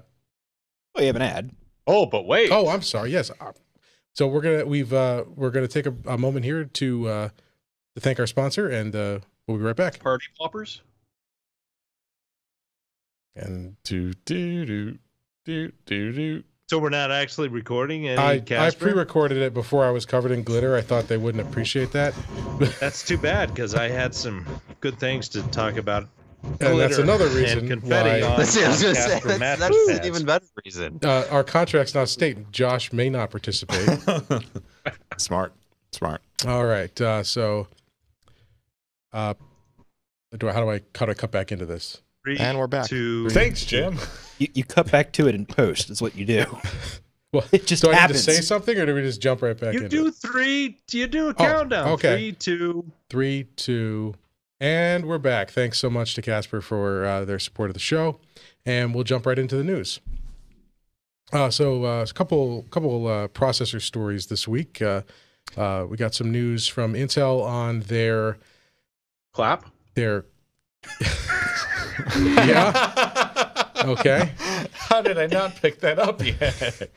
Speaker 2: you have an ad.
Speaker 6: Oh, but wait.
Speaker 3: Oh, I'm sorry. Yes. So we're gonna take a moment here to thank our sponsor, and we'll be right back.
Speaker 6: Party poppers?
Speaker 3: And do.
Speaker 7: So we're not actually recording any
Speaker 3: I
Speaker 7: Casper?
Speaker 3: pre-recorded it before I was covered in glitter. I thought they wouldn't appreciate that.
Speaker 7: That's too bad because I had some good things to talk about.
Speaker 3: And that's
Speaker 7: Glitter
Speaker 3: another
Speaker 7: and
Speaker 3: reason
Speaker 7: confetti
Speaker 3: why
Speaker 7: on
Speaker 5: That's what I was gonna say.
Speaker 7: Casper mattress
Speaker 5: That's an
Speaker 7: pads.
Speaker 5: even better reason.
Speaker 3: our contracts now state Josh may not participate.
Speaker 1: Smart.
Speaker 3: All right. So, how do I cut back into this?
Speaker 8: And we're back.
Speaker 1: Thanks, Jim.
Speaker 2: You cut back to it in post is what you do.
Speaker 3: Well,
Speaker 2: It just
Speaker 3: do I need to
Speaker 2: happens.
Speaker 3: say something, or do we just jump right back
Speaker 7: You
Speaker 3: into
Speaker 7: do
Speaker 3: it?
Speaker 7: three. You do a countdown.
Speaker 3: okay.
Speaker 7: 3, 2.
Speaker 3: 3, 2, and we're back. Thanks so much to Casper for their support of the show, and we'll jump right into the news. So a couple processor stories this week. We got some news from Intel on their
Speaker 6: Clap?
Speaker 3: yeah. Okay.
Speaker 1: How did I not pick that up yet?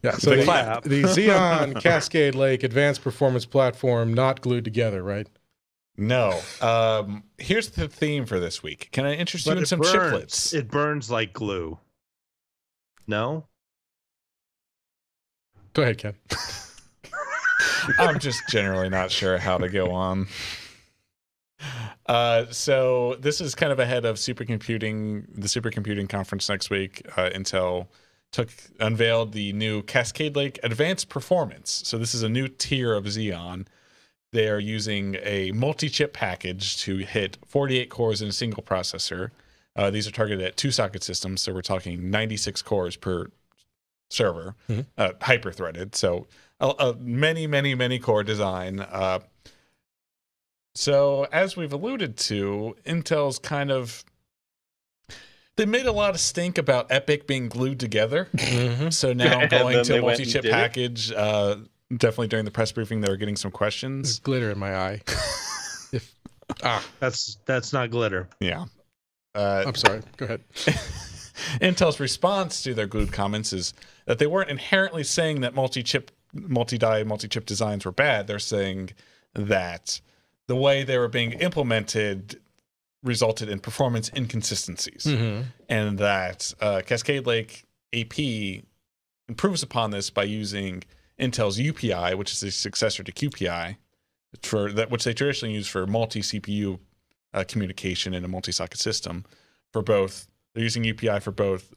Speaker 3: Yeah, so
Speaker 1: The
Speaker 3: the,
Speaker 1: clap.
Speaker 3: the Xeon Cascade Lake Advanced Performance Platform not glued together, right?
Speaker 1: No. Here's the theme for this week. Can I interest you
Speaker 7: But
Speaker 1: in
Speaker 7: it
Speaker 1: some
Speaker 7: burns.
Speaker 1: chiplets?
Speaker 7: It burns like glue. No?
Speaker 3: Go ahead, Ken.
Speaker 1: I'm just generally not sure how to go on. So this is kind of ahead of the supercomputing conference next week. Intel unveiled the new Cascade Lake Advanced Performance. So this is a new tier of Xeon. They are using a multi-chip package to hit 48 cores in a single processor. These are targeted at 2-socket systems, so we're talking 96 cores per server, hyper-threaded. So a many core design. So as we've alluded to, Intel's they made a lot of stink about EPYC being glued together. So now
Speaker 6: And
Speaker 1: going
Speaker 6: then
Speaker 1: to
Speaker 6: they
Speaker 1: a
Speaker 6: went and
Speaker 1: multi-chip
Speaker 6: did it?
Speaker 1: package, definitely during the press briefing, they were getting some
Speaker 3: There's
Speaker 1: questions.
Speaker 3: glitter in my eye.
Speaker 7: That's not glitter.
Speaker 1: Yeah.
Speaker 3: I'm sorry. Go ahead.
Speaker 1: Intel's response to their glued comments is that they weren't inherently saying that multi-chip designs were bad. They're saying that the way they were being implemented resulted in performance inconsistencies, and that Cascade Lake AP improves upon this by using Intel's UPI, which is the successor to QPI, which they traditionally use for multi-CPU communication in a multi-socket system. They're using UPI for both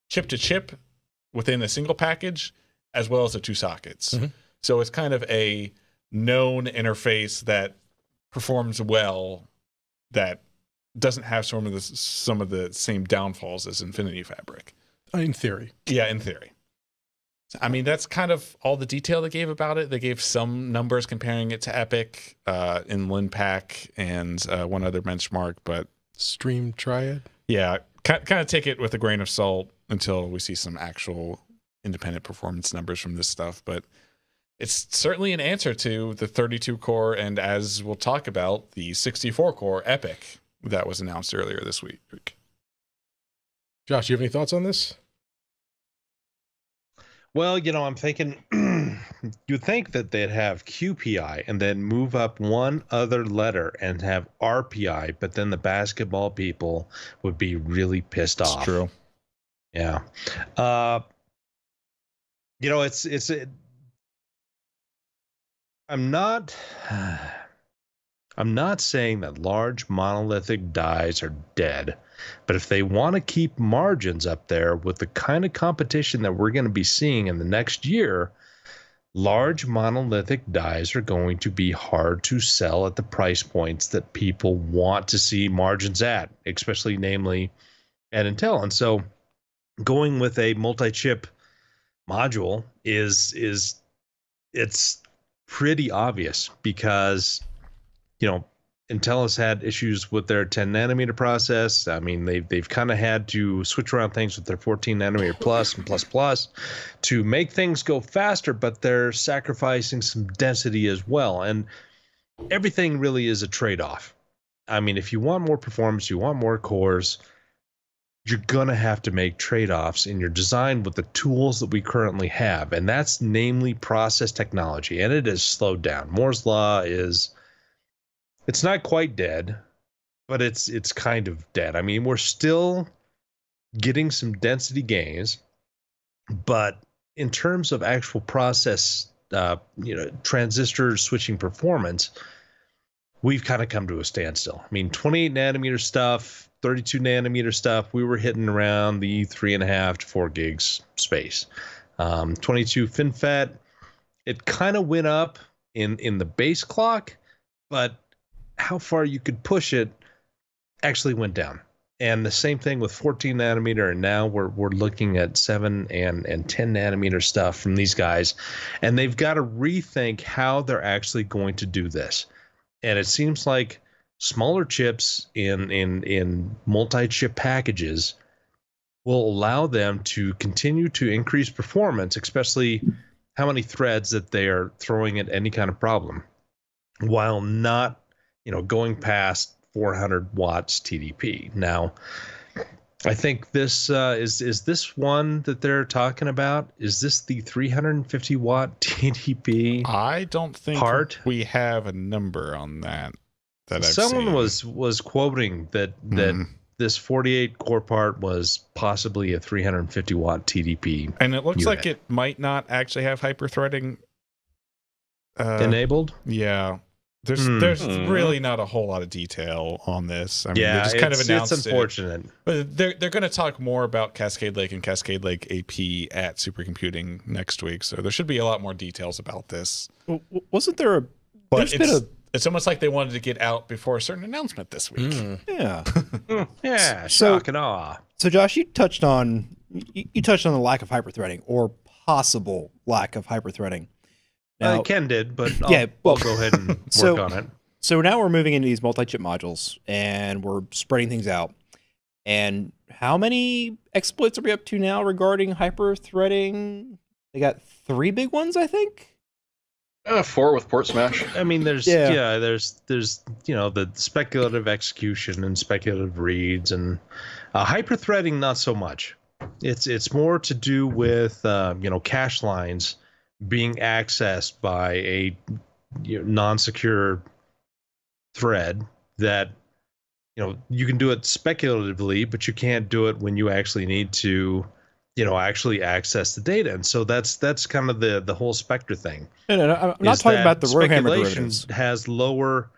Speaker 1: chip to chip within a single package, as well as the 2 sockets. So it's kind of a known interface that performs well, that doesn't have some of the same downfalls as Infinity Fabric.
Speaker 3: In theory.
Speaker 1: Yeah, in theory. I mean, that's kind of all the detail they gave about it. They gave some numbers comparing it to EPYC in LinPack and one other benchmark, but
Speaker 3: Stream Triad.
Speaker 1: yeah, kind of take it with a grain of salt until we see some actual independent performance numbers from this stuff. But it's certainly an answer to the 32-core and, as we'll talk about, the 64-core EPYC that was announced earlier this week.
Speaker 3: Josh, you have any thoughts on this?
Speaker 7: Well, I'm thinking you'd think that they'd have QPI and then move up one other letter and have RPI, but then the basketball people would be really pissed off.
Speaker 1: It's true.
Speaker 7: Yeah. I'm not saying that large monolithic dies are dead, but if they want to keep margins up there with the kind of competition that we're going to be seeing in the next year, large monolithic dies are going to be hard to sell at the price points that people want to see margins at, especially namely at Intel. And so going with a multi-chip module is it's pretty obvious, because Intel has had issues with their 10 nanometer process. I mean, they've kind of had to switch around things with their 14 nanometer plus and plus to make things go faster, but they're sacrificing some density as well. And everything really is a trade-off. I mean, if you want more performance, you want more cores, you're going to have to make trade-offs in your design with the tools that we currently have. And that's namely process technology. And it has slowed down. Moore's Law it's not quite dead, but it's kind of dead. I mean, we're still getting some density gains, but in terms of actual process, transistor switching performance, we've kind of come to a standstill. I mean, 28 nanometer stuff, 32 nanometer stuff, we were hitting around the 3.5 to 4 gigs space. 22 FinFET, it kind of went up in the base clock, but how far you could push it actually went down. And the same thing with 14 nanometer, and now we're looking at 7 and 10 nanometer stuff from these guys, and they've got to rethink how they're actually going to do this. And it seems like smaller chips in multi-chip packages will allow them to continue to increase performance, especially how many threads that they are throwing at any kind of problem, while not going past 400 watts TDP. Now, I think this is this one that they're talking about. Is this the 350 watt TDP?
Speaker 1: I don't think
Speaker 7: part?
Speaker 1: we have a number on that.
Speaker 7: Someone
Speaker 1: seen.
Speaker 7: was quoting that this 48 core part was possibly a 350 watt TDP,
Speaker 1: and it looks
Speaker 7: unit.
Speaker 1: like it might not actually have hyperthreading
Speaker 7: enabled.
Speaker 1: Yeah. There's really not a whole lot of detail on this. I mean, they just kind of announced
Speaker 7: it's unfortunate.
Speaker 1: But they're going to talk more about Cascade Lake and Cascade Lake AP at Supercomputing next week, so there should be a lot more details about this.
Speaker 2: Wasn't there a?
Speaker 1: But it's almost like they wanted to get out before a certain announcement this week.
Speaker 2: Yeah.
Speaker 7: Yeah.
Speaker 2: So-
Speaker 7: Shock and awe.
Speaker 2: So Josh, you touched on the lack of hyperthreading or possible lack of hyperthreading. Now,
Speaker 7: Ken did, but
Speaker 2: Yeah, well,
Speaker 7: I'll go ahead and work
Speaker 2: so-
Speaker 7: on it.
Speaker 2: So now we're moving into these multi-chip modules and we're spreading things out. And how many exploits are we up to now regarding hyper-threading? They got 3 big ones, I think.
Speaker 6: 4 with port smash.
Speaker 7: I mean, there's there's the speculative execution and speculative reads and hyper-threading. Not so much. It's more to do with cache lines being accessed by a non-secure thread that you can do it speculatively, but you can't do it when you actually need to actually access the data. And so that's kind of the whole Spectre thing.
Speaker 2: No, I'm not talking about the Warhammer
Speaker 7: speculation
Speaker 2: derivatives.
Speaker 7: has lower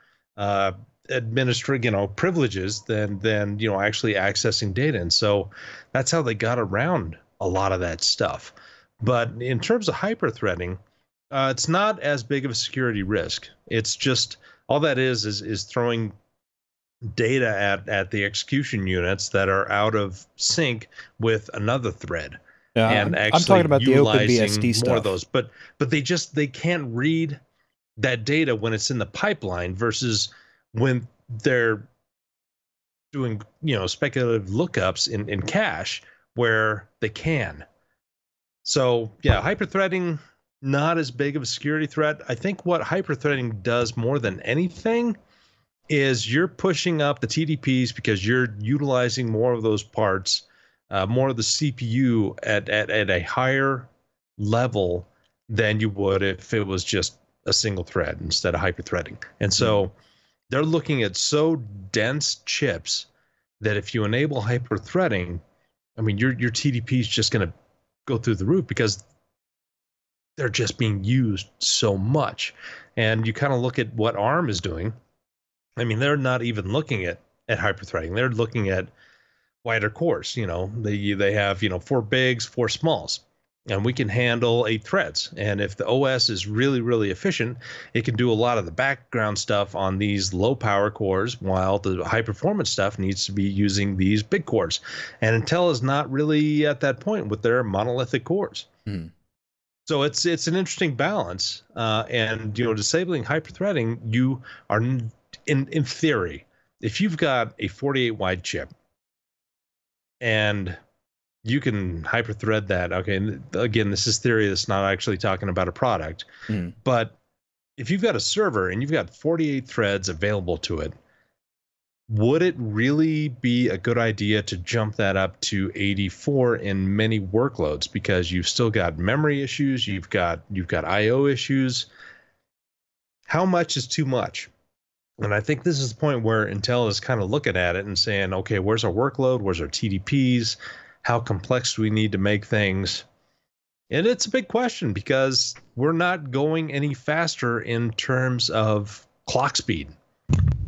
Speaker 7: privileges than actually accessing data. And so that's how they got around a lot of that stuff. But in terms of hyper-threading, it's not as big of a security risk. It's just all that is throwing data at the execution units that are out of sync with another thread.
Speaker 2: Yeah,
Speaker 7: And
Speaker 2: I'm
Speaker 7: actually
Speaker 2: talking about the
Speaker 7: utilizing
Speaker 2: OpenBSD
Speaker 7: more
Speaker 2: stuff.
Speaker 7: of those. But they can't read that data when it's in the pipeline versus when they're doing speculative lookups in cache where they can. So yeah, hyperthreading, not as big of a security threat. I think what hyperthreading does more than anything is you're pushing up the TDPs because you're utilizing more of those parts, more of the CPU at a higher level than you would if it was just a single thread instead of hyperthreading. And so they're looking at so dense chips that if you enable hyperthreading, I mean, your TDP is just going to go through the roof because they're just being used so much. And you kind of look at what ARM is doing. I mean, they're not even looking at hyperthreading. They're looking at wider cores. They have 4 bigs, 4 smalls, and we can handle 8 threads. And if the OS is really, really efficient, it can do a lot of the background stuff on these low power cores, while the high performance stuff needs to be using these big cores. And Intel is not really at that point with their monolithic cores. So it's an interesting balance. And disabling hyperthreading, you are in theory, if you've got a 48 wide chip and you can hyperthread that. Okay, and again, this is theory. That's not actually talking about a product. But if you've got a server and you've got 48 threads available to it, would it really be a good idea to jump that up to 84 in many workloads? Because you've still got memory issues, you've got I/O issues. How much is too much? And I think this is the point where Intel is kind of looking at it and saying, okay, where's our workload? Where's our TDPs? How complex do we need to make things? And it's a big question because we're not going any faster in terms of clock speed,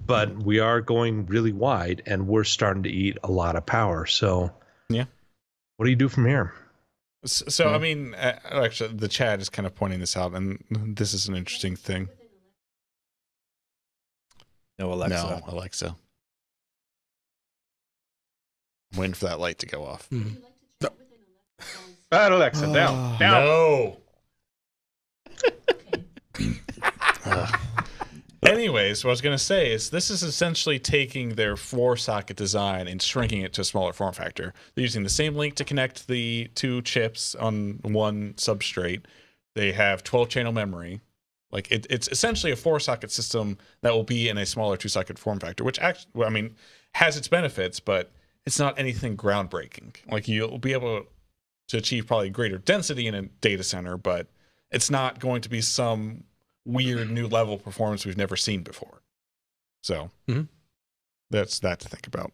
Speaker 7: but we are going really wide and we're starting to eat a lot of power. So
Speaker 1: yeah,
Speaker 7: what do you do from here?
Speaker 1: So I mean, actually, the chat is kind of pointing this out, and this is an interesting thing.
Speaker 2: No Alexa.
Speaker 1: No, Alexa. I'm waiting for that light to go off.
Speaker 6: Alexa, down.
Speaker 1: No. Anyways, what I was going to say is this is essentially taking their 4-socket design and shrinking it to a smaller form factor. They're using the same link to connect the 2 chips on one substrate. They have 12-channel memory. Like it's essentially a 4-socket system that will be in a smaller 2-socket form factor, which actually, has its benefits, but it's not anything groundbreaking. Like you'll be able to achieve probably greater density in a data center, but it's not going to be some weird new level of performance we've never seen before. So that's that to think about.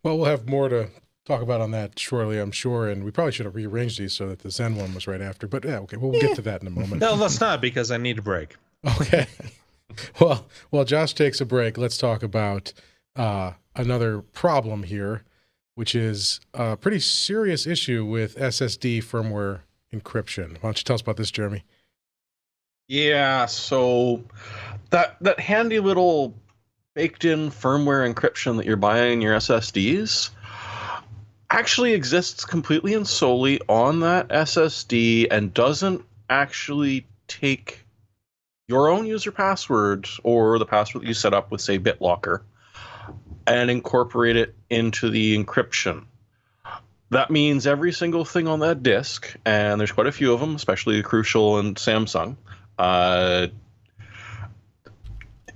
Speaker 3: Well, we'll have more to talk about on that shortly, I'm sure. And we probably should have rearranged these so that the Zen one was right after. But yeah, okay, we'll get to that in a moment.
Speaker 7: No, let's not, because I need a break.
Speaker 3: Okay. Well, Josh takes a break. Let's talk about another problem here, which is a pretty serious issue with SSD firmware encryption. Why don't you tell us about this, Jeremy?
Speaker 6: Yeah, so that handy little baked-in firmware encryption that you're buying in your SSDs actually exists completely and solely on that SSD and doesn't actually take your own user password or the password that you set up with, say, BitLocker and incorporate it into the encryption. That means every single thing on that disk, and there's quite a few of them, especially Crucial and Samsung,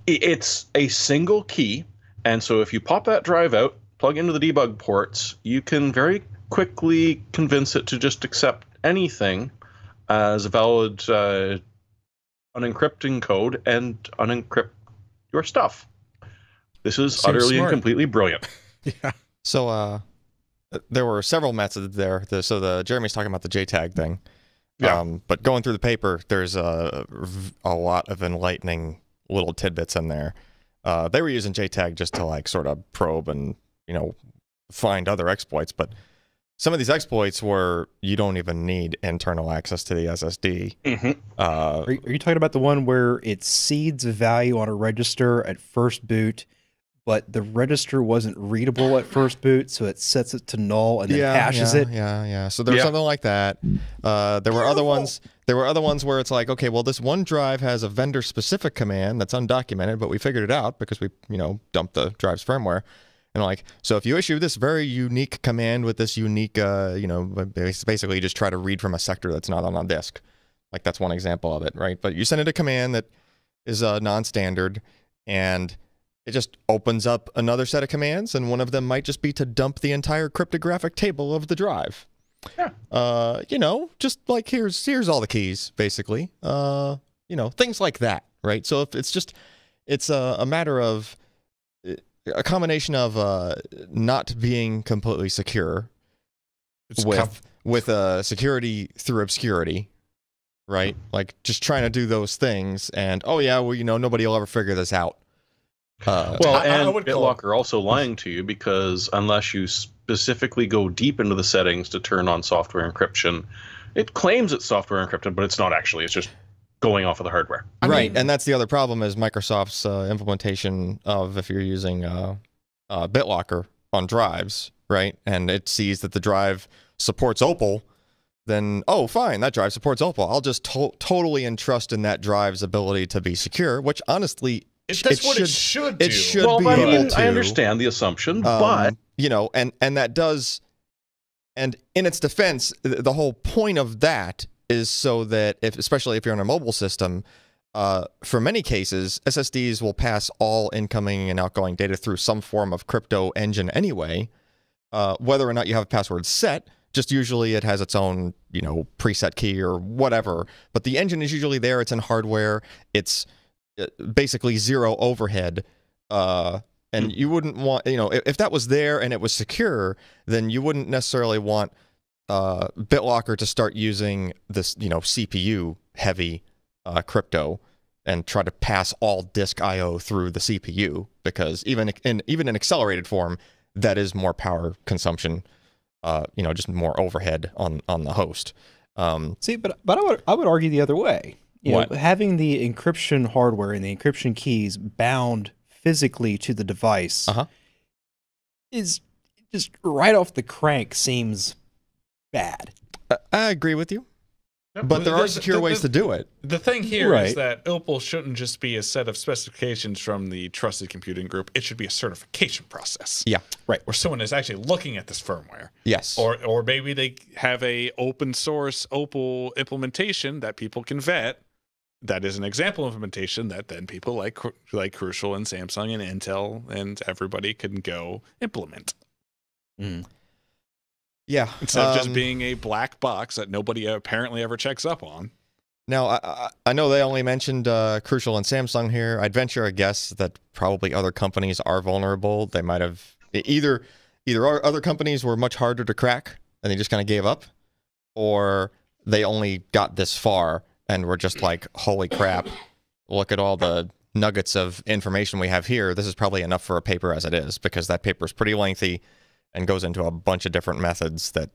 Speaker 6: it's a single key, and so if you pop that drive out, plug into the debug ports, you can very quickly convince it to just accept anything as a valid unencrypting code and unencrypt your stuff. This is
Speaker 3: Seems
Speaker 6: utterly
Speaker 3: smart.
Speaker 6: and completely brilliant.
Speaker 3: Yeah.
Speaker 8: So there were several methods there. Jeremy's talking about the JTAG thing.
Speaker 6: Yeah.
Speaker 8: But going through the paper, there's a lot of enlightening little tidbits in there. They were using JTAG just to like sort of probe and find other exploits, but some of these exploits were you don't even need internal access to the SSD.
Speaker 2: Are you talking about the one where it seeds a value on a register at first boot, but the register wasn't readable at first boot, so it sets it to null and then hashes it?
Speaker 8: Yeah. So there was something like that. There were other ones. There were other ones where it's like, okay, well, this one drive has a vendor-specific command that's undocumented, but we figured it out because we, dumped the drive's firmware. And like, so if you issue this very unique command with this unique, basically you just try to read from a sector that's not on a disk. Like that's one example of it, right? But you send it a command that is non-standard, and it just opens up another set of commands, and one of them might just be to dump the entire cryptographic table of the drive. Yeah. Just like here's all the keys, basically. Things like that, right? So if it's a matter of a combination of not being completely secure with security through obscurity, right? Like just trying to do those things, and nobody will ever figure this out.
Speaker 6: I would BitLocker also lying to you, because unless you specifically go deep into the settings to turn on software encryption, it claims it's software encrypted, but it's not actually. It's just going off of the hardware.
Speaker 8: And that's the other problem is Microsoft's implementation of if you're using BitLocker on drives, right? And it sees that the drive supports Opal, then, fine, that drive supports Opal. I'll just totally entrust in that drive's ability to be secure, which honestly...
Speaker 1: That's what it should do.
Speaker 8: It should be able to.
Speaker 6: I understand the assumption, but...
Speaker 8: and that does... And in its defense, the whole point of that is so that, especially if you're on a mobile system, for many cases, SSDs will pass all incoming and outgoing data through some form of crypto engine anyway, whether or not you have a password set. Just usually it has its own, preset key or whatever. But the engine is usually there. It's in hardware. It's basically zero overhead. And you wouldn't want, if that was there and it was secure, then you wouldn't necessarily want BitLocker to start using this, CPU heavy crypto and try to pass all disk I/O through the CPU, because even in accelerated form, that is more power consumption. Just more overhead on the host.
Speaker 2: But I would argue the other way. Having the encryption hardware and the encryption keys bound physically to the device is just right off the crank seems bad.
Speaker 8: I agree with you. But there are secure ways to do it.
Speaker 1: The thing here is that Opal shouldn't just be a set of specifications from the Trusted Computing Group. It should be a certification process.
Speaker 8: Yeah.
Speaker 1: Right. Where someone is actually looking at this firmware.
Speaker 8: Yes.
Speaker 1: Or maybe they have a open source Opal implementation that people can vet. That is an example implementation that then people like Crucial and Samsung and Intel and everybody can go implement.
Speaker 8: Yeah.
Speaker 1: Instead of just being a black box that nobody apparently ever checks up on.
Speaker 8: Now, I know they only mentioned Crucial and Samsung here. I'd venture a guess that probably other companies are vulnerable. They might have either our other companies were much harder to crack and they just kind of gave up, or they only got this far and were just like, holy crap, look at all the nuggets of information we have here. This is probably enough for a paper as it is, because that paper is pretty lengthy and goes into a bunch of different methods that,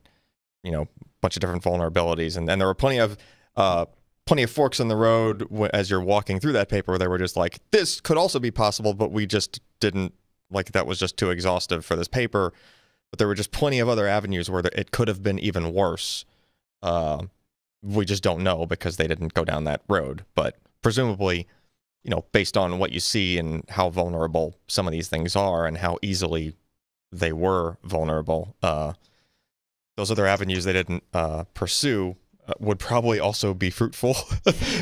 Speaker 8: you know, bunch of different vulnerabilities. And there were plenty of forks in the road as you're walking through that paper where they were just like, this could also be possible, but we just didn't, like, that was just too exhaustive for this paper. But there were just plenty of other avenues where it could have been even worse. We just don't know because they didn't go down that road. But presumably, you know, based on what you see and how vulnerable some of these things are and how easily they were vulnerable, those other avenues they didn't pursue would probably also be fruitful,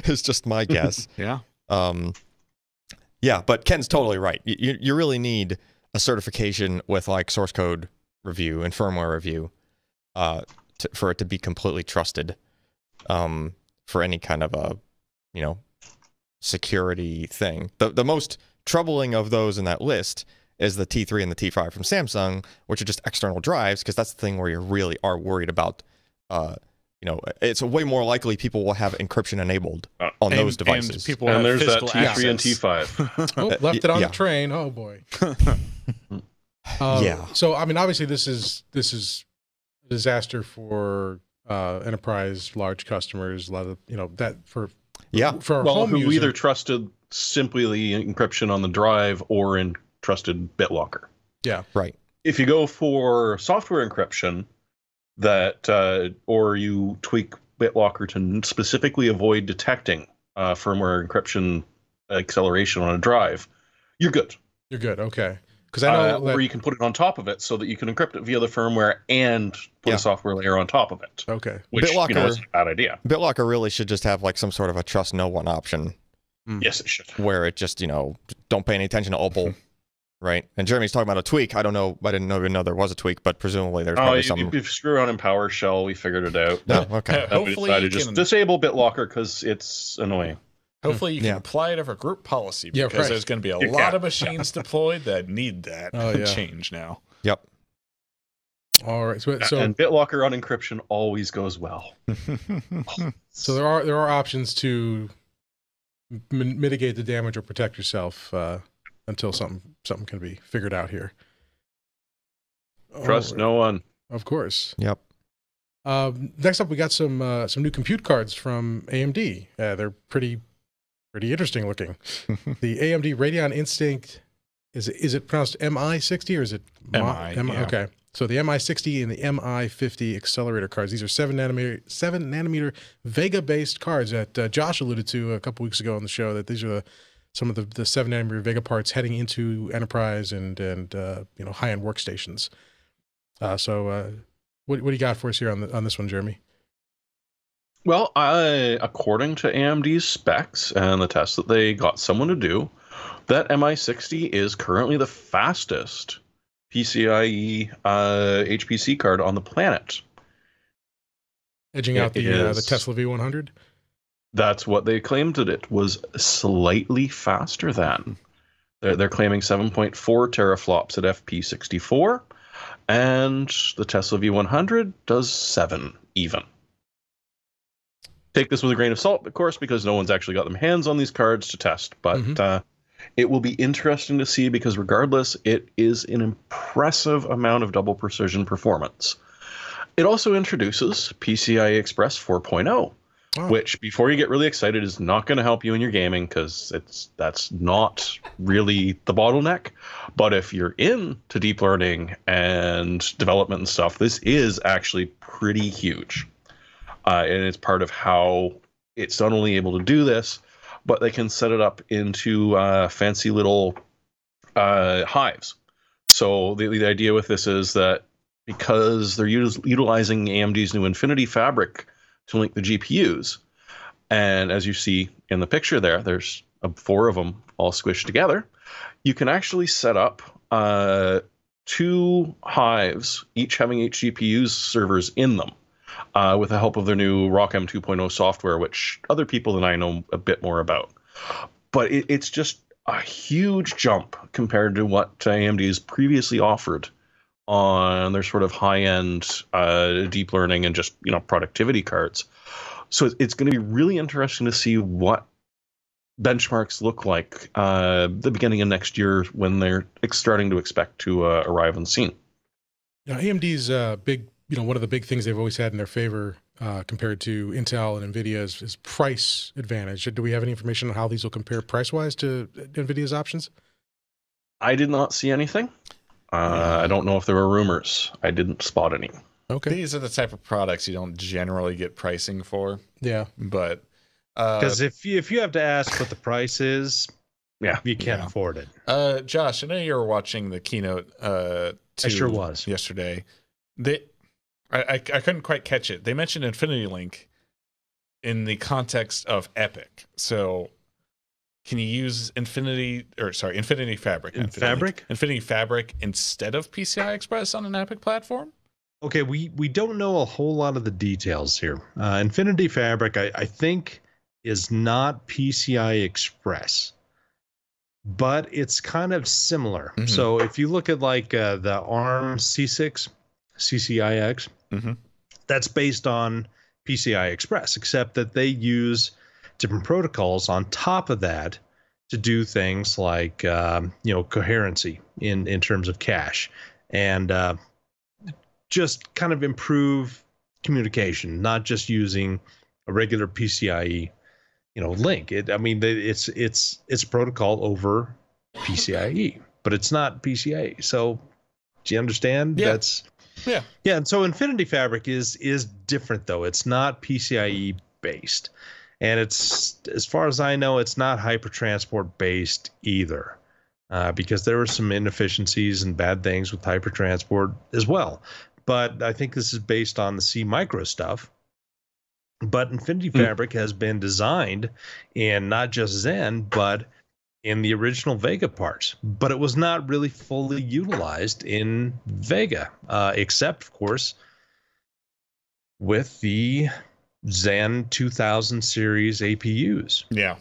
Speaker 8: is just my guess.
Speaker 1: Yeah.
Speaker 8: Yeah, but Ken's totally right. You really need a certification with like source code review and firmware review for it to be completely trusted for any kind of a, you know, security thing. The most troubling of those in that list is the T3 and the T5 from Samsung, which are just external drives, because that's the thing where you really are worried about. You know, it's way more likely people will have encryption enabled on those devices.
Speaker 1: And people
Speaker 6: And
Speaker 1: have
Speaker 6: there's that
Speaker 1: physical
Speaker 6: T3 and
Speaker 1: access.
Speaker 6: T5.
Speaker 3: Oh, left it on
Speaker 8: yeah.
Speaker 3: the train. Oh boy.
Speaker 8: Yeah.
Speaker 3: So I mean, obviously, this is a disaster for enterprise, large customers. A lot of, you know, that for our
Speaker 6: Well,
Speaker 3: home
Speaker 6: who
Speaker 3: user.
Speaker 6: either trusted simply the encryption on the drive or trusted BitLocker.
Speaker 3: Yeah.
Speaker 8: Right.
Speaker 6: If you go for software encryption, that or you tweak BitLocker to specifically avoid detecting firmware encryption acceleration on a drive, you're good.
Speaker 3: You're good. Okay. Because I know
Speaker 6: or you can put it on top of it so that you can encrypt it via the firmware and put a software layer on top of it.
Speaker 3: Okay.
Speaker 6: Which,
Speaker 8: BitLocker,
Speaker 6: you know, is a bad idea.
Speaker 8: BitLocker really should just have like some sort of a trust no one option.
Speaker 6: Yes, it should.
Speaker 8: Where it just, you know, don't pay any attention to Opal. Right. And Jeremy's talking about a tweak. I don't know. I didn't even know there was a tweak, but presumably there's probably some.
Speaker 6: If you screw around in PowerShell, we figured it out.
Speaker 8: No, okay.
Speaker 6: And we
Speaker 1: Hopefully
Speaker 6: decided
Speaker 1: you
Speaker 6: to just
Speaker 1: can-
Speaker 6: disable BitLocker because it's annoying.
Speaker 1: Hopefully you can
Speaker 8: Yeah.
Speaker 1: apply it as a group policy,
Speaker 3: Yeah,
Speaker 1: because
Speaker 3: right.
Speaker 1: there's going to be a
Speaker 6: Yeah.
Speaker 1: lot of machines deployed that need that
Speaker 3: Oh, yeah.
Speaker 1: change now.
Speaker 8: Yep.
Speaker 3: All right. So
Speaker 6: And BitLocker on encryption always goes well.
Speaker 3: So there are options to mitigate the damage or protect yourself until something can be figured out here.
Speaker 6: Trust
Speaker 3: All right.
Speaker 6: no one.
Speaker 3: Of course.
Speaker 8: Yep.
Speaker 3: Next up, we got some new compute cards from AMD. They're pretty interesting looking. The AMD Radeon Instinct, is it pronounced MI60 or is it
Speaker 1: MI, yeah.
Speaker 3: Okay. So the MI60 and the MI50 accelerator cards. These are 7 nanometer Vega based cards that Josh alluded to a couple weeks ago on the show, that these are some of the 7 nanometer Vega parts heading into enterprise and you know, high end workstations. So what do you got for us here on this one, Jeremy?
Speaker 6: Well, according to AMD's specs and the tests that they got someone to do, that MI60 is currently the fastest PCIe HPC card on the planet.
Speaker 3: Edging out the Tesla V100.
Speaker 6: That's what they claimed that it was slightly faster than. They're claiming 7.4 teraflops at FP64, and the Tesla V100 does 7 even. Take this with a grain of salt, of course, because no one's actually got them hands on these cards to test. But it will be interesting to see, because regardless, it is an impressive amount of double precision performance. It also introduces PCI Express 4.0.
Speaker 3: Oh.
Speaker 6: Which, before you get really excited, is not going to help you in your gaming, because that's not really the bottleneck. But if you're into deep learning and development and stuff, this is actually pretty huge. And it's part of how it's not only able to do this, but they can set it up into fancy little hives. So the idea with this is that because they're utilizing AMD's new Infinity Fabric to link the GPUs. And as you see in the picture there's 4 of them all squished together. You can actually set up 2 hives, each having HGPU servers in them, with the help of their new ROCm 2.0 software, which other people than I know a bit more about. But it's just a huge jump compared to what AMD has previously offered on their sort of high-end deep learning and just productivity cards. So it's going to be really interesting to see what benchmarks look like the beginning of next year when they're starting to expect to arrive on the scene.
Speaker 3: Now, AMD's big, one of the big things they've always had in their favor compared to Intel and NVIDIA is price advantage. Do we have any information on how these will compare price-wise to NVIDIA's options?
Speaker 6: I did not see anything. I don't know if there were rumors. I didn't spot any.
Speaker 3: Okay.
Speaker 1: These are the type of products you don't generally get pricing for.
Speaker 3: Yeah.
Speaker 1: But
Speaker 7: Because if you have to ask what the price is,
Speaker 6: yeah,
Speaker 7: you can't
Speaker 1: Yeah.
Speaker 7: afford it.
Speaker 1: Josh, I know you were watching the keynote
Speaker 7: I sure was.
Speaker 1: yesterday. I couldn't quite catch it. They mentioned Infinity Link in the context of Epic. So can you use Infinity Fabric?
Speaker 7: In Fabric?
Speaker 1: Infinity Fabric instead of PCI Express on an Epic platform?
Speaker 7: Okay, we don't know a whole lot of the details here. Infinity Fabric, I think, is not PCI Express, but it's kind of similar.
Speaker 1: Mhm.
Speaker 7: So if you look at like the ARM C6, CCIX,
Speaker 1: Mhm.
Speaker 7: that's based on PCI Express, except that they use different protocols on top of that to do things like coherency in terms of cache and just kind of improve communication, not just using a regular PCIe link. It's protocol over PCIe, but it's not PCIe. So do you understand?
Speaker 1: Yeah.
Speaker 7: Yeah. And so Infinity Fabric is different though. It's not PCIe based. And it's, as far as I know, it's not hypertransport based either, because there were some inefficiencies and bad things with hypertransport as well. But I think this is based on the C micro stuff. But Infinity Fabric has been designed in not just Zen, but in the original Vega parts. But it was not really fully utilized in Vega, except, of course, with the Zen 2000 series APUs.
Speaker 1: Yeah.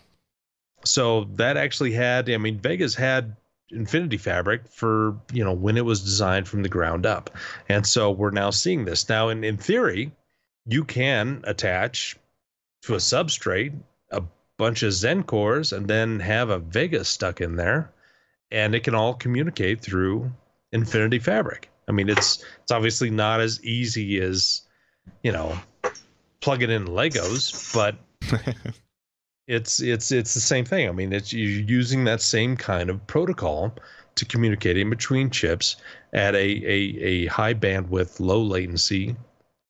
Speaker 7: So that actually had, Vega's had Infinity Fabric for, when it was designed from the ground up. And so we're now seeing this. Now, in theory, you can attach to a substrate a bunch of Zen cores and then have a Vega stuck in there, and it can all communicate through Infinity Fabric. It's obviously not as easy as, plug it in Legos, but it's the same thing. It's you're using that same kind of protocol to communicate in between chips at a high bandwidth, low latency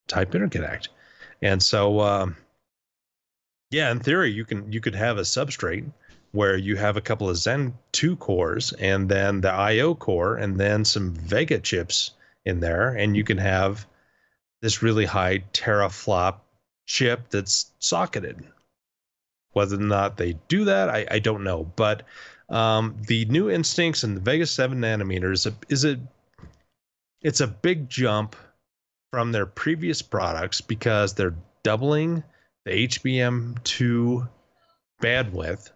Speaker 7: type interconnect. And so in theory you could have a substrate where you have a couple of Zen 2 cores and then the IO core and then some Vega chips in there, and you can have this really high teraflop chip that's socketed. Whether or not they do that, I don't know. But the new Instincts and the Vega 7 nanometers it's a big jump from their previous products because they're doubling the HBM2 bandwidth.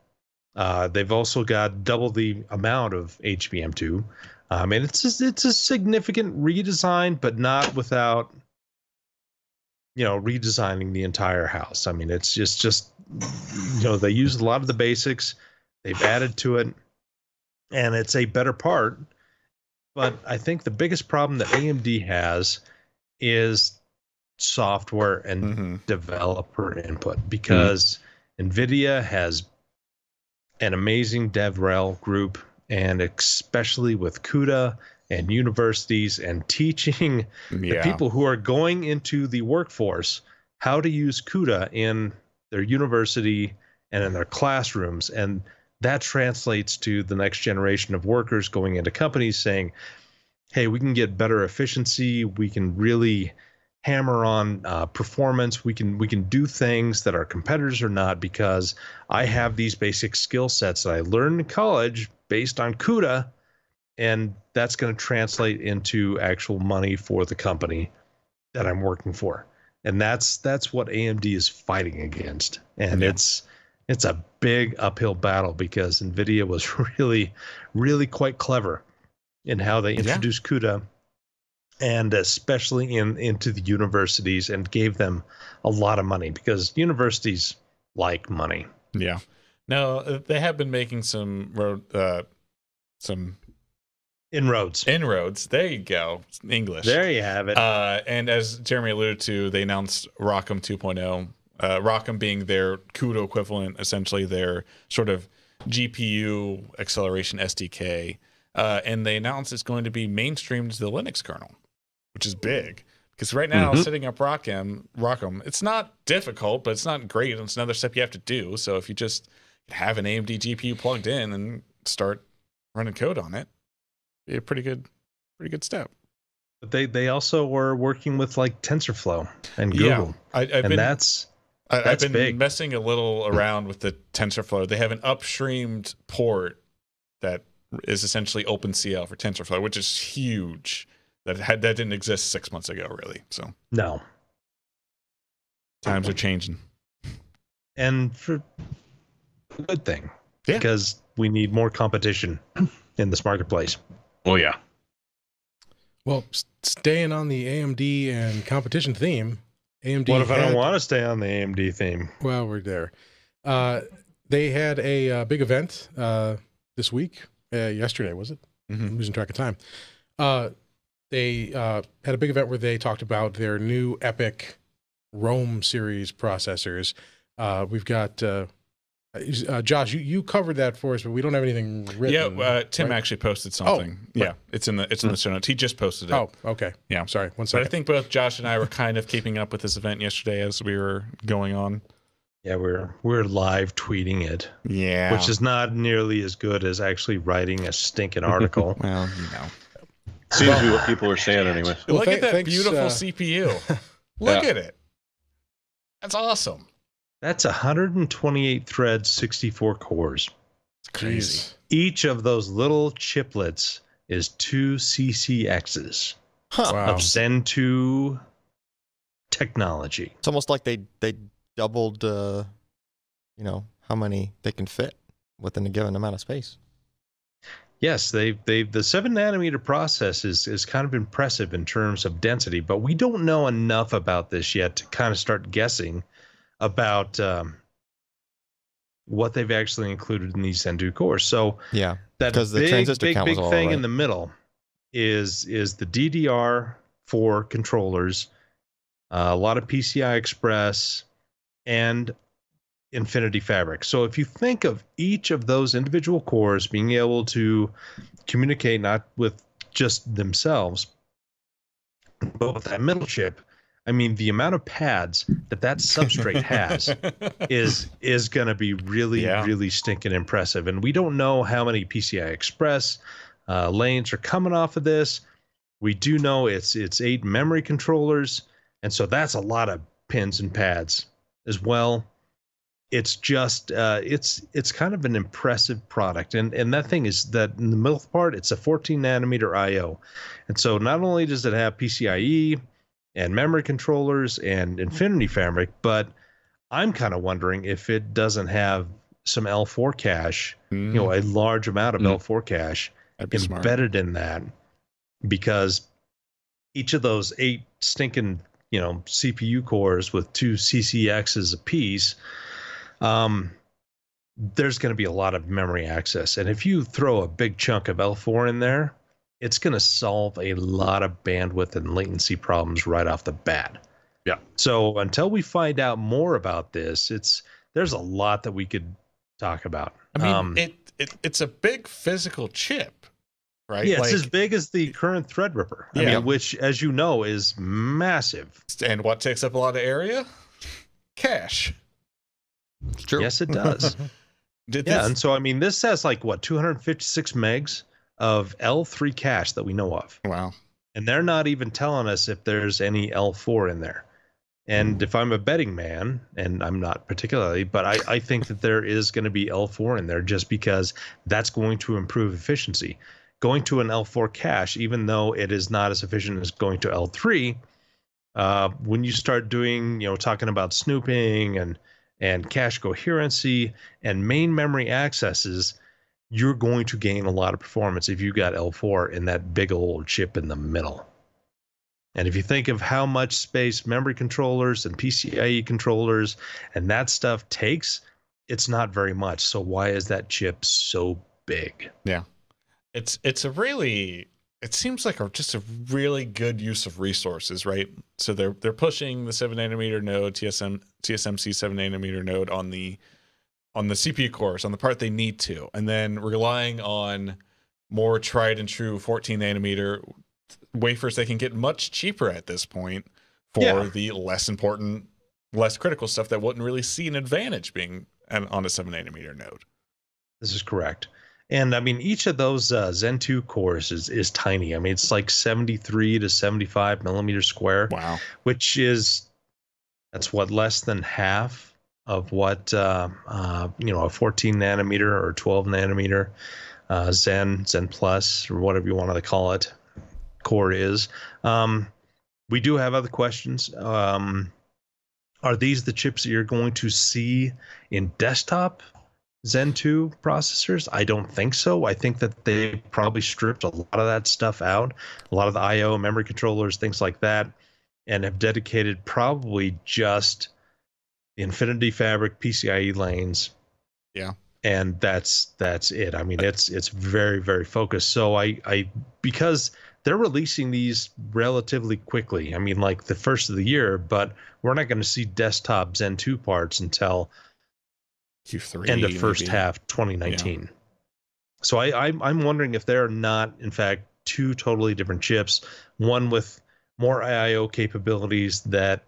Speaker 7: They've also got double the amount of HBM2. It's a significant redesign, but not without redesigning the entire house. It's just they used a lot of the basics, they've added to it, and it's a better part. But I think the biggest problem that AMD has is software and developer input, because NVIDIA has an amazing DevRel group, and especially with CUDA and universities and teaching the people who are going into the workforce how to use CUDA in their university and in their classrooms. And that translates to the next generation of workers going into companies saying, hey, we can get better efficiency. We can really hammer on performance. We can do things that our competitors are not, because I have these basic skill sets that I learned in college based on CUDA, and that's going to translate into actual money for the company that I'm working for. And that's what AMD is fighting against. And it's a big uphill battle because NVIDIA was really, really quite clever in how they introduced CUDA, and especially into the universities, and gave them a lot of money because universities like money.
Speaker 1: Yeah. No, they have been making some
Speaker 7: inroads.
Speaker 1: There you go. English.
Speaker 7: There you have it.
Speaker 1: And as Jeremy alluded to, they announced ROCm 2.0. ROCm being their CUDA equivalent, essentially their sort of GPU acceleration SDK. And they announced it's going to be mainstreamed to the Linux kernel, which is big. Because right now, setting up ROCm, it's not difficult, but it's not great. It's another step you have to do. So if you just have an AMD GPU plugged in and start running code on it, be a pretty good step.
Speaker 7: But they also were working with like TensorFlow and Google.
Speaker 1: I've been
Speaker 7: big.
Speaker 1: messing a little around with the TensorFlow. They have an upstreamed port that is essentially OpenCL for TensorFlow, which is huge. That didn't exist 6 months ago, really. So
Speaker 7: no,
Speaker 1: times are changing,
Speaker 7: and for a good thing, because we need more competition in this marketplace.
Speaker 6: Oh yeah.
Speaker 3: Well, staying on the AMD and competition theme, AMD.
Speaker 7: What if I don't want to stay on the AMD theme?
Speaker 3: Well, we're there. They had a big event this week. Yesterday, was it? I'm losing track of time. They had a big event where they talked about their new EPYC Rome series processors. We've got Josh. You covered that for us, but we don't have anything written.
Speaker 1: Yeah, Tim
Speaker 3: right?
Speaker 1: actually posted something. It's in the show notes. He just posted it.
Speaker 3: Oh, okay.
Speaker 1: Yeah,
Speaker 3: sorry. One
Speaker 1: but
Speaker 3: second.
Speaker 1: I think both Josh and I were kind of keeping up with this event yesterday as we were going on.
Speaker 7: Yeah, we're live tweeting it.
Speaker 1: Yeah,
Speaker 7: which is not nearly as good as actually writing a stinking article.
Speaker 1: Well,
Speaker 6: seems to be what people are saying anyway.
Speaker 1: Look at that beautiful CPU. Look at it. That's awesome.
Speaker 7: That's 128 threads, 64 cores.
Speaker 1: It's crazy.
Speaker 7: Each of those little chiplets is 2 CCXs of Zen 2 technology.
Speaker 8: It's almost like they doubled, how many they can fit within a given amount of space.
Speaker 7: Yes, the 7 nanometer process is kind of impressive in terms of density, but we don't know enough about this yet to kind of start guessing about what they've actually included in these Zen 2 cores. So
Speaker 8: yeah,
Speaker 7: that big thing in the middle is the DDR4 controllers, a lot of PCI Express, and Infinity Fabric. So if you think of each of those individual cores being able to communicate not with just themselves, but with that middle chip, I mean, the amount of pads that substrate has is going to be really, really stinking impressive. And we don't know how many PCI Express lanes are coming off of this. We do know it's 8 memory controllers, and so that's a lot of pins and pads as well. It's just it's kind of an impressive product, and that thing is that in the middle part it's a 14 nanometer IO, and so not only does it have PCIe and memory controllers and Infinity Fabric, but I'm kind of wondering if it doesn't have some L4 cache, a large amount of L4 cache embedded in that, because each of those 8 stinking CPU cores with 2 CCXs apiece, there's going to be a lot of memory access. And if you throw a big chunk of L4 in there, it's going to solve a lot of bandwidth and latency problems right off the bat.
Speaker 6: Yeah.
Speaker 7: So until we find out more about this, there's a lot that we could talk about.
Speaker 1: I mean, it's a big physical chip, right?
Speaker 7: Yeah, it's as big as the current Threadripper. I mean, which, as you know, is massive.
Speaker 1: And what takes up a lot of area? Cache.
Speaker 8: It's true.
Speaker 7: Yes, it does. And so I mean, this has 256 megs of L3 cache that we know of.
Speaker 1: Wow.
Speaker 7: And they're not even telling us if there's any L4 in there. And if I'm a betting man, and I'm not particularly, but I think that there is going to be L4 in there just because that's going to improve efficiency. going to an L4 cache, even though it is not as efficient as going to L3, when you start doing, talking about snooping and cache coherency and main memory accesses, you're going to gain a lot of performance if you got L4 in that big old chip in the middle. And if you think of how much space memory controllers and PCIe controllers and that stuff takes, it's not very much. So why is that chip so big?
Speaker 1: Yeah. It seems like just a really good use of resources, right? So they're pushing the 7nm node, TSMC 7nm node on the CPU cores, on the part they need to, and then relying on more tried and true 14nm wafers they can get much cheaper at this point for the less important, less critical stuff that wouldn't really see an advantage being on a 7nm node.
Speaker 7: This is correct. And I mean, each of those Zen 2 cores is tiny. I mean, it's like 73 to 75 millimeters square.
Speaker 1: Wow.
Speaker 7: That's what, less than half of what, a 14 nanometer or 12 nanometer Zen Plus, or whatever you want to call it, core is. We do have other questions. Are these the chips that you're going to see in desktop Zen 2 processors? I don't think so. I think that they probably stripped a lot of that stuff out, a lot of the I/O, memory controllers, things like that, and have dedicated probably just the Infinity Fabric PCIe lanes.
Speaker 1: Yeah.
Speaker 7: And that's it. I mean, it's very, very focused. So I because they're releasing these relatively quickly. I mean, like the first of the year, but we're not going to see desktop Zen 2 parts until
Speaker 1: Q3,
Speaker 7: end of first
Speaker 1: maybe.
Speaker 7: half 2019.
Speaker 1: Yeah.
Speaker 7: So I'm wondering if there are not, in fact, two totally different chips, one with more IO capabilities that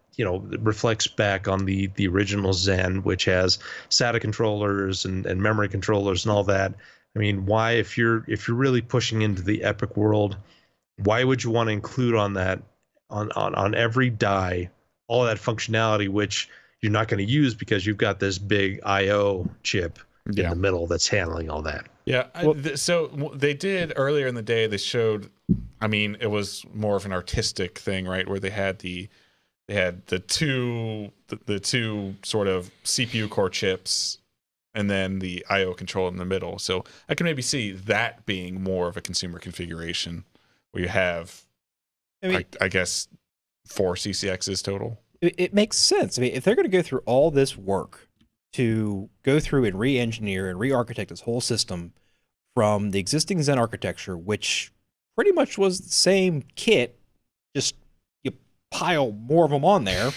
Speaker 7: reflects back on the original Zen, which has SATA controllers and memory controllers and all that. I mean, why, if you're really pushing into the EPYC world, why would you want to include on that on every die all that functionality, which you're not going to use because you've got this big IO chip in the middle that's handling all that?
Speaker 1: Yeah. So they did earlier in the day, they showed, I mean, it was more of an artistic thing, right? Where they had the two sort of CPU core chips and then the IO control in the middle. So I can maybe see that being more of a consumer configuration where you have, I guess, 4 CCXs total.
Speaker 2: It makes sense. I mean, if they're going to go through all this work to go through and re-engineer and re-architect this whole system from the existing Zen architecture, which pretty much was the same kit, just you pile more of them on there.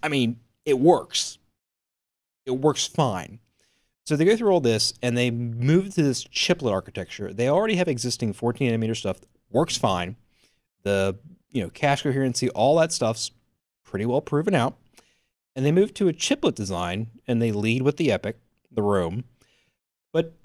Speaker 2: I mean, it works. It works fine. So they go through all this and they move to this chiplet architecture. They already have existing 14 nanometer stuff. Works fine. The cache coherency, all that stuff's pretty well proven out. And they move to a chiplet design and they lead with the EPYC, the Rome. But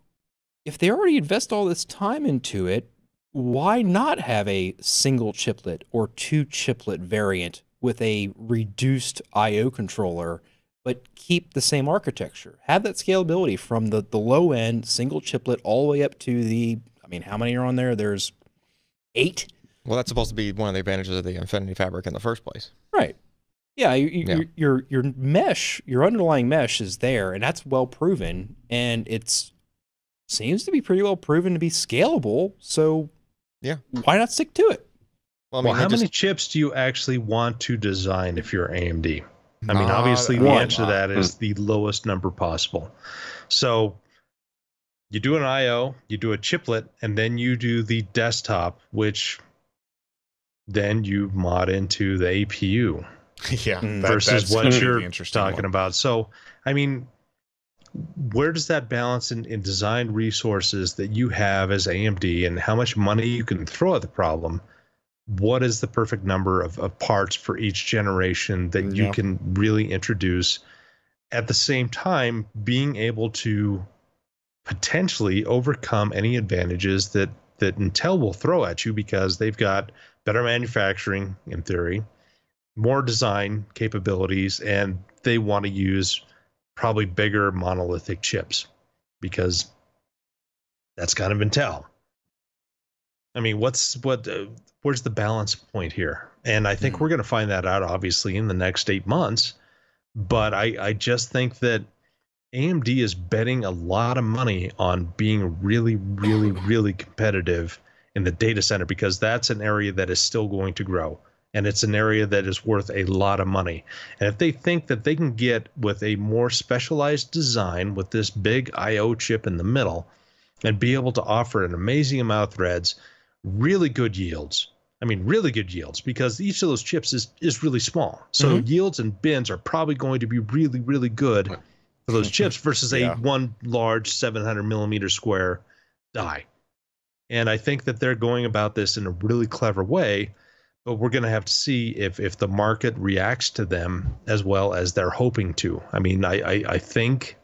Speaker 2: if they already invest all this time into it, why not have a single chiplet or 2 chiplet variant with a reduced IO controller, but keep the same architecture? Have that scalability from the low end single chiplet all the way up to the, I mean, how many are on there? There's 8.
Speaker 8: Well, that's supposed to be one of the advantages of the Infinity Fabric in the first place.
Speaker 2: Right. Yeah, your mesh, your underlying mesh is there, and that's well proven, and it's seems to be pretty well proven to be scalable. So,
Speaker 8: yeah,
Speaker 2: why not stick to it?
Speaker 7: Well, how many chips do you actually want to design if you're AMD? I mean, obviously, the answer to that is the lowest number possible. So, you do an IO, you do a chiplet, and then you do the desktop, which then you mod into the APU.
Speaker 1: Yeah,
Speaker 7: versus what you're talking
Speaker 1: one.
Speaker 7: about. So, I mean, where does that balance in design resources that you have as AMD and how much money you can throw at the problem? What is the perfect number of parts for each generation that you can really introduce, at the same time being able to potentially overcome any advantages that Intel will throw at you because they've got better manufacturing in theory, more design capabilities, and they want to use probably bigger monolithic chips because that's kind of Intel. I mean, where's the balance point here? And I think we're going to find that out obviously in the next 8 months. But I just think that AMD is betting a lot of money on being really, really, really competitive in the data center, because that's an area that is still going to grow. And it's an area that is worth a lot of money. And if they think that they can get with a more specialized design with this big I/O chip in the middle and be able to offer an amazing amount of threads, really good yields. I mean, really good yields, because each of those chips is really small. So yields and bins are probably going to be really, really good for those chips versus a one large 700 millimeter square die. And I think that they're going about this in a really clever way, but we're going to have to see if the market reacts to them as well as they're hoping to. I mean, I think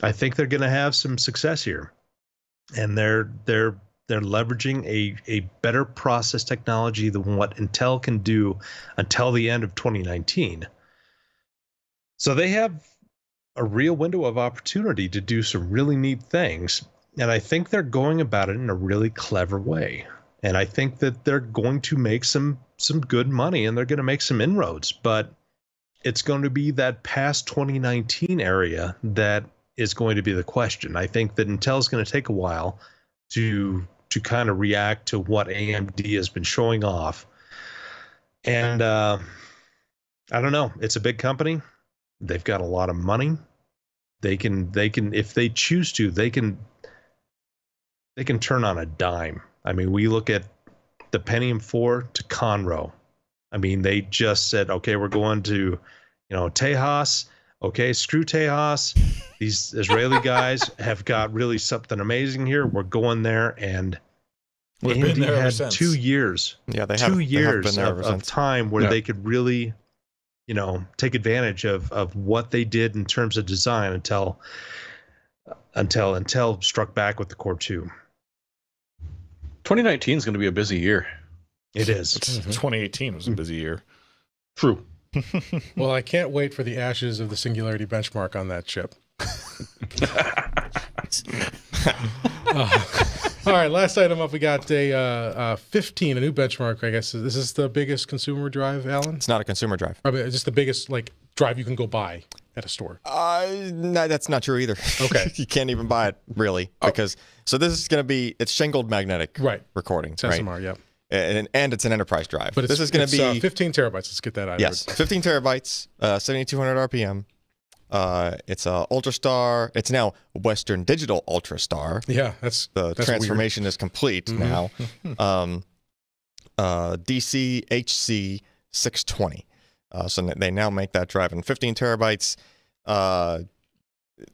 Speaker 7: they're going to have some success here, and they're leveraging a better process technology than what Intel can do until the end of 2019. So they have a real window of opportunity to do some really neat things. And I think they're going about it in a really clever way. And I think that they're going to make some good money, and they're going to make some inroads. But it's going to be that past 2019 area that is going to be the question. I think that Intel's going to take a while to kind of react to what AMD has been showing off. And I don't know. It's a big company. They've got a lot of money. They can if they choose to, they can turn on a dime. I mean, we look at the Pentium 4 to Conroe. I mean, they just said, okay, we're going to, Tejas. Okay, screw Tejas. These Israeli guys have got really something amazing here. We're going there, and
Speaker 1: We've
Speaker 7: AMD
Speaker 1: been there ever
Speaker 7: had
Speaker 1: since.
Speaker 7: 2 years.
Speaker 8: Yeah, they
Speaker 7: 2
Speaker 8: have
Speaker 7: years
Speaker 8: been there ever
Speaker 7: of
Speaker 8: since.
Speaker 7: time where they could really, take advantage of what they did in terms of design until Intel struck back with the Core 2.
Speaker 6: 2019 is going to be a busy year.
Speaker 7: It is.
Speaker 1: 2018 was a busy year.
Speaker 6: True.
Speaker 3: Well, I can't wait for the ashes of the Singularity benchmark on that chip. All right, last item up, we got a 15, a new benchmark, I guess. This is the biggest consumer drive, Alan?
Speaker 8: It's not a consumer drive.
Speaker 3: I mean, just the biggest drive you can go buy at a store.
Speaker 8: No, that's not true either.
Speaker 3: Okay.
Speaker 8: You can't even buy it, really, because so this is going to be, it's shingled magnetic recording,
Speaker 3: It's
Speaker 8: right?
Speaker 3: SMR, yep.
Speaker 8: And it's an enterprise drive.
Speaker 3: But
Speaker 8: this is going to be
Speaker 3: 15 terabytes. Let's get that out.
Speaker 8: Yes, 15 terabytes, 7,200 RPM. It's a Ultrastar. It's now Western Digital Ultrastar.
Speaker 3: Yeah,
Speaker 8: that's
Speaker 3: weird.
Speaker 8: transformation is complete now. DCHC 620. So they now make that drive in 15 terabytes.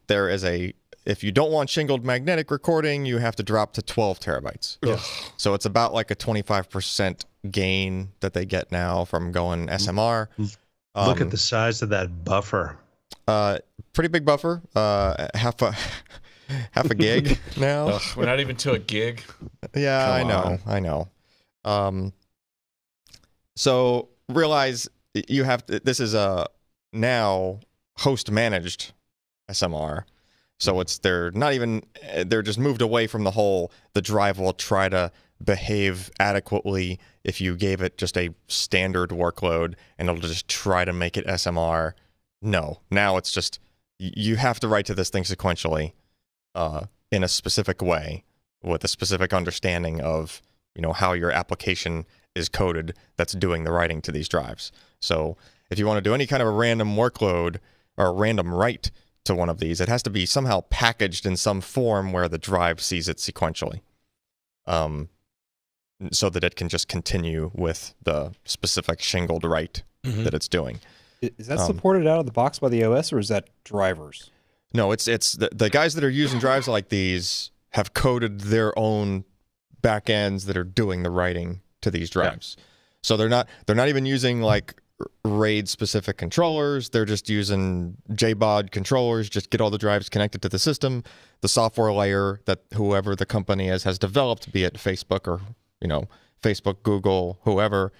Speaker 8: There is if you don't want shingled magnetic recording, you have to drop to 12 terabytes.
Speaker 3: Yes.
Speaker 8: So it's about like a 25% gain that they get now from going SMR.
Speaker 7: Look at the size of that buffer.
Speaker 8: Pretty big buffer. half a gig now.
Speaker 1: We're not even to a gig.
Speaker 8: Yeah, I know. So realize you have to, this is a now host managed SMR. So they're just moved away from the whole, the drive will try to behave adequately if you gave it just a standard workload and it'll just try to make it SMR. No, now it's just, you have to write to this thing sequentially in a specific way with a specific understanding of, how your application is coded that's doing the writing to these drives. So if you want to do any kind of a random workload or a random write to one of these, it has to be somehow packaged in some form where the drive sees it sequentially, so that it can just continue with the specific shingled write that it's doing.
Speaker 2: Is that supported out of the box by the OS, or is that drivers?
Speaker 8: No, it's the guys that are using drives like these have coded their own backends that are doing the writing to these drives. Yeah. So they're not even using RAID specific controllers. They're just using JBOD controllers, just get all the drives connected to the system. The software layer that whoever the company has developed, be it Facebook or, Facebook, Google, whoever,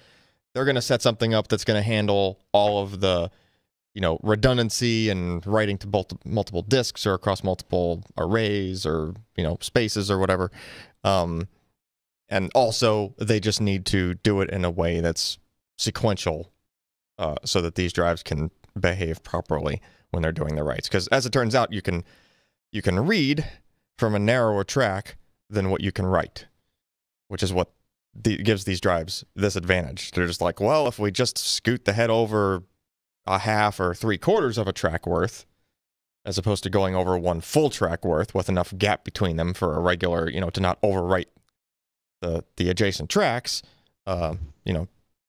Speaker 8: they're going to set something up that's going to handle all of the, redundancy and writing to multiple disks or across multiple arrays or, spaces or whatever. and also they just need to do it in a way that's sequential, so that these drives can behave properly when they're doing the writes. Because as it turns out, you can read from a narrower track than what you can write, which is what gives these drives this advantage. They're just like, well, if we just scoot the head over a half or 3/4 of a track worth, as opposed to going over one full track worth with enough gap between them for a regular, to not overwrite the adjacent tracks,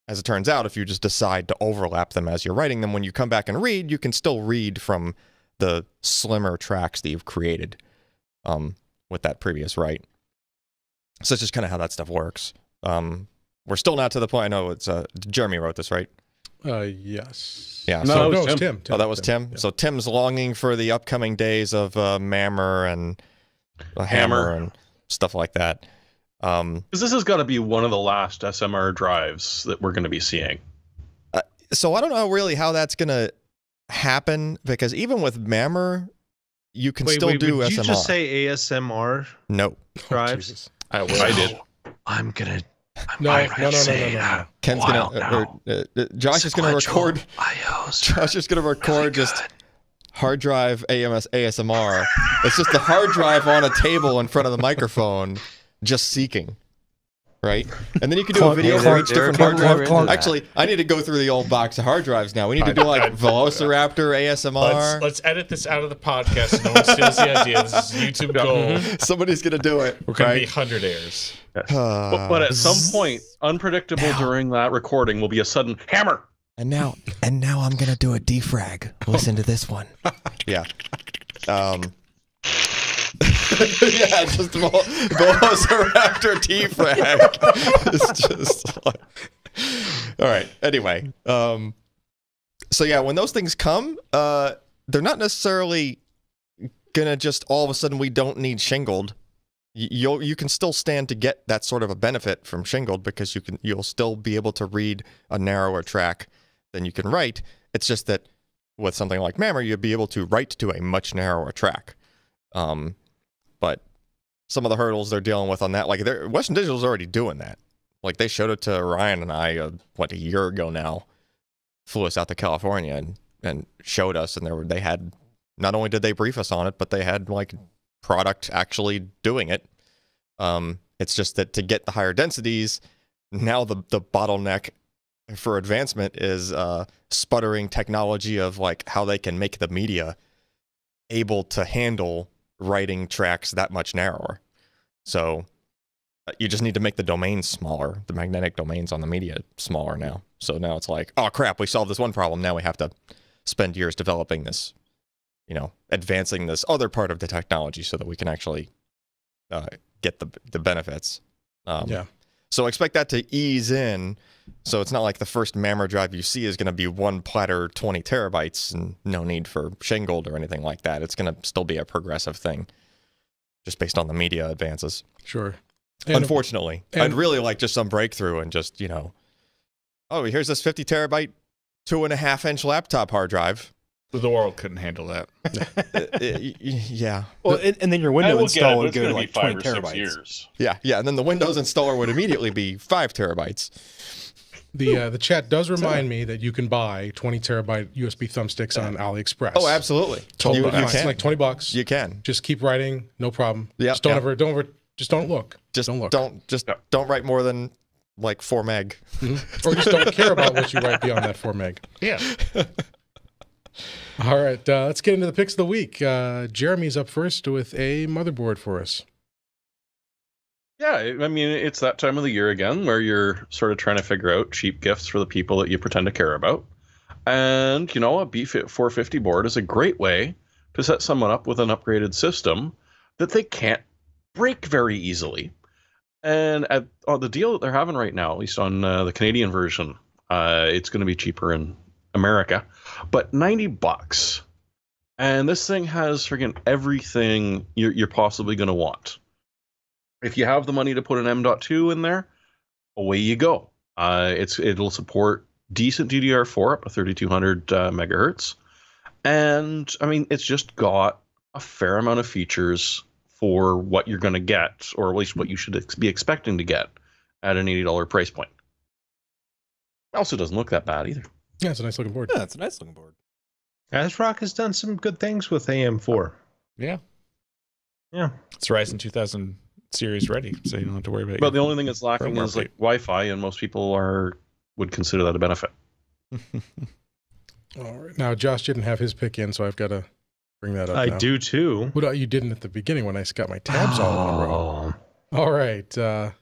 Speaker 8: as it turns out, if you just decide to overlap them as you're writing them, when you come back and read, you can still read from the slimmer tracks that you've created with that previous write. So it's just kind of how that stuff works. We're still not to the point. I know it's Jeremy wrote this, right?
Speaker 3: Yes.
Speaker 8: Yeah.
Speaker 6: No,
Speaker 8: So,
Speaker 6: it was
Speaker 3: it's
Speaker 6: Tim.
Speaker 3: Tim.
Speaker 8: oh, that was Tim.
Speaker 3: Yeah.
Speaker 8: So Tim's longing for the upcoming days of Mammer and Hammer and stuff like that.
Speaker 6: Because this has got to be one of the last SMR drives that we're going to be seeing.
Speaker 8: So I don't know really how that's going to happen, because even with Mammer, you can still do
Speaker 7: did
Speaker 8: SMR.
Speaker 7: you just say ASMR
Speaker 8: No.
Speaker 7: drives?
Speaker 3: Jesus.
Speaker 6: I did.
Speaker 7: I'm gonna.
Speaker 3: No.
Speaker 8: Ken's Josh is gonna record. Josh is gonna record just hard drive ASMR. It's just the hard drive on a table in front of the microphone, just seeking, right? And then you can do a video for each different hard drive. Actually, I need to go through the old box of hard drives now. We need to do like Velociraptor ASMR.
Speaker 1: Let's edit this out of the podcast so no one steals the idea. This is YouTube gold.
Speaker 8: Somebody's gonna do it.
Speaker 1: We're gonna be
Speaker 8: Right?
Speaker 1: 100 airs.
Speaker 6: But at some point, unpredictable during that recording will be a sudden hammer.
Speaker 8: And now I'm gonna do a defrag. Listen to this one. Yeah. Yeah, just Velociraptor defrag. It's just like... All right. Anyway, so yeah, when those things come, they're not necessarily gonna just all of a sudden we don't need shingled. You can still stand to get that sort of a benefit from shingled, because you'll still be able to read a narrower track than you can write. It's just that with something like Mammer, you'd be able to write to a much narrower track. But some of the hurdles they're dealing with on that, like Western Digital's already doing that. Like they showed it to Ryan and I, a year ago now. Flew us out to California and showed us, and they had, not only did they brief us on it, but they had like product actually doing it. It's just that to get the higher densities, now the bottleneck for advancement is sputtering technology of like how they can make the media able to handle writing tracks that much narrower. So you just need to make the domains smaller, the magnetic domains on the media smaller now. So now it's like, oh crap, we solved this one problem. Now we have to spend years developing this, advancing this other part of the technology so that we can actually get the benefits.
Speaker 3: Yeah.
Speaker 8: So expect that to ease in. So it's not like the first Mammer drive you see is going to be one platter 20 terabytes and no need for shingled or anything like that. It's going to still be a progressive thing just based on the media advances.
Speaker 3: Sure.
Speaker 8: Unfortunately, I'd really like just some breakthrough and just, oh, here's this 50 terabyte, 2.5-inch laptop hard drive.
Speaker 1: The world couldn't handle that.
Speaker 8: Yeah.
Speaker 2: Well, and then your
Speaker 6: I
Speaker 2: window
Speaker 6: will get it,
Speaker 2: install
Speaker 6: but
Speaker 2: would
Speaker 6: it's
Speaker 2: go to
Speaker 6: gonna be
Speaker 2: like
Speaker 6: 5
Speaker 2: 20
Speaker 6: or 6
Speaker 2: terabytes.
Speaker 6: years.
Speaker 8: Yeah. And then the Windows installer would immediately be 5 terabytes.
Speaker 3: The chat does remind me that you can buy 20 terabyte USB thumbsticks on AliExpress.
Speaker 8: Oh, absolutely.
Speaker 3: Totally
Speaker 8: You
Speaker 3: fine. It's
Speaker 8: can.
Speaker 3: like $20.
Speaker 8: You can.
Speaker 3: Just keep writing, no problem.
Speaker 8: Yeah,
Speaker 3: Just don't
Speaker 8: yeah.
Speaker 3: just don't look.
Speaker 8: Just
Speaker 3: don't look.
Speaker 8: don't write more than like 4 meg.
Speaker 3: Or just don't care about what you write beyond that 4 meg.
Speaker 1: Yeah.
Speaker 3: All right, let's get into the picks of the week. Jeremy's up first with a motherboard for us.
Speaker 6: Yeah, I mean, it's that time of the year again where you're sort of trying to figure out cheap gifts for the people that you pretend to care about. And, a BFit 450 board is a great way to set someone up with an upgraded system that they can't break very easily. And the deal that they're having right now, at least on the Canadian version, it's going to be cheaper in America, but $90. And this thing has friggin' everything you're possibly going to want. If you have the money to put an M.2 in there, away you go. It'll support decent DDR4 up to 3200 megahertz. And I mean, it's just got a fair amount of features for what you're going to get, or at least what you should be expecting to get at an $80 price point. It also doesn't look that bad either.
Speaker 3: Yeah, it's a nice looking board.
Speaker 2: Yeah, it's a nice looking board.
Speaker 7: ASRock has done some good things with AM4.
Speaker 1: Yeah.
Speaker 7: Yeah.
Speaker 1: It's Ryzen 2000 series ready, so you don't have to worry about
Speaker 6: But
Speaker 1: it.
Speaker 6: the only thing that's lacking
Speaker 1: firmware
Speaker 6: is like Wi-Fi, and most people would consider that a benefit.
Speaker 3: All right. Now, Josh didn't have his pick in, so I've got to bring that up
Speaker 7: I
Speaker 3: now.
Speaker 7: do too.
Speaker 3: What you didn't at the beginning when I got my tabs all in a row. All right. What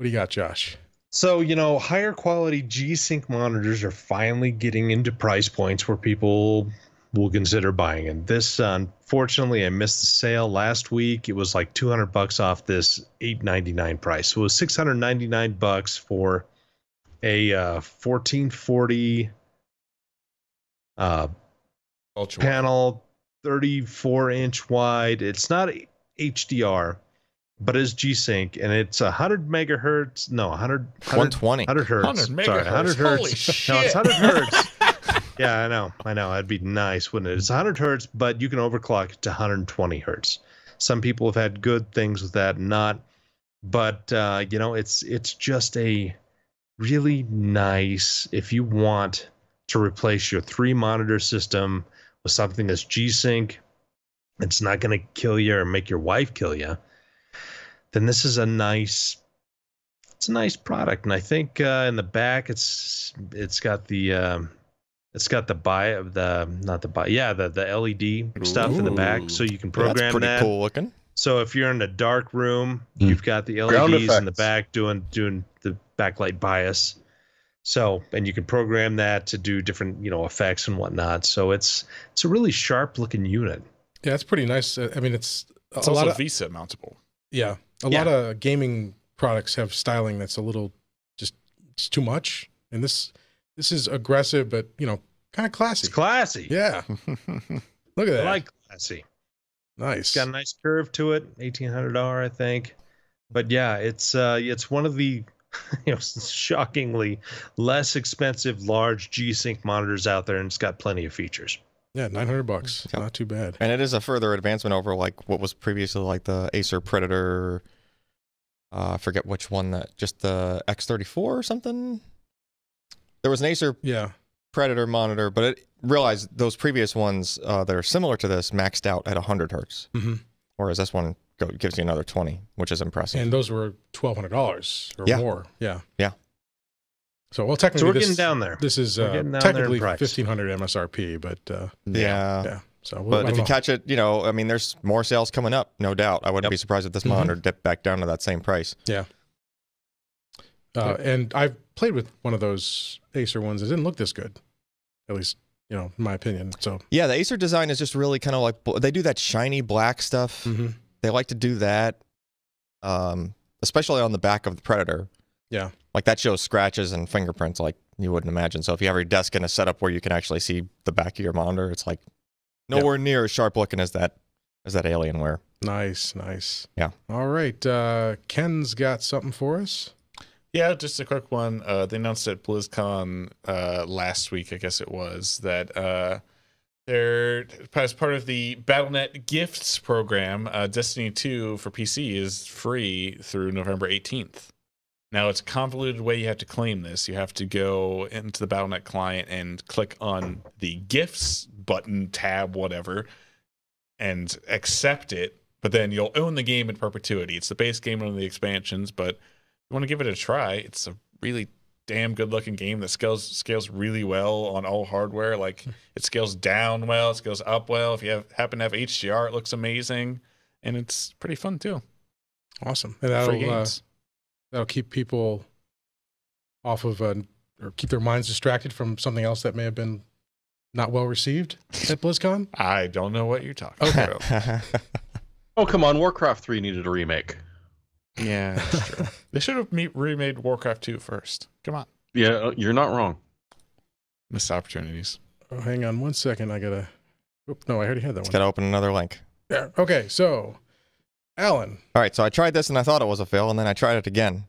Speaker 3: do you got, Josh?
Speaker 7: So, higher quality G-Sync monitors are finally getting into price points where people will consider buying. And this, unfortunately, I missed the sale last week. It was like $200 off this $899 price. So it was $699 for a 1440
Speaker 1: Ultra
Speaker 7: panel, 34-inch wide. It's not HDR, but it's G-Sync, and it's 100 megahertz. No,
Speaker 8: 120.
Speaker 7: 100 hertz.
Speaker 1: 100
Speaker 7: Sorry,
Speaker 1: megahertz.
Speaker 7: 100 hertz.
Speaker 1: Holy shit.
Speaker 7: No, it's 100 hertz. Yeah, I know. That'd be nice, wouldn't it? It's 100 hertz, but you can overclock it to 120 hertz. Some people have had good things with that, not. But it's just a really nice, if you want to replace your 3-monitor system with something that's G-Sync, it's not going to kill you or make your wife kill you, then this is a nice product. And I think in the back it's got the LED stuff in the back, so you can program
Speaker 8: That's pretty
Speaker 7: that.
Speaker 8: cool looking.
Speaker 7: So if you're in a dark room, you've got the
Speaker 6: Ground
Speaker 7: LEDs in the
Speaker 6: effects.
Speaker 7: back doing the backlight bias. So, and you can program that to do different, effects and whatnot. So it's a really sharp looking unit.
Speaker 3: Yeah, it's pretty nice. I mean, it's
Speaker 1: It's
Speaker 3: a
Speaker 1: also
Speaker 3: lot of
Speaker 1: VESA mountable.
Speaker 3: yeah. A lot of gaming products have styling that's a little it's too much, and this is aggressive, but kind of classy.
Speaker 7: It's classy.
Speaker 3: Yeah, look at
Speaker 7: I
Speaker 3: that.
Speaker 7: like classy.
Speaker 3: Nice.
Speaker 7: It's got a nice curve to it, $1,800, I think. But yeah, it's one of the shockingly less expensive large G-Sync monitors out there, and it's got plenty of features.
Speaker 3: Yeah, $900.
Speaker 8: Yep.
Speaker 3: Not too bad.
Speaker 8: And it is a further advancement over like what was previously like the Acer Predator. I forget which one, that just the X34 or something. There was an Acer
Speaker 3: Yeah.
Speaker 8: Predator monitor, but it realized those previous ones that are similar to this maxed out at 100 hertz,
Speaker 3: hmm
Speaker 8: whereas this one gives you another 20, which is impressive.
Speaker 3: And those were $1,200 or
Speaker 8: Yeah.
Speaker 3: more. Yeah.
Speaker 8: Yeah.
Speaker 3: So technically,
Speaker 7: So we're
Speaker 3: this,
Speaker 7: getting down there.
Speaker 3: This is
Speaker 7: We're getting down there in
Speaker 3: technically
Speaker 7: price.
Speaker 3: $1,500 MSRP, but
Speaker 8: yeah.
Speaker 3: yeah. So,
Speaker 8: But
Speaker 3: I
Speaker 8: if
Speaker 3: don't
Speaker 8: you
Speaker 3: know.
Speaker 8: catch it, I mean, there's more sales coming up, no doubt. I wouldn't
Speaker 7: Yep.
Speaker 8: be surprised if this
Speaker 3: Mhm.
Speaker 8: monitor dipped back down to that same price.
Speaker 3: And I've played with one of those Acer ones. It didn't look this good, at least in my opinion. So
Speaker 8: Yeah, the Acer design is just really kind of like, they do that shiny black stuff.
Speaker 3: mhm.
Speaker 8: They like to do that, especially on the back of the Predator.
Speaker 3: Yeah.
Speaker 8: Like that shows scratches and fingerprints like you wouldn't imagine. So if you have your desk in a setup where you can actually see the back of your monitor, it's like nowhere near as sharp looking as that Alienware.
Speaker 3: Nice.
Speaker 8: Yeah.
Speaker 3: All right. Ken's got something for us.
Speaker 1: Yeah, just a quick one. They announced at BlizzCon last week, I guess it was, that they're, as part of the Battle.net Gifts program, Destiny 2 for PC is free through November 18th. Now, it's a convoluted way you have to claim this. You have to go into the Battle.net client and click on the Gifts button, tab, whatever, and accept it. But then you'll own the game in perpetuity. It's the base game and the expansions, but you want to give it a try. It's a really damn good looking game that scales really well on all hardware. Like it scales down well, it scales up well. If you happen to have HDR, it looks amazing, and it's pretty fun too.
Speaker 3: Awesome. And
Speaker 1: Free
Speaker 3: that'll
Speaker 1: games.
Speaker 3: that'll keep people off of or keep their minds distracted from something else that may have been not well received at BlizzCon.
Speaker 1: I don't know what you're talking
Speaker 3: Okay.
Speaker 1: about.
Speaker 6: Oh, come on. Warcraft 3 needed a remake.
Speaker 1: Yeah, that's true. They should have remade Warcraft 2 first. Come on,
Speaker 6: Yeah, you're not wrong.
Speaker 1: missed opportunities.
Speaker 3: Oh, hang on one second. I gotta. No, I already had that
Speaker 8: It's
Speaker 3: one.
Speaker 8: got to open another link.
Speaker 3: There. Okay, so Alan.
Speaker 8: All right, so I tried this and I thought it was a fail, and then I tried it again,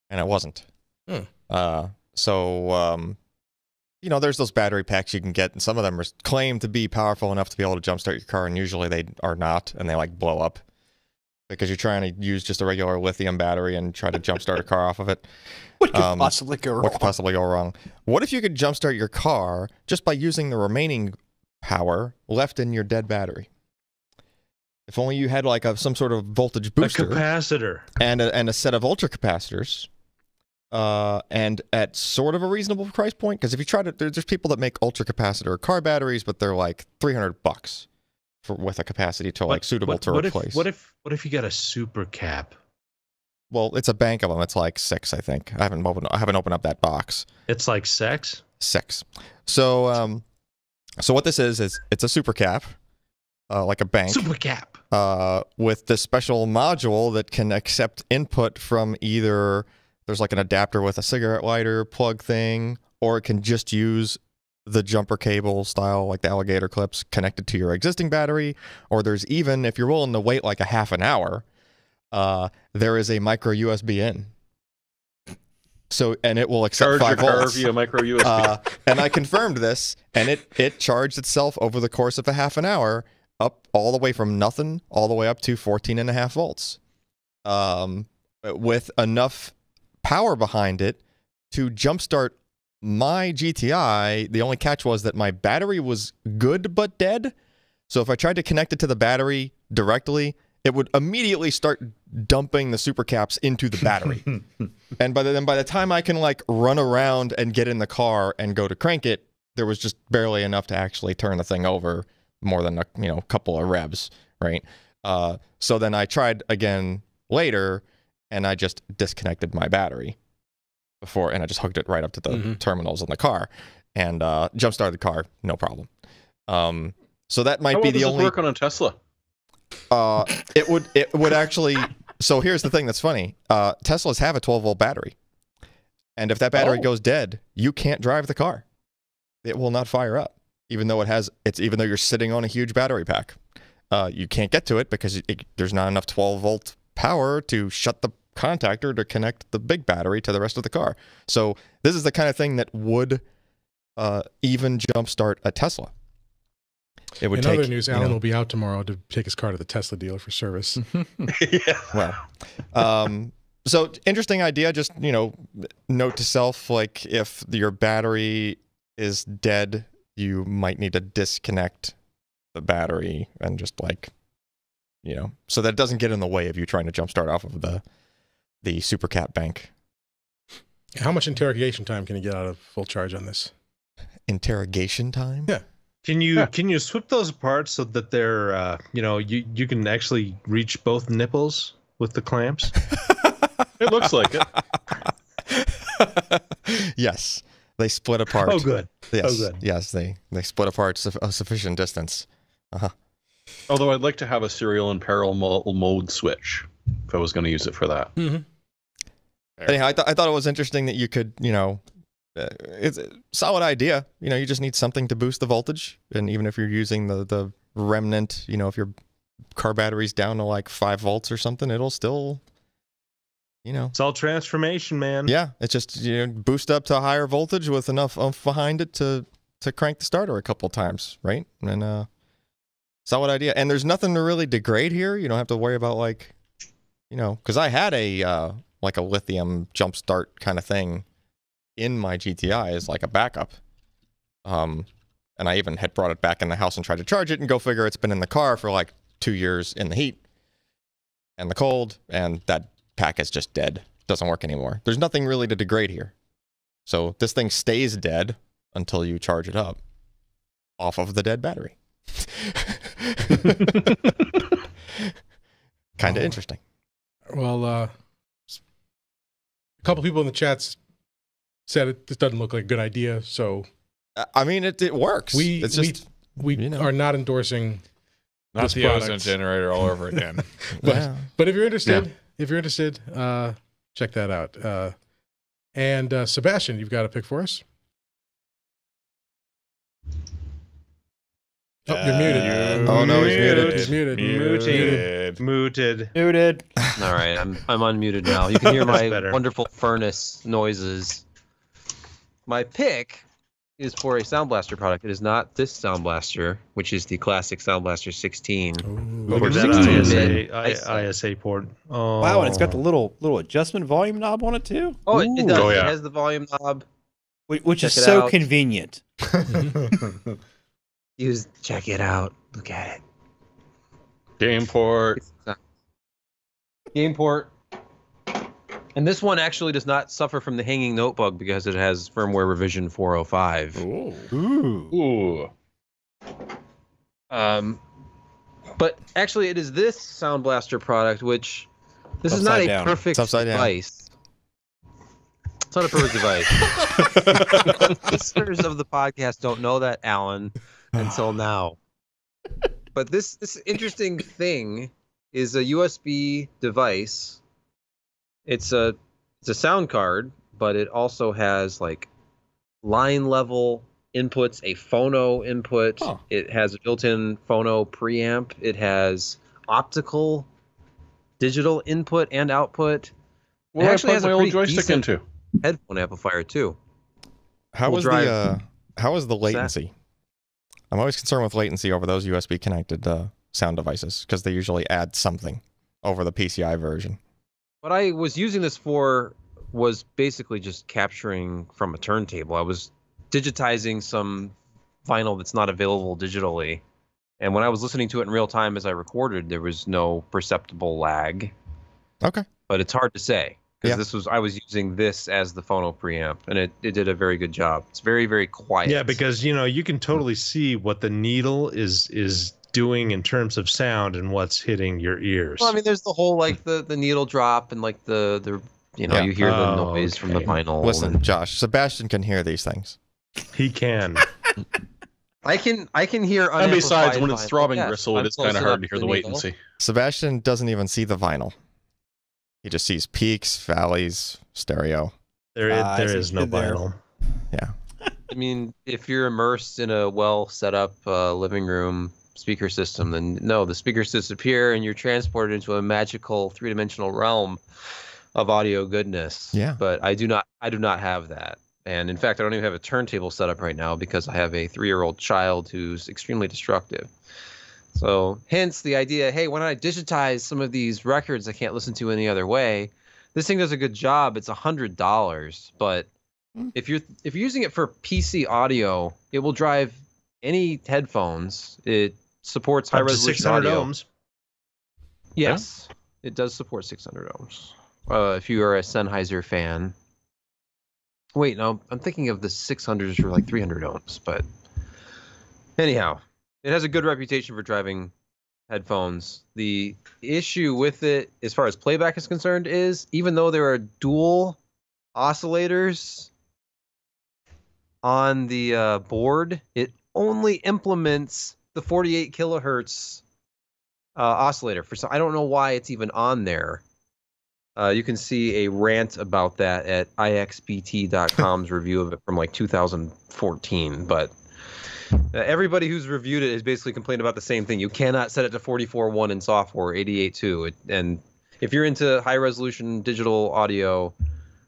Speaker 8: and it wasn't.
Speaker 3: Hmm.
Speaker 8: So there's those battery packs you can get, and some of them are claimed to be powerful enough to be able to jumpstart your car, and usually they are not, and they like blow up because you're trying to use just a regular lithium battery and try to jumpstart a car off of it.
Speaker 2: What could possibly go wrong?
Speaker 8: What could possibly go wrong? What if you could jumpstart your car just by using the remaining power left in your dead battery? If only you had like some sort of voltage booster,
Speaker 7: A capacitor,
Speaker 8: and a set of ultra capacitors. And at sort of a reasonable price point, because if you try to, there's people that make ultra capacitor car batteries, but they're like $300 with a capacity to like suitable to replace.
Speaker 7: What if you got a super cap?
Speaker 8: Well, it's a bank of them. It's like 6, I think. I haven't opened up that box.
Speaker 7: It's like sex.
Speaker 8: 6. So what this is it's a super cap, like a bank.
Speaker 7: Super cap.
Speaker 8: With this special module that can accept input from either. There's like an adapter with a cigarette lighter plug thing, or it can just use the jumper cable style, like the alligator clips, connected to your existing battery. Or there's even, if you're willing to wait like a half an hour, there is a micro USB in. So, and it will accept
Speaker 6: Charge
Speaker 8: 5
Speaker 6: your car
Speaker 8: volts.
Speaker 6: via micro USB.
Speaker 8: And I confirmed this, and it charged itself over the course of a half an hour, up all the way from nothing all the way up to 14.5 volts, with enough power behind it to jumpstart my GTI. The only catch was that my battery was good but dead. So if I tried to connect it to the battery directly, it would immediately start dumping the super caps into the battery. And by the time I can like run around and get in the car and go to crank it, there was just barely enough to actually turn the thing over more than a couple of revs, right? So then I tried again later, and I just disconnected my battery and I just hooked it right up to the terminals in the car, and jump started the car, no problem. So that might be the only.
Speaker 6: Work on a Tesla.
Speaker 8: It would actually. So here's the thing that's funny. Teslas have a 12-volt battery, and if that battery goes dead, you can't drive the car. It will not fire up, even though even though you're sitting on a huge battery pack. You can't get to it because there's not enough 12-volt power to shut the contactor to connect the big battery to the rest of the car. So this is the kind of thing that would even jumpstart a Tesla. It would.
Speaker 3: In other news, Alan will be out tomorrow to take his car to the Tesla dealer for service.
Speaker 8: Yeah. Well, so interesting idea. Just note to self: like if your battery is dead, you might need to disconnect the battery and just so that it doesn't get in the way of you trying to jumpstart off of the super cap bank.
Speaker 3: How much interrogation time can you get out of full charge on this?
Speaker 8: Interrogation time?
Speaker 3: Yeah.
Speaker 7: Can you swip those apart so that they're you can actually reach both nipples with the clamps?
Speaker 6: It looks like it.
Speaker 8: Yes, they split apart.
Speaker 7: Oh, good.
Speaker 8: Yes,
Speaker 7: oh, good.
Speaker 8: Yes, they split apart a sufficient distance.
Speaker 6: Although I'd like to have a serial and parallel mode switch if I was going to use it for that.
Speaker 3: Mm-hmm.
Speaker 8: Anyhow, I thought it was interesting that you could, it's a solid idea. You just need something to boost the voltage, and even if you're using the remnant, if your car battery's down to like 5 volts or something, it'll still,
Speaker 7: It's all transformation, man.
Speaker 8: Yeah, it's just boost up to a higher voltage with enough oomph behind it to crank the starter a couple times, right? And solid idea. And there's nothing to really degrade here. You don't have to worry about because I had a lithium jump start kind of thing in my GTI as like a backup. And I even had brought it back in the house and tried to charge it, and go figure, it's been in the car for like 2 years in the heat and the cold, and that pack is just dead. Doesn't work anymore. There's nothing really to degrade here. So this thing stays dead until you charge it up off of the dead battery. Kind of interesting.
Speaker 3: Well, a couple people in the chats said this doesn't look like a good idea, so
Speaker 8: I mean, it works.
Speaker 3: We are not endorsing
Speaker 1: not
Speaker 3: this
Speaker 1: the
Speaker 3: product.
Speaker 1: ozone generator all over again.
Speaker 3: But if you're interested, check that out. And Sebastian, you've got a pick for us. Oh, you're muted.
Speaker 8: Oh no, he's muted.
Speaker 3: He's muted.
Speaker 7: Muted.
Speaker 5: All right, I'm unmuted now. You can hear my
Speaker 7: better.
Speaker 5: wonderful furnace noises. My pick is for a Sound Blaster product. It is not this Sound Blaster, which is the classic Sound Blaster 16.
Speaker 7: Look
Speaker 5: For
Speaker 7: at that
Speaker 5: 16-bit
Speaker 7: ISA port. Oh.
Speaker 2: Wow, and it's got the little adjustment volume knob on it too.
Speaker 5: Oh, it does.
Speaker 6: Oh, yeah.
Speaker 5: It has the volume knob.
Speaker 2: Which is
Speaker 5: Check it
Speaker 2: so
Speaker 5: out.
Speaker 2: convenient.
Speaker 5: Check it out. Look at it.
Speaker 6: Game port.
Speaker 5: Game port. And this one actually does not suffer from the hanging note bug because it has firmware revision 405.
Speaker 2: Ooh.
Speaker 6: Ooh.
Speaker 5: But actually, it is this Sound Blaster product, which this is not
Speaker 2: Upside
Speaker 5: a
Speaker 2: down.
Speaker 5: perfect
Speaker 8: It's upside down.
Speaker 5: device. It's not a perfect device. Listeners of the podcast don't know that, Alan, until now. But this interesting thing is a USB device. It's a sound card, but it also has like line level inputs, a phono input.
Speaker 8: Huh.
Speaker 5: It has a built-in phono preamp. It has optical, digital input and output.
Speaker 6: What
Speaker 5: It
Speaker 6: do I
Speaker 5: actually
Speaker 6: plug
Speaker 5: has a
Speaker 6: my old
Speaker 5: pretty
Speaker 6: joystick
Speaker 5: decent
Speaker 6: into?
Speaker 5: headphone amplifier too.
Speaker 8: How
Speaker 5: Will
Speaker 8: was
Speaker 5: drive-
Speaker 8: how is the
Speaker 5: What's that?
Speaker 8: latency? I'm always concerned with latency over those USB connected sound devices because they usually add something over the PCI version.
Speaker 5: What I was using this for was basically just capturing from a turntable. I was digitizing some vinyl that's not available digitally. And when I was listening to it in real time as I recorded, there was no perceptible lag.
Speaker 8: Okay.
Speaker 5: But it's hard to say because
Speaker 8: Yeah.
Speaker 5: I was using this as the phono preamp, and it did a very good job. It's very, very quiet.
Speaker 7: Yeah, because you can totally see what the needle is doing in terms of sound and what's hitting your ears.
Speaker 5: Well, I mean, there's the whole like the needle drop and like the
Speaker 8: Yeah.
Speaker 5: you hear the
Speaker 7: Oh,
Speaker 5: noise from the
Speaker 7: okay.
Speaker 5: vinyl.
Speaker 8: Listen,
Speaker 5: and
Speaker 8: Josh, Sebastian can hear these things.
Speaker 7: He can.
Speaker 5: I can hear.
Speaker 6: And besides,
Speaker 5: unamplified
Speaker 6: when it's
Speaker 5: vinyl.
Speaker 6: throbbing
Speaker 5: Yes,
Speaker 6: bristle,
Speaker 5: I'm
Speaker 6: it's
Speaker 5: close
Speaker 6: kind of
Speaker 5: enough
Speaker 6: hard to
Speaker 5: to
Speaker 6: hear the
Speaker 5: needle.
Speaker 6: latency.
Speaker 8: Sebastian doesn't even see the vinyl. He just sees peaks, valleys, stereo.
Speaker 7: There
Speaker 2: I see
Speaker 7: is no
Speaker 2: you there.
Speaker 7: vinyl.
Speaker 5: I mean, if you're immersed in a well set up living room speaker system, then no, the speakers disappear and you're transported into a magical 3-dimensional realm of audio goodness.
Speaker 8: Yeah.
Speaker 5: But I do not have that. And in fact, I don't even have a turntable set up right now because I have a 3-year-old child who's extremely destructive. So hence the idea, hey, why don't I digitize some of these records I can't listen to any other way? This thing does a good job. It's $100, but if you're using it for PC audio, it will drive any headphones. It supports high
Speaker 7: Up to
Speaker 5: resolution
Speaker 7: 600
Speaker 5: audio.
Speaker 7: ohms.
Speaker 5: Yes, it does support 600 ohms. If you are a Sennheiser fan. Wait, no, I'm thinking of the 600s for like 300 ohms, but anyhow, it has a good reputation for driving headphones. The issue with it, as far as playback is concerned, is even though there are dual oscillators on the board, it only implements the 48 kilohertz oscillator. I don't know why it's even on there. You can see a rant about that at ixbt.com's review of it from like 2014. But everybody who's reviewed it has basically complained about the same thing. You cannot set it to 44.1 in software, 88.2. And if you're into high resolution digital audio,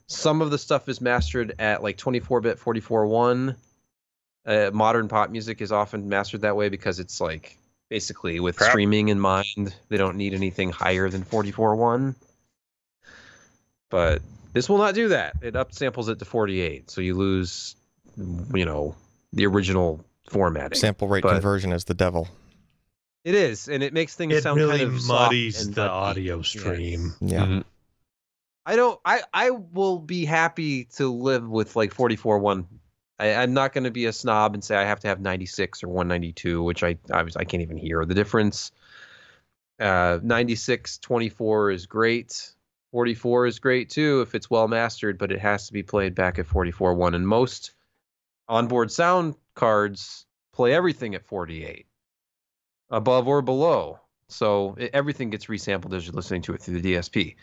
Speaker 5: some of the stuff is mastered at like 24-bit 44.1. Modern pop music is often mastered that way because it's like basically with streaming in mind, they don't need anything higher than 44.1. But this will not do that. It upsamples it to 48, so you lose, the original formatting.
Speaker 8: Sample rate
Speaker 5: But
Speaker 8: conversion is the devil.
Speaker 5: it is, and it makes things
Speaker 7: It
Speaker 5: sound
Speaker 7: really
Speaker 5: kind of soft
Speaker 7: muddies
Speaker 5: and
Speaker 7: the
Speaker 5: ducky.
Speaker 7: audio
Speaker 5: Yes.
Speaker 7: stream.
Speaker 8: Yeah.
Speaker 5: I will be happy to live with like 44.1. I'm not going to be a snob and say I have to have 96 or 192, which I can't even hear the difference. 96, 24 is great. 44 is great too if it's well mastered, but it has to be played back at 44.1. And most onboard sound cards play everything at 48, above or below. So everything gets resampled as you're listening to it through the DSP.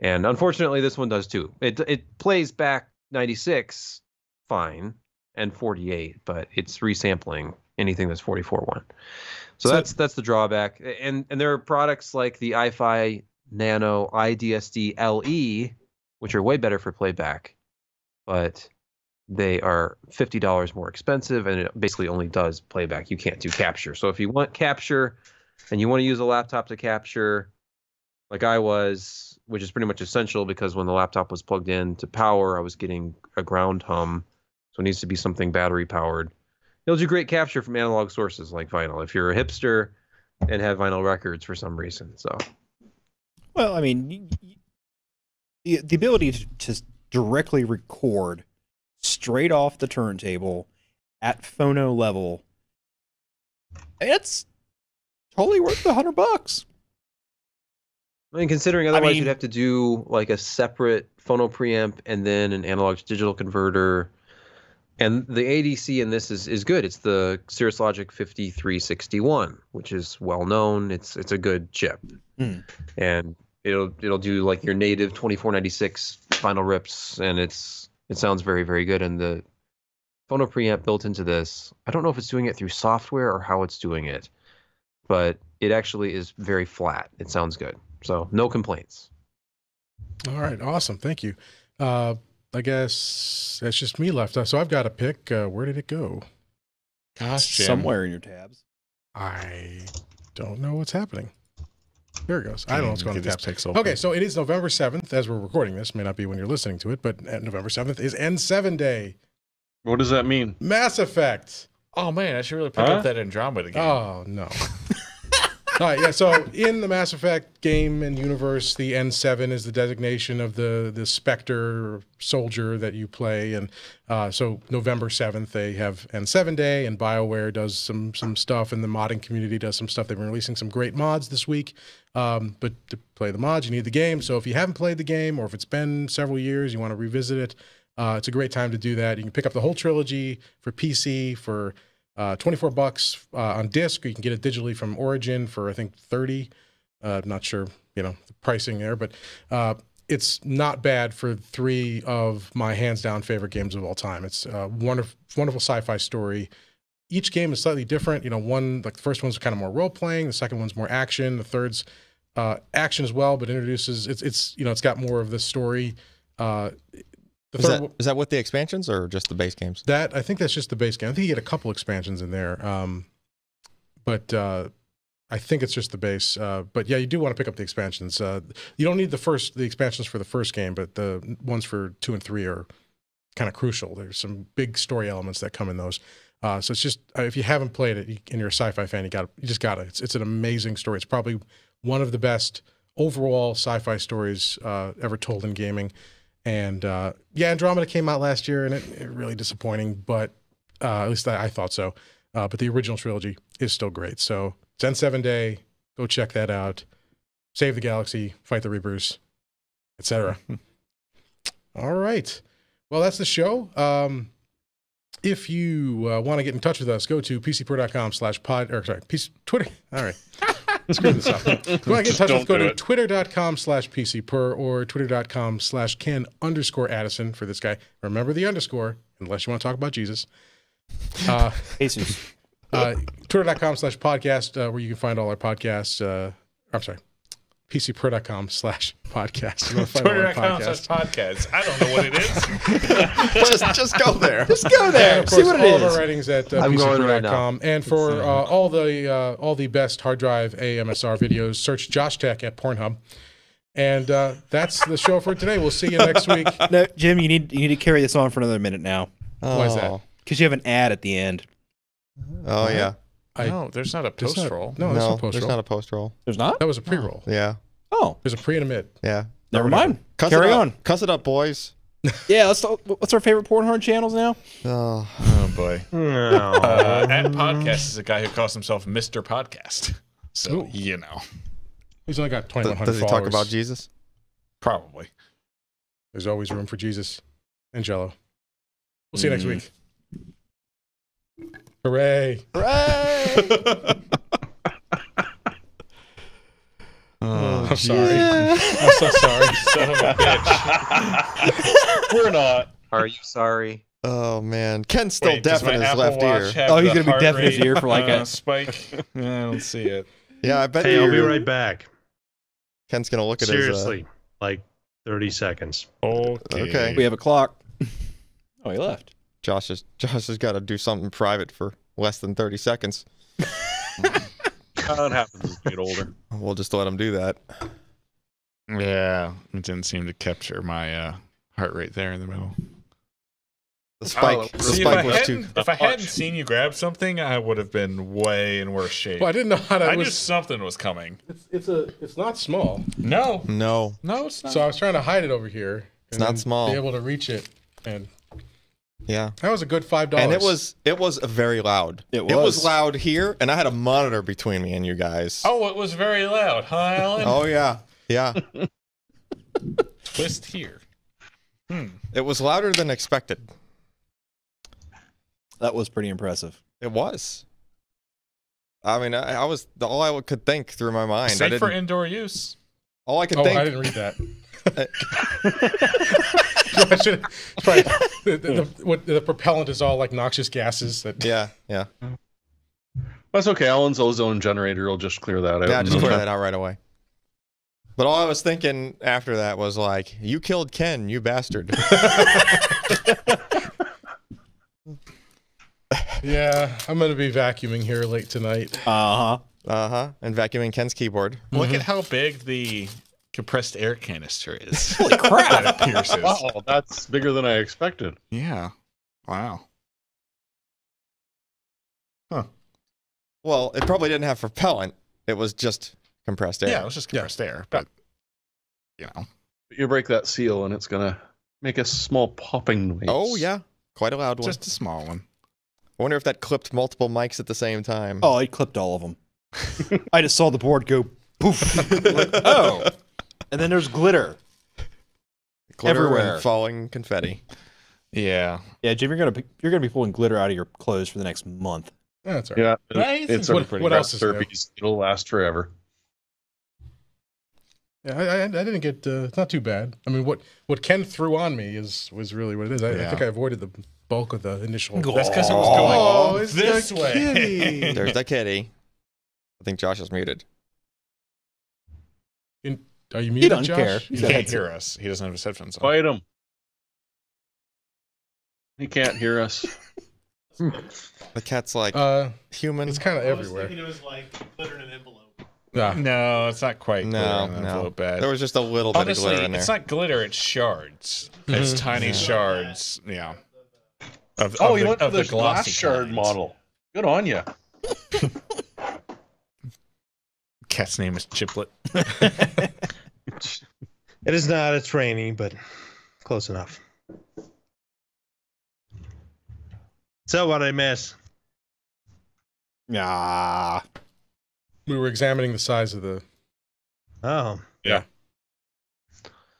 Speaker 5: And unfortunately, this one does too. It plays back 96 fine and 48, but it's resampling anything that's 44.1. So that's the drawback. And there are products like the iFi Nano IDSD LE, which are way better for playback, but they are $50 more expensive, and it basically only does playback. You can't do capture. So if you want capture and you want to use a laptop to capture, like I was, which is pretty much essential because when the laptop was plugged in to power, I was getting a ground hum. So it needs to be something battery powered. It'll do great capture from analog sources like vinyl if you're a hipster and have vinyl records for some reason. So,
Speaker 2: Well, I mean, the ability to directly record straight off the turntable at phono level, it's totally worth the $100.
Speaker 5: I mean, considering otherwise you'd have to do like a separate phono preamp and then an analog to digital converter. And the ADC in this is good. It's the Cirrus Logic 5361, which is well known. It's a good chip, and it'll do like your native 2496 final rips, and it sounds very, very good. And the phono preamp built into this, I don't know if it's doing it through software or how it's doing it, but it actually is very flat. It sounds good, so no complaints.
Speaker 3: All right, awesome, thank you. I guess that's just me left. So I've got a pick. Where did it go?
Speaker 1: Gosh, Jim.
Speaker 2: Somewhere in your tabs.
Speaker 3: I don't know what's happening. There it goes. I don't know what's going on
Speaker 1: Get
Speaker 3: the
Speaker 1: this
Speaker 3: tabs.
Speaker 1: pixel.
Speaker 3: Okay, so it is November 7th as we're recording this. May not be when you're listening to it, but November 7th is N7 Day.
Speaker 6: What does that mean?
Speaker 3: Mass Effect.
Speaker 1: Oh man, I should really pick up that Andromeda game.
Speaker 3: Oh, no. All right, yeah, so in the Mass Effect game and universe, the N7 is the designation of the Spectre soldier that you play. And so November 7th, they have N7 Day, and BioWare does some stuff, and the modding community does some stuff. They've been releasing some great mods this week. But to play the mods, you need the game. So if you haven't played the game, or if it's been several years, you want to revisit it, it's a great time to do that. You can pick up the whole trilogy for PC for $24 on disc, or you can get it digitally from Origin for I think $30. Not sure, the pricing there, but it's not bad for three of my hands down favorite games of all time. It's a wonderful sci-fi story. Each game is slightly different. One, like the first one's kind of more role playing, the second one's more action, the third's action as well, but introduces it's got more of the story.
Speaker 8: Is that with the expansions or just the base games?
Speaker 3: I think that's just the base game. I think you get a couple expansions in there, but I think it's just the base. But yeah, you do want to pick up the expansions. You don't need the expansions for the first game, but the ones for 2 and 3 are kind of crucial. There's some big story elements that come in those. So it's just if you haven't played it and you're a sci-fi fan, you just gotta. It's an amazing story. It's probably one of the best overall sci-fi stories ever told in gaming. And Andromeda came out last year, and it really disappointing, but at least I thought so. But the original trilogy is still great. So it's N7 Day. Go check that out. Save the galaxy, fight the Reapers, etc. All right. Well, that's the show. If you want to get in touch with us, go to Twitter. All right. Screw this up. If you want to get in touch with us, go to twitter.com/PCPer or twitter.com/Ken_Addison for this guy. Remember the underscore, unless you want to talk about Jesus.
Speaker 2: Jesus.
Speaker 3: Twitter.com/podcast, where you can find all our podcasts. I'm sorry. PCPer.com/podcast.
Speaker 1: Twitter.com/podcast. I don't know what it is.
Speaker 8: just go there.
Speaker 2: Just go there.
Speaker 3: And of
Speaker 2: See
Speaker 3: course,
Speaker 2: what it
Speaker 3: all of
Speaker 2: is.
Speaker 3: our writings at
Speaker 5: I'm going right
Speaker 3: PCPer.com. And for all the best hard drive AMSR videos, search Josh Tech at Pornhub. And that's the show for today. We'll see you next week.
Speaker 2: No, Jim, you need to carry this on for another minute now,
Speaker 3: Why is that?
Speaker 2: because you have an ad at the end.
Speaker 8: Oh yeah.
Speaker 1: No, there's not a
Speaker 3: There's
Speaker 1: post
Speaker 3: not-
Speaker 1: roll.
Speaker 3: No, there's no
Speaker 8: There's
Speaker 3: post-roll.
Speaker 8: not a post roll.
Speaker 2: There's not.
Speaker 3: That was a pre-roll.
Speaker 8: Yeah.
Speaker 2: Oh,
Speaker 3: There's a pre and a mid.
Speaker 8: Yeah.
Speaker 2: never mind.
Speaker 8: Cuss
Speaker 2: Carry
Speaker 8: it up.
Speaker 2: on.
Speaker 8: Cuss it up, boys.
Speaker 2: Yeah, what's our favorite porn hard channels now?
Speaker 8: Oh.
Speaker 1: Oh boy.
Speaker 6: No.
Speaker 1: At Podcast is a guy who calls himself Mr. Podcast. So,
Speaker 3: Ooh. He's only got 2,100
Speaker 8: Does he
Speaker 3: followers.
Speaker 8: talk about Jesus?
Speaker 1: probably.
Speaker 3: There's always room for Jesus and Jello. We'll see you next week. Hooray. I'm sorry. I'm so sorry.
Speaker 1: Son of a bitch.
Speaker 6: We're not.
Speaker 5: Are you sorry?
Speaker 8: Oh man, Ken's still
Speaker 1: Wait, does
Speaker 8: deaf in
Speaker 1: my
Speaker 8: his
Speaker 1: Apple
Speaker 8: left
Speaker 1: Watch
Speaker 8: ear.
Speaker 1: have
Speaker 2: Oh, he's
Speaker 1: the
Speaker 2: gonna be
Speaker 1: heart
Speaker 2: deaf in his
Speaker 1: rate,
Speaker 2: ear for like a-
Speaker 1: spike. I don't see it.
Speaker 8: Yeah, I bet
Speaker 7: Hey, I'll be
Speaker 8: you-
Speaker 7: right back.
Speaker 8: Ken's gonna look at
Speaker 7: Seriously, like 30 seconds.
Speaker 1: Okay.
Speaker 8: Okay.
Speaker 2: We have a clock. Oh, he left.
Speaker 8: Josh has got to do something private for less than 30 seconds.
Speaker 6: That happens as you get older.
Speaker 8: We'll just let him do that.
Speaker 1: Yeah, it didn't seem to capture my heart rate there in the middle.
Speaker 8: The spike,
Speaker 1: See,
Speaker 8: was too.
Speaker 1: if I hadn't seen you grab something, I would have been way in worse shape.
Speaker 3: Well, I didn't know how to.
Speaker 1: I knew something was coming.
Speaker 3: It's not small.
Speaker 1: No,
Speaker 8: No,
Speaker 1: it's not.
Speaker 3: So I was trying to hide it over here.
Speaker 8: It's not small.
Speaker 3: Be able to reach it, and
Speaker 8: yeah.
Speaker 3: that was a good $5.
Speaker 8: And it was very loud.
Speaker 2: It
Speaker 8: was
Speaker 2: was.
Speaker 8: loud here, and I had a monitor between me and you guys.
Speaker 1: Oh, it was very loud, huh, Alan?
Speaker 8: Oh yeah, yeah.
Speaker 1: Twist here.
Speaker 8: It was louder than expected.
Speaker 2: That was pretty impressive.
Speaker 8: It was. I mean, I was all I could think through my mind.
Speaker 1: Safe for indoor use.
Speaker 8: All I could
Speaker 3: Oh,
Speaker 8: think.
Speaker 3: I didn't read that. I should. Right. The propellant is all like noxious gases. That
Speaker 8: Yeah.
Speaker 6: That's okay. Alan's ozone generator will just clear that out.
Speaker 8: Yeah, just clear that out right away. But all I was thinking after that was like, you killed Ken, you bastard.
Speaker 3: Yeah, I'm gonna be vacuuming here late tonight.
Speaker 2: Uh-huh.
Speaker 8: And vacuuming Ken's keyboard.
Speaker 1: Look at how big the compressed air canister is.
Speaker 2: Holy crap!
Speaker 1: That it pierces.
Speaker 6: Wow, that's bigger than I expected.
Speaker 1: Yeah. Wow.
Speaker 8: Well, it probably didn't have propellant. It was just compressed air.
Speaker 1: Yeah, it was just compressed air, but you know.
Speaker 6: You break that seal and it's gonna make a small popping noise.
Speaker 8: Oh yeah, quite a loud one.
Speaker 1: Just a small one.
Speaker 8: I wonder if that clipped multiple mics at the same time.
Speaker 2: Oh, it clipped all of them. I just saw the board go poof. Like, oh. And then there's glitter.
Speaker 8: Glitter
Speaker 2: everywhere.
Speaker 8: and falling confetti.
Speaker 1: Yeah.
Speaker 2: Yeah, Jim, you're gonna be pulling glitter out of your clothes for the next month.
Speaker 3: That's all right.
Speaker 6: Yeah,
Speaker 1: Nice.
Speaker 6: it's
Speaker 3: What else is there?
Speaker 6: herpes. It'll last forever.
Speaker 3: Yeah, I didn't get. It's not too bad. I mean, what Ken threw on me was really what it is. I
Speaker 1: Yeah.
Speaker 3: think I avoided the bulk of the initial.
Speaker 1: That's because it was going
Speaker 3: it's
Speaker 1: this
Speaker 3: the
Speaker 1: way.
Speaker 3: kitty.
Speaker 8: There's the kitty. I think Josh is muted.
Speaker 3: Are you muted,
Speaker 2: doesn't
Speaker 3: Josh?
Speaker 2: care.
Speaker 1: He can't hear us. He doesn't have his headphones on.
Speaker 6: Fight him. He can't hear us.
Speaker 8: The cat's like human.
Speaker 3: It's kind of
Speaker 4: I was
Speaker 3: everywhere.
Speaker 4: thinking it was like glitter in an envelope.
Speaker 3: Yeah.
Speaker 1: No, it's not quite glitter
Speaker 8: No,
Speaker 1: in the
Speaker 8: no.
Speaker 1: envelope bad.
Speaker 8: There was just a little bit of
Speaker 1: Honestly,
Speaker 8: glitter in there.
Speaker 1: it's not glitter, it's shards. It's tiny shards. Yeah. Of
Speaker 6: You went for
Speaker 1: of
Speaker 6: the
Speaker 1: glossy
Speaker 6: glass shard
Speaker 1: kind.
Speaker 6: model. Good on you.
Speaker 1: Cat's name is Chiplet.
Speaker 7: It is not. It's rainy, but close enough. So what I miss?
Speaker 2: Ah.
Speaker 3: We were examining the size of the.
Speaker 7: Oh.
Speaker 1: Yeah.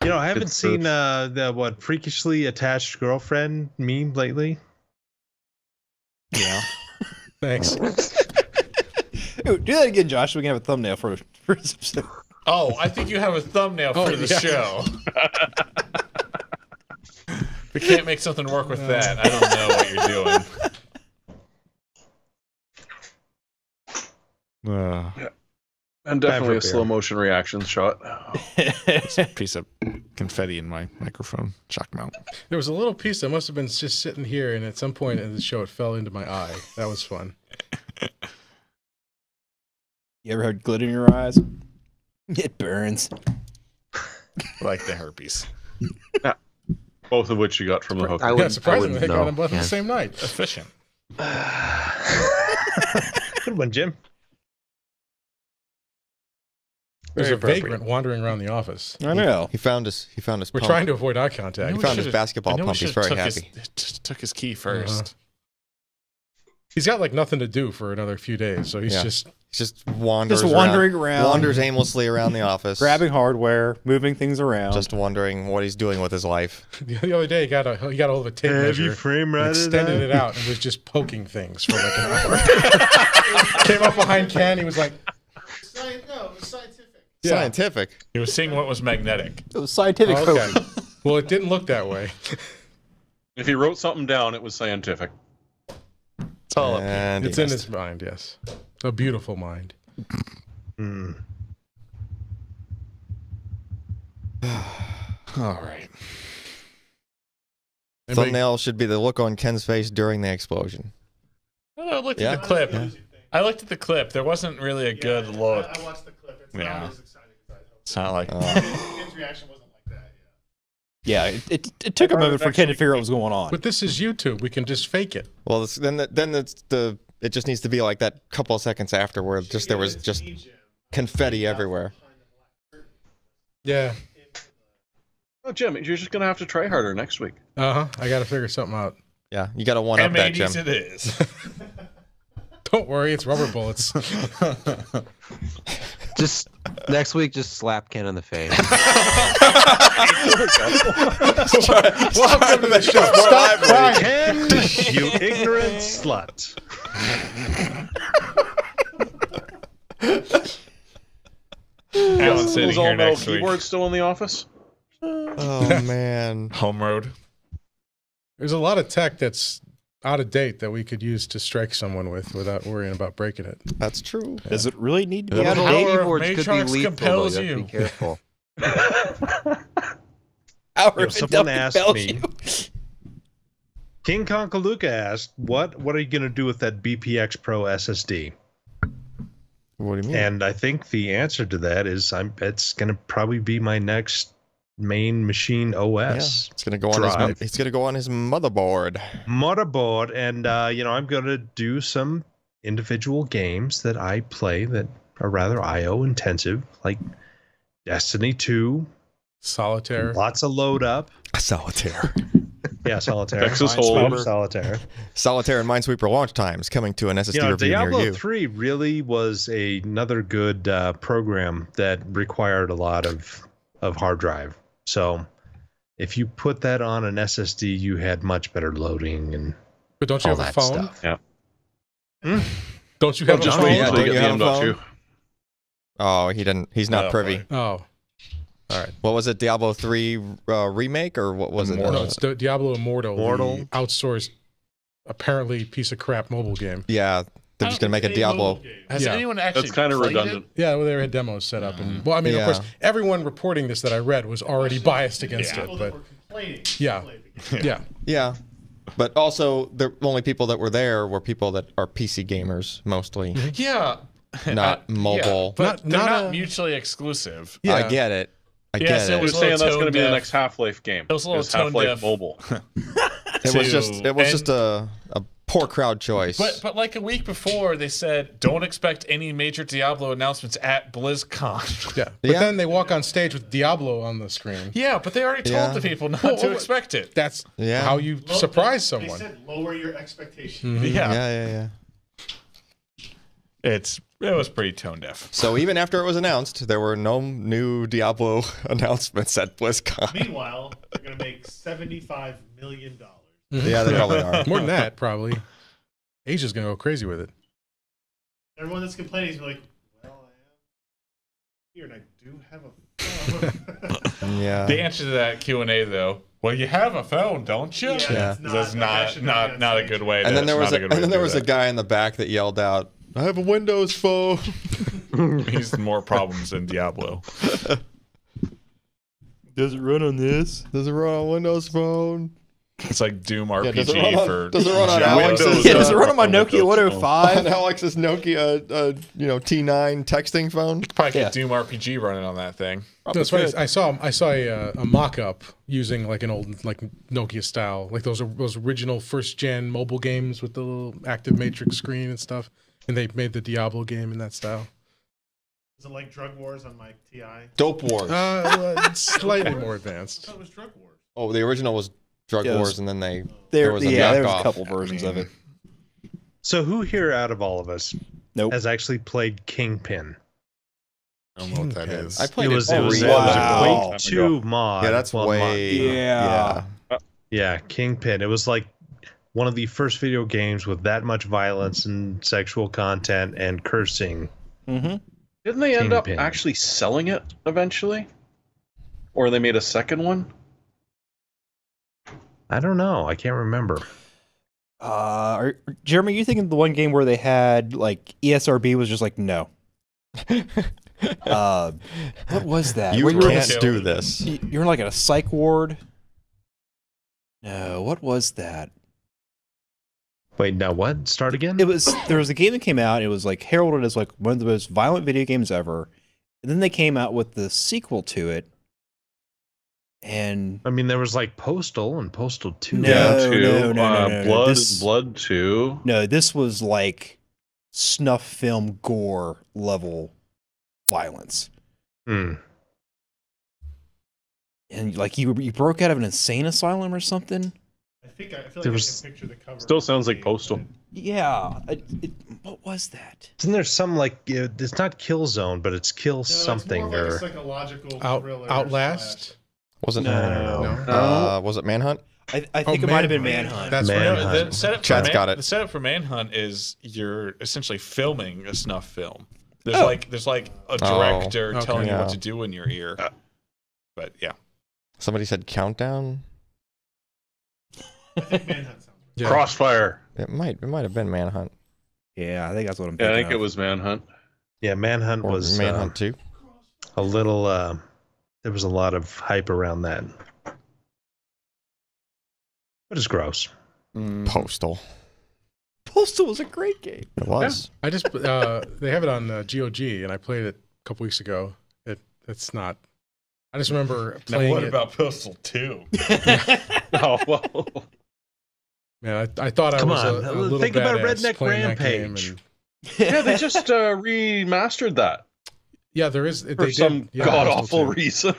Speaker 7: You know, I haven't
Speaker 6: Good
Speaker 7: seen the freakishly attached girlfriend meme lately.
Speaker 1: Yeah.
Speaker 3: Thanks.
Speaker 2: Ooh, do that again, Josh. So we can have a thumbnail for this episode.
Speaker 1: Oh, I think you have a thumbnail for the
Speaker 3: yeah.
Speaker 1: show. We can't make something work with that. I don't know what you're doing.
Speaker 6: And definitely
Speaker 7: for
Speaker 6: a slow motion reaction shot.
Speaker 1: Piece of confetti in my microphone. Shock mount.
Speaker 3: There was a little piece that must have been just sitting here, and at some point in the show, it fell into my eye. That was fun.
Speaker 2: You ever had glitter in your eyes? It burns.
Speaker 1: Like the herpes.
Speaker 6: Both of which you got from the hook.
Speaker 5: I
Speaker 3: Yeah,
Speaker 5: wouldn't-
Speaker 3: surprisingly, they got
Speaker 5: know.
Speaker 3: them both on
Speaker 5: Yeah.
Speaker 3: the same night.
Speaker 1: Efficient.
Speaker 7: Good one, Jim.
Speaker 3: There's
Speaker 1: Very
Speaker 3: a
Speaker 1: appropriate.
Speaker 3: vagrant wandering around the office.
Speaker 2: I know.
Speaker 8: He found his.
Speaker 3: We're
Speaker 8: pump.
Speaker 3: trying to avoid eye contact.
Speaker 8: He found his basketball pump. He's very happy.
Speaker 1: Just took his key 1st.
Speaker 3: He's got like nothing to do for another few days, so he's
Speaker 8: Yeah.
Speaker 3: just
Speaker 8: He's just wandering
Speaker 2: around.
Speaker 8: Wanders aimlessly around the office.
Speaker 2: Grabbing hardware, moving things around.
Speaker 8: Just wondering what he's doing with his life.
Speaker 3: the other day he got a hold of a tape measure,
Speaker 7: frame
Speaker 3: and extended it out, and was just poking things for like an hour. Came up behind Ken, he was like,
Speaker 4: No, it was scientific.
Speaker 3: Yeah.
Speaker 8: Scientific.
Speaker 1: He was seeing what was magnetic.
Speaker 2: it was scientific
Speaker 3: oh, okay.
Speaker 2: poking.
Speaker 3: Well, it didn't look that way.
Speaker 6: If he wrote something down, it was scientific.
Speaker 1: It's all up here.
Speaker 8: And
Speaker 3: It's
Speaker 8: he
Speaker 3: in
Speaker 8: missed.
Speaker 3: his mind, yes. A beautiful mind.
Speaker 7: Hmm.
Speaker 1: All right.
Speaker 8: Thumbnail should be the look on Ken's face during the explosion.
Speaker 1: I looked
Speaker 8: Yeah.
Speaker 1: at the clip.
Speaker 8: Yeah.
Speaker 1: I looked at the clip. There wasn't really a good look.
Speaker 4: I watched the clip. It's
Speaker 1: Yeah.
Speaker 4: not as exciting as I hoped.
Speaker 1: It's not like
Speaker 4: Ken's reaction wasn't like that.
Speaker 2: Yeah, it took a moment for Ken to figure out what was going on.
Speaker 3: But this is YouTube. We can just fake it.
Speaker 8: Well, it just needs to be like that couple of seconds after where just there was just confetti everywhere.
Speaker 3: Yeah.
Speaker 6: Oh, Jim, you're just gonna have to try harder next week.
Speaker 3: I got to figure something out.
Speaker 8: Yeah, you got to one up that, Jim.
Speaker 1: M80s it is.
Speaker 3: Don't worry, it's rubber bullets.
Speaker 5: Just next week, just slap Ken in the face.
Speaker 3: Welcome to the show. Stop crying.
Speaker 7: Ken, you ignorant slut.
Speaker 1: Alan's sitting
Speaker 6: Is all
Speaker 1: here
Speaker 6: metal
Speaker 1: next week.
Speaker 6: keyboard still in the office?
Speaker 8: Oh man.
Speaker 1: Home road.
Speaker 3: There's a lot of tech that's out of date that we could use to strike someone with without worrying about breaking it.
Speaker 8: That's true.
Speaker 2: Does it really need to be
Speaker 5: The
Speaker 2: out of
Speaker 1: power
Speaker 2: date?
Speaker 1: of
Speaker 5: keyboards could be
Speaker 1: Matrix
Speaker 5: lethal, though.
Speaker 1: compels
Speaker 5: You have to
Speaker 1: you.
Speaker 5: be careful.
Speaker 7: If someone asked me, King Conkaluka asked, what are you going to do with that BPX Pro SSD?
Speaker 8: What do you mean?
Speaker 7: And I think the answer to that is it's going to probably be my next main machine OS.
Speaker 8: It's gonna go on
Speaker 7: drive.
Speaker 8: it's gonna go on his motherboard.
Speaker 7: Motherboard, and I'm going to do some individual games that I play that are rather IO intensive, like Destiny 2,
Speaker 3: Solitaire.
Speaker 7: lots of load up.
Speaker 8: Solitaire.
Speaker 7: Yeah, Solitaire.
Speaker 6: Texas
Speaker 7: Minesweeper,
Speaker 6: Hold'em.
Speaker 7: Solitaire.
Speaker 8: Solitaire and Minesweeper launch times coming to an SSD review
Speaker 7: Diablo
Speaker 8: near you.
Speaker 7: 3 really was another good program that required a lot of hard drive. So if you put that on an SSD, you had much better loading and
Speaker 3: But don't you
Speaker 7: all
Speaker 3: have a
Speaker 7: that
Speaker 3: phone?
Speaker 7: stuff.
Speaker 6: Yeah.
Speaker 3: Don't you have a
Speaker 6: Just
Speaker 3: phone?
Speaker 6: wait
Speaker 8: Yeah,
Speaker 6: until
Speaker 8: don't
Speaker 6: you
Speaker 8: you
Speaker 6: get
Speaker 8: have
Speaker 6: the
Speaker 8: a phone?
Speaker 6: M.2.
Speaker 8: Oh, he's not
Speaker 1: Oh,
Speaker 8: privy.
Speaker 1: boy.
Speaker 3: Oh. All right.
Speaker 8: What was it? Diablo 3 remake or what was it?
Speaker 3: No, it's Diablo Immortal.
Speaker 7: Immortal?
Speaker 3: The outsourced, apparently piece of crap mobile game.
Speaker 8: Yeah, they're just gonna make a Diablo.
Speaker 1: Has
Speaker 3: Yeah.
Speaker 1: anyone actually
Speaker 6: That's kind of
Speaker 1: played
Speaker 6: redundant.
Speaker 3: Yeah, well, they had demos set up, and well, I mean,
Speaker 8: Yeah.
Speaker 3: of course, everyone reporting this that I read was already biased against
Speaker 1: Yeah.
Speaker 3: it,
Speaker 4: People
Speaker 3: but
Speaker 4: that were complaining.
Speaker 3: Yeah.
Speaker 4: played the game.
Speaker 3: yeah,
Speaker 8: Yeah, but also the only people that were there were people that are PC gamers mostly,
Speaker 1: it? Yeah.
Speaker 8: not mobile.
Speaker 1: But
Speaker 3: Not-
Speaker 1: they're
Speaker 3: not
Speaker 1: not
Speaker 3: a-
Speaker 1: mutually exclusive.
Speaker 3: yeah.
Speaker 8: I get it. I
Speaker 1: Yeah,
Speaker 8: get
Speaker 1: so it
Speaker 6: He
Speaker 8: it.
Speaker 6: was
Speaker 1: was
Speaker 6: saying
Speaker 1: a little
Speaker 6: that's going to be the
Speaker 1: tone
Speaker 6: next Half-Life game.
Speaker 1: It was a little
Speaker 6: It's
Speaker 1: tone
Speaker 6: Half-Life
Speaker 1: deaf.
Speaker 6: Mobile.
Speaker 8: It was
Speaker 1: to-
Speaker 8: just a poor crowd choice.
Speaker 1: But like a week before, they said don't expect any major Diablo announcements at BlizzCon.
Speaker 3: yeah. But
Speaker 8: Yeah.
Speaker 3: then they walk on stage with Diablo on the screen.
Speaker 1: Yeah, but they already told
Speaker 8: Yeah.
Speaker 1: the people not
Speaker 3: Well,
Speaker 1: to
Speaker 3: well,
Speaker 1: expect it.
Speaker 3: That's
Speaker 8: Yeah.
Speaker 3: how you
Speaker 4: Low-
Speaker 3: surprise
Speaker 4: They
Speaker 3: someone.
Speaker 4: said lower your expectations.
Speaker 1: Yeah.
Speaker 8: yeah.
Speaker 1: It was pretty tone deaf.
Speaker 8: So even after it was announced, there were no new Diablo announcements at BlizzCon.
Speaker 4: Meanwhile, they're going to make $75 million.
Speaker 8: Yeah, they probably are.
Speaker 3: More than that, probably. Asia's gonna go crazy with it.
Speaker 4: Everyone that's complaining is like, well, I am here and I do have a phone.
Speaker 8: Yeah.
Speaker 1: The answer to that Q&A though, well, you have a phone, don't you?
Speaker 8: Yeah.
Speaker 1: That's
Speaker 4: that should
Speaker 1: not
Speaker 4: be on
Speaker 1: not a
Speaker 4: stage.
Speaker 1: good way.
Speaker 8: And then there was
Speaker 1: not a good way
Speaker 8: and then
Speaker 1: to
Speaker 8: there
Speaker 1: do
Speaker 8: was a
Speaker 1: that.
Speaker 8: guy in the back that yelled out, "I have a Windows phone."
Speaker 1: He's more problems than Diablo.
Speaker 8: Does it run on this? Does it run on Windows Phone?
Speaker 1: It's like Doom
Speaker 8: Yeah, does it
Speaker 1: RPG
Speaker 8: run on-
Speaker 1: for
Speaker 8: does it run on
Speaker 1: Java.
Speaker 8: Alex's,
Speaker 2: Yeah, does it run on my
Speaker 6: Windows
Speaker 2: Nokia
Speaker 6: Phone.
Speaker 2: 105?
Speaker 8: On Alex's Nokia, T9 texting phone.
Speaker 1: Probably
Speaker 2: Yeah.
Speaker 1: get Doom RPG running on that thing.
Speaker 3: That's funny. I saw a mock-up using like an old like Nokia style, like those original first gen mobile games with the little active matrix screen and stuff, and they made the Diablo game in that style.
Speaker 4: Is it like Drug Wars on my TI?
Speaker 8: Dope Wars.
Speaker 3: It's slightly more
Speaker 4: I
Speaker 3: advanced.
Speaker 4: thought it was Drug Wars.
Speaker 8: Oh, the original was Drug
Speaker 2: Yeah, it was-
Speaker 8: Wars, and then there
Speaker 2: There
Speaker 8: was a
Speaker 2: was
Speaker 8: knockoff.
Speaker 2: a couple versions of it.
Speaker 7: So who here out of all of us
Speaker 2: Nope.
Speaker 7: has actually played Kingpin?
Speaker 1: I don't know what that is.
Speaker 8: I played
Speaker 7: It was,
Speaker 8: it.
Speaker 7: it was,
Speaker 8: way
Speaker 7: it was
Speaker 8: back.
Speaker 7: a
Speaker 2: Wow.
Speaker 7: Quake 2 mod.
Speaker 8: Yeah, that's
Speaker 7: Well,
Speaker 8: way.
Speaker 2: Yeah.
Speaker 7: Yeah, Kingpin. It was like one of the first video games with that much violence and sexual content and cursing.
Speaker 2: Mm-hmm.
Speaker 6: Didn't they end up
Speaker 7: Kingpin.
Speaker 6: actually selling it eventually? Or they made a second one?
Speaker 7: I don't know. I can't remember.
Speaker 2: Jeremy, you thinking the one game where they had like ESRB was just like no? What was that?
Speaker 8: You
Speaker 2: Where were in
Speaker 8: can't
Speaker 2: a-
Speaker 8: do this.
Speaker 2: You're like in a psych ward. No, what was that?
Speaker 7: Wait, now what? Start again?
Speaker 2: There was a game that came out. It was like heralded as like one of the most violent video games ever, and then they came out with the sequel to it. And
Speaker 7: I mean, there was like Postal and Postal 2.
Speaker 2: No.
Speaker 6: Blood
Speaker 2: This-
Speaker 6: and Blood 2.
Speaker 2: no, this was like snuff film gore level violence,
Speaker 7: Hmm.
Speaker 2: and like you broke out of an insane asylum or something.
Speaker 4: I feel like
Speaker 7: There
Speaker 4: I
Speaker 7: was-
Speaker 4: can picture the cover.
Speaker 6: Still sounds like Postal.
Speaker 2: Yeah, what was that?
Speaker 7: Isn't there some like it's not Killzone, but it's Kill
Speaker 4: No, it's
Speaker 7: something
Speaker 4: more of
Speaker 7: or
Speaker 4: like a psychological thriller.
Speaker 3: Outlast.
Speaker 8: Was it?
Speaker 2: No.
Speaker 8: Was it Manhunt?
Speaker 2: I think it might have been Manhunt.
Speaker 3: That's
Speaker 7: Manhunt.
Speaker 3: right.
Speaker 1: The setup
Speaker 8: Chad's got it.
Speaker 1: The setup for Manhunt is you're essentially filming a snuff film. There's
Speaker 2: Oh.
Speaker 1: there's a director
Speaker 3: okay.
Speaker 1: telling you what
Speaker 8: Yeah.
Speaker 1: to do in your ear. But yeah,
Speaker 8: Somebody said Countdown.
Speaker 4: I think Manhunt sounds right.
Speaker 3: Yeah.
Speaker 6: Crossfire.
Speaker 8: It might have been Manhunt
Speaker 2: Yeah, I think that's what I'm
Speaker 6: Yeah,
Speaker 2: thinking.
Speaker 6: I think it
Speaker 2: of.
Speaker 6: was Manhunt.
Speaker 7: yeah, Manhunt
Speaker 8: or
Speaker 7: was
Speaker 8: Manhunt 2.
Speaker 7: a little. There was a lot of hype around that, but it's gross.
Speaker 8: Postal.
Speaker 2: Postal was a great game.
Speaker 8: It was.
Speaker 3: I just they have it on GOG, and I played it a couple weeks ago. It's not. I just remember playing it.
Speaker 1: Postal 2?
Speaker 6: Oh, well.
Speaker 3: Man, I thought I
Speaker 7: Come
Speaker 3: was
Speaker 7: on,
Speaker 3: a little
Speaker 7: think about
Speaker 3: badass
Speaker 7: Redneck
Speaker 3: playing that game,
Speaker 7: Rampage.
Speaker 3: and-
Speaker 6: Yeah, they just remastered that
Speaker 3: yeah, there is.
Speaker 6: for
Speaker 3: They
Speaker 6: some
Speaker 3: did, yeah,
Speaker 6: god
Speaker 3: Postal
Speaker 6: awful
Speaker 3: 2.
Speaker 6: reason.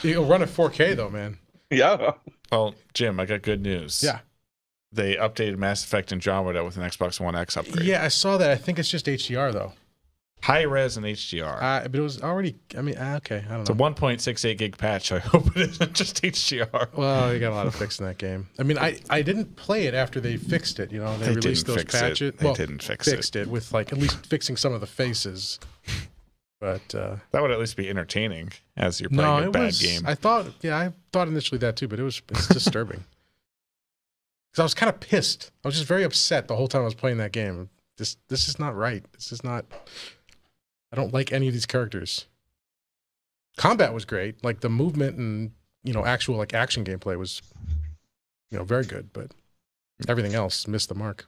Speaker 3: It'll run at 4K though, man.
Speaker 6: Yeah.
Speaker 1: Well, Jim, I got good news.
Speaker 3: Yeah.
Speaker 1: They updated Mass Effect Andromeda with an Xbox One X upgrade.
Speaker 3: Yeah, I saw that. I think it's just HDR though.
Speaker 1: High res and HDR.
Speaker 3: But it was already. I mean, okay, I don't
Speaker 1: It's a
Speaker 3: know.
Speaker 1: 1.68 gig patch. I hope it isn't just HDR.
Speaker 3: Well, they got a lot of fix in that game. I mean, I didn't play it after they fixed it. You know, they released those patches.
Speaker 1: They didn't fix it.
Speaker 3: Fixed it with like at least fixing some of the faces. But
Speaker 1: That would at least be entertaining as you're
Speaker 3: no,
Speaker 1: playing a
Speaker 3: it
Speaker 1: bad
Speaker 3: was.
Speaker 1: game.
Speaker 3: I thought initially that too, but it's disturbing. Because I was kind of pissed. I was just very upset the whole time I was playing that game. This is not right. This is not. I don't like any of these characters. Combat was great, like the movement and actual like action gameplay was, very good, but everything else missed the mark.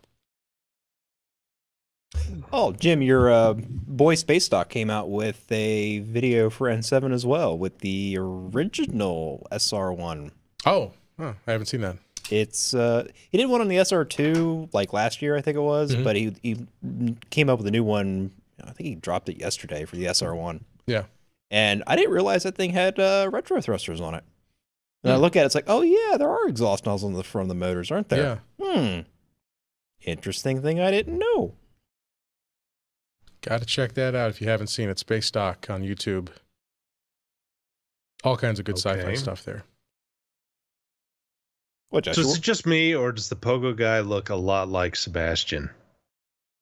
Speaker 2: Oh, Jim, your boy Space Doc came out with a video for N7 as well with the original SR1.
Speaker 3: Oh, I haven't seen that.
Speaker 2: It's he did one on the SR2 like last year, I think it was,
Speaker 3: Mhm.
Speaker 2: but he came up with a new one. I think he dropped it yesterday for the SR1.
Speaker 3: Yeah.
Speaker 2: And I didn't realize that thing had retro thrusters on it. And I look at it, it's like, oh yeah, there are exhaust nozzles on the front of the motors, aren't there?
Speaker 3: Yeah.
Speaker 2: Interesting thing I didn't know.
Speaker 3: Got to check that out if you haven't seen it. Space Doc on YouTube. All kinds of good sci-fi
Speaker 7: Okay.
Speaker 3: stuff there.
Speaker 2: What,
Speaker 7: So
Speaker 2: Joshua?
Speaker 7: is it just me, or does the Pogo guy look a lot like Sebastian?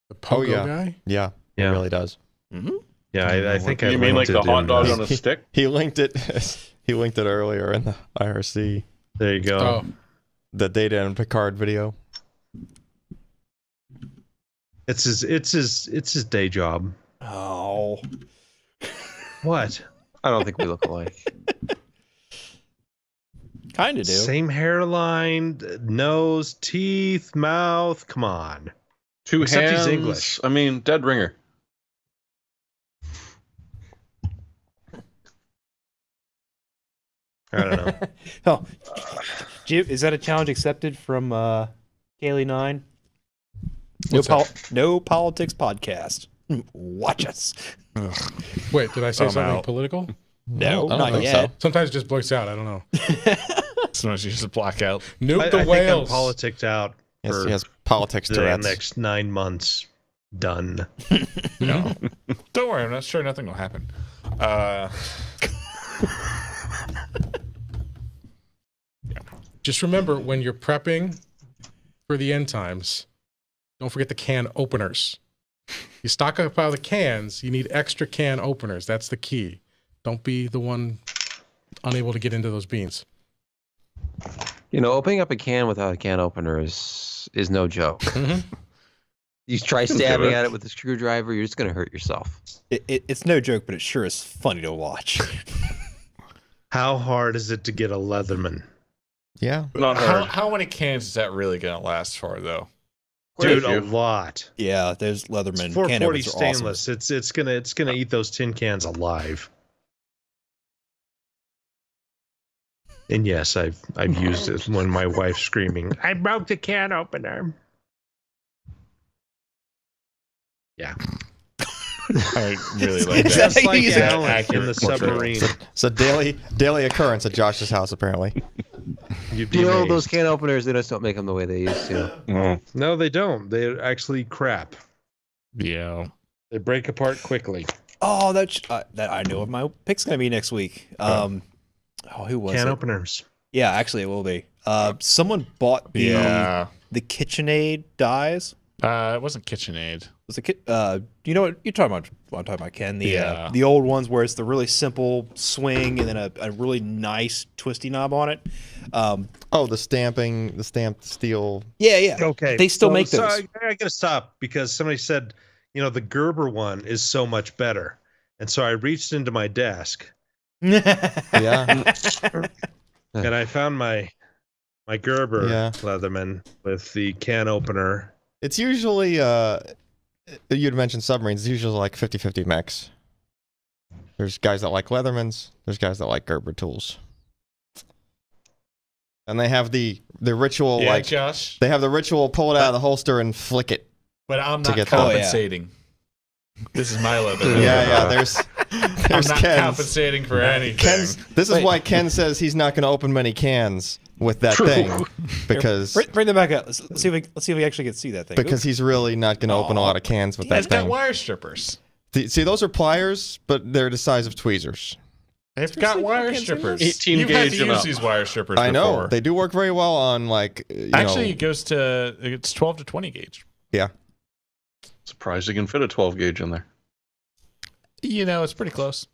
Speaker 3: The Pogo
Speaker 8: yeah.
Speaker 3: guy?
Speaker 8: Yeah,
Speaker 7: Yeah.
Speaker 8: it really does.
Speaker 2: Mm-hmm.
Speaker 7: Yeah, I think I
Speaker 6: You mean like
Speaker 7: linked
Speaker 6: the
Speaker 7: it
Speaker 6: hot
Speaker 7: in,
Speaker 6: dog
Speaker 7: uh,
Speaker 6: on a stick?
Speaker 8: He linked it. He linked it earlier in the IRC,
Speaker 7: There you go.
Speaker 3: Oh,
Speaker 8: the Data and Picard video.
Speaker 7: It's his day job.
Speaker 2: Oh.
Speaker 7: What?
Speaker 5: I don't think we look alike.
Speaker 2: Kind of do.
Speaker 7: Same hairline, nose, teeth, mouth. Come on.
Speaker 6: Two
Speaker 7: Except he's
Speaker 6: hands.
Speaker 7: English.
Speaker 6: I mean, dead ringer.
Speaker 7: I don't know.
Speaker 2: Oh, Jim, is that a challenge accepted from Kaylee 9?
Speaker 3: What's that?
Speaker 2: No politics podcast. Watch us.
Speaker 3: wait, did I say
Speaker 1: I'm
Speaker 3: something
Speaker 1: out.
Speaker 3: political?
Speaker 2: No,
Speaker 8: I don't
Speaker 2: not
Speaker 8: think
Speaker 2: yet.
Speaker 3: Sometimes it just blurts out. I don't know.
Speaker 1: Sometimes you just black out.
Speaker 3: Nuke
Speaker 7: I
Speaker 3: the
Speaker 7: think
Speaker 3: whales.
Speaker 7: I'm politicked out
Speaker 8: Yes,
Speaker 7: for
Speaker 8: he has politics
Speaker 7: the
Speaker 8: Tourette's.
Speaker 7: next 9 months. Done.
Speaker 1: No. Don't worry, I'm not sure nothing will happen.
Speaker 3: Just remember when you're prepping for the end times, don't forget the can openers. You stock up all the cans, you need extra can openers. That's the key. Don't be the one unable to get into those beans.
Speaker 5: Opening up a can without a can opener is no joke.
Speaker 3: Mhm.
Speaker 5: You try stabbing at it with a screwdriver, you're just going to hurt yourself.
Speaker 2: It's no joke, but it sure is funny to watch.
Speaker 7: How hard is it to get a Leatherman?
Speaker 8: Yeah.
Speaker 6: Not hard.
Speaker 1: How many cans is that really gonna last for, though?
Speaker 7: Dude,
Speaker 6: Quite
Speaker 7: a
Speaker 6: a few.
Speaker 7: lot.
Speaker 2: Yeah, there's Leatherman.
Speaker 7: 440
Speaker 2: can openers are awesome.
Speaker 7: stainless. It's gonna eat those tin cans alive. And yes, I've used it when my wife's screaming, "I broke the can opener." Yeah,
Speaker 1: I really like
Speaker 2: Is
Speaker 1: that.
Speaker 2: that
Speaker 7: just like
Speaker 2: He's an
Speaker 7: Alan in
Speaker 1: accurate
Speaker 7: the
Speaker 1: portrayal.
Speaker 7: submarine.
Speaker 8: It's a daily occurrence at Josh's house, apparently.
Speaker 7: You'd be
Speaker 5: You know,
Speaker 7: amazed.
Speaker 5: those can openers, they just don't make them the way they used to.
Speaker 7: No, they don't. They're actually crap.
Speaker 1: Yeah.
Speaker 7: They break apart quickly.
Speaker 2: Oh, that I know what my pick's gonna be next week. Who was
Speaker 7: Can
Speaker 2: it?
Speaker 7: openers.
Speaker 2: Yeah, actually, it will be. Someone bought the
Speaker 1: Yeah.
Speaker 2: KitchenAid dies.
Speaker 1: It wasn't KitchenAid.
Speaker 2: Was it? You know what you're talking about? What I'm talking about, Ken.
Speaker 1: Yeah.
Speaker 2: The old ones where it's the really simple swing and then a really nice twisty knob on it.
Speaker 8: Oh, the stamped steel.
Speaker 2: Yeah.
Speaker 7: Okay.
Speaker 2: They still make those.
Speaker 7: I gotta stop because somebody said, the Gerber one is so much better. And so I reached into my desk
Speaker 8: Yeah.
Speaker 7: and I found my Gerber
Speaker 8: Yeah.
Speaker 7: Leatherman with the can opener.
Speaker 8: It's usually you'd mentioned submarines. It's usually like 50-50 mix. There's guys that like Leathermans. There's guys that like Gerber tools. And they have the ritual
Speaker 1: Yeah,
Speaker 8: like
Speaker 1: Josh.
Speaker 8: they have the ritual pull it out of the holster and flick it.
Speaker 1: But I'm
Speaker 8: to
Speaker 1: not
Speaker 8: get that.
Speaker 1: compensating. This is my leather.
Speaker 8: Yeah. There's
Speaker 1: I'm not
Speaker 8: Ken's.
Speaker 1: compensating for anything.
Speaker 8: This is
Speaker 2: Wait.
Speaker 8: why Ken says he's not going to open many cans with that thing because
Speaker 2: Bring them back up. Let's see if we actually get to see that thing.
Speaker 8: because he's really not going to open a lot of cans with that
Speaker 1: It's got
Speaker 8: thing.
Speaker 1: wire strippers.
Speaker 8: See, those are pliers, but they're the size of tweezers.
Speaker 1: They've got wire strippers.
Speaker 6: 18
Speaker 1: You've had
Speaker 6: gauge
Speaker 1: to
Speaker 6: and
Speaker 1: use
Speaker 6: up.
Speaker 1: these wire strippers
Speaker 8: I know
Speaker 1: before.
Speaker 8: they do work very well on like
Speaker 1: Actually, it's 12 to 20 gauge.
Speaker 6: Surprised you can fit a 12 gauge in there.
Speaker 1: It's pretty close.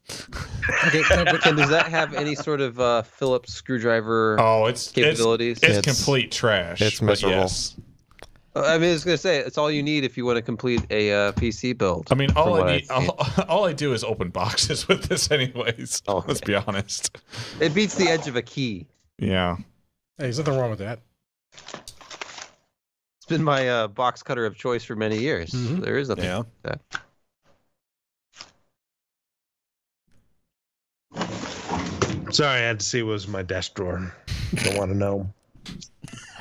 Speaker 3: Okay, but
Speaker 5: Ken, does that have any sort of Phillips screwdriver
Speaker 1: Oh, it's
Speaker 5: capabilities?
Speaker 1: It's
Speaker 8: It's-
Speaker 1: complete trash.
Speaker 8: it's
Speaker 1: but
Speaker 8: miserable.
Speaker 1: yes.
Speaker 5: I mean, I was gonna say it's all you need if you want to complete a PC build.
Speaker 1: I mean,
Speaker 5: from what I've seen.
Speaker 1: all I do is open boxes with this, anyways.
Speaker 5: Oh,
Speaker 1: Let's be honest.
Speaker 5: It beats the edge of a key.
Speaker 1: Yeah.
Speaker 3: hey, there's nothing wrong with that.
Speaker 5: It's been my box cutter of choice for many years.
Speaker 3: Mhm.
Speaker 5: There is nothing
Speaker 2: Yeah.
Speaker 5: like that.
Speaker 7: Sorry, I had to see what was in my desk drawer. Don't want to know.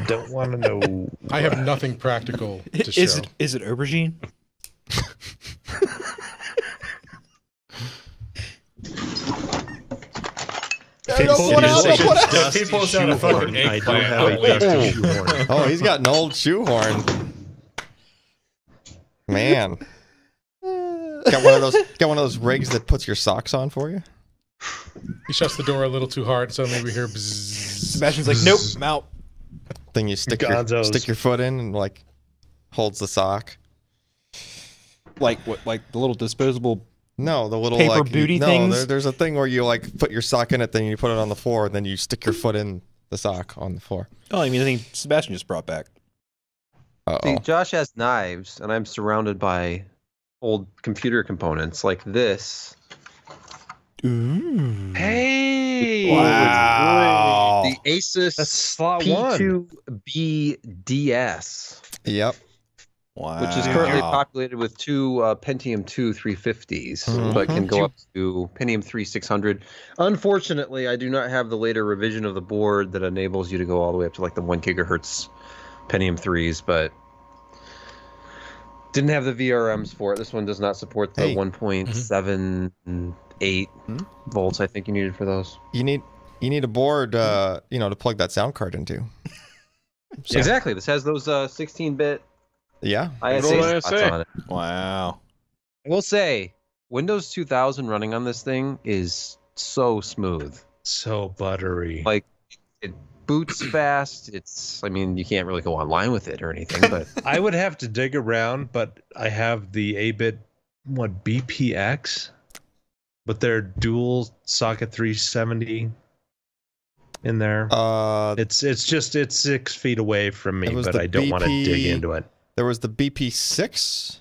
Speaker 7: Don't want to know.
Speaker 3: I have nothing practical to show.
Speaker 2: Is it aubergine?
Speaker 1: If he pulls out a fucking
Speaker 7: I don't
Speaker 1: eggplant,
Speaker 7: have
Speaker 1: I'll
Speaker 7: a
Speaker 1: leave.
Speaker 7: dusty shoehorn.
Speaker 8: Oh, he's got an old shoehorn. Man, got one of those rigs that puts your socks on for you.
Speaker 3: He shuts the door a little too hard. Suddenly we hear bzzz.
Speaker 2: Sebastian's like, nope, I'm out.
Speaker 8: Thing you stick
Speaker 7: Gonzos.
Speaker 8: your foot in and like holds the sock.
Speaker 2: Like what? Like the little disposable.
Speaker 8: No, the little
Speaker 2: Paper
Speaker 8: like
Speaker 2: booty
Speaker 8: no,
Speaker 2: things?
Speaker 8: there's a thing where you like put your sock in it, then you put it on the floor, and then you stick your foot in the sock on the floor.
Speaker 2: Oh, I mean, I think Sebastian just brought back.
Speaker 5: See,
Speaker 8: Uh-oh.
Speaker 5: Josh has knives, and I'm surrounded by old computer components like this.
Speaker 2: Ooh.
Speaker 7: Hey!
Speaker 2: Wow.
Speaker 5: The Asus
Speaker 7: That's slot one.
Speaker 5: P2BDS,
Speaker 8: Yep.
Speaker 2: Wow.
Speaker 5: which is currently populated with two Pentium 2 350s, but can go up to Pentium 3 600. Unfortunately, I do not have the later revision of the board that enables you to go all the way up to like the 1 gigahertz Pentium 3s, but didn't have the VRMs for it. This one does not support the
Speaker 8: Hey.
Speaker 5: 1.78 volts I think you needed for those.
Speaker 8: You need a board, to plug that sound card into. So-
Speaker 5: Exactly. This has those 16-bit
Speaker 8: Yeah.
Speaker 5: ISA slots
Speaker 6: ISA.
Speaker 5: on it.
Speaker 2: Wow.
Speaker 5: I will say, Windows 2000 running on this thing is so smooth.
Speaker 7: So buttery.
Speaker 5: Like, it boots fast. I mean, you can't really go online with it or anything, but
Speaker 7: I would have to dig around, but I have the 8-bit, BPX? But they're dual socket 370 in there. It's 6 feet away from me,
Speaker 8: It was
Speaker 7: but
Speaker 8: the
Speaker 7: I don't want to dig
Speaker 8: BP
Speaker 7: into it.
Speaker 8: There was the BP6,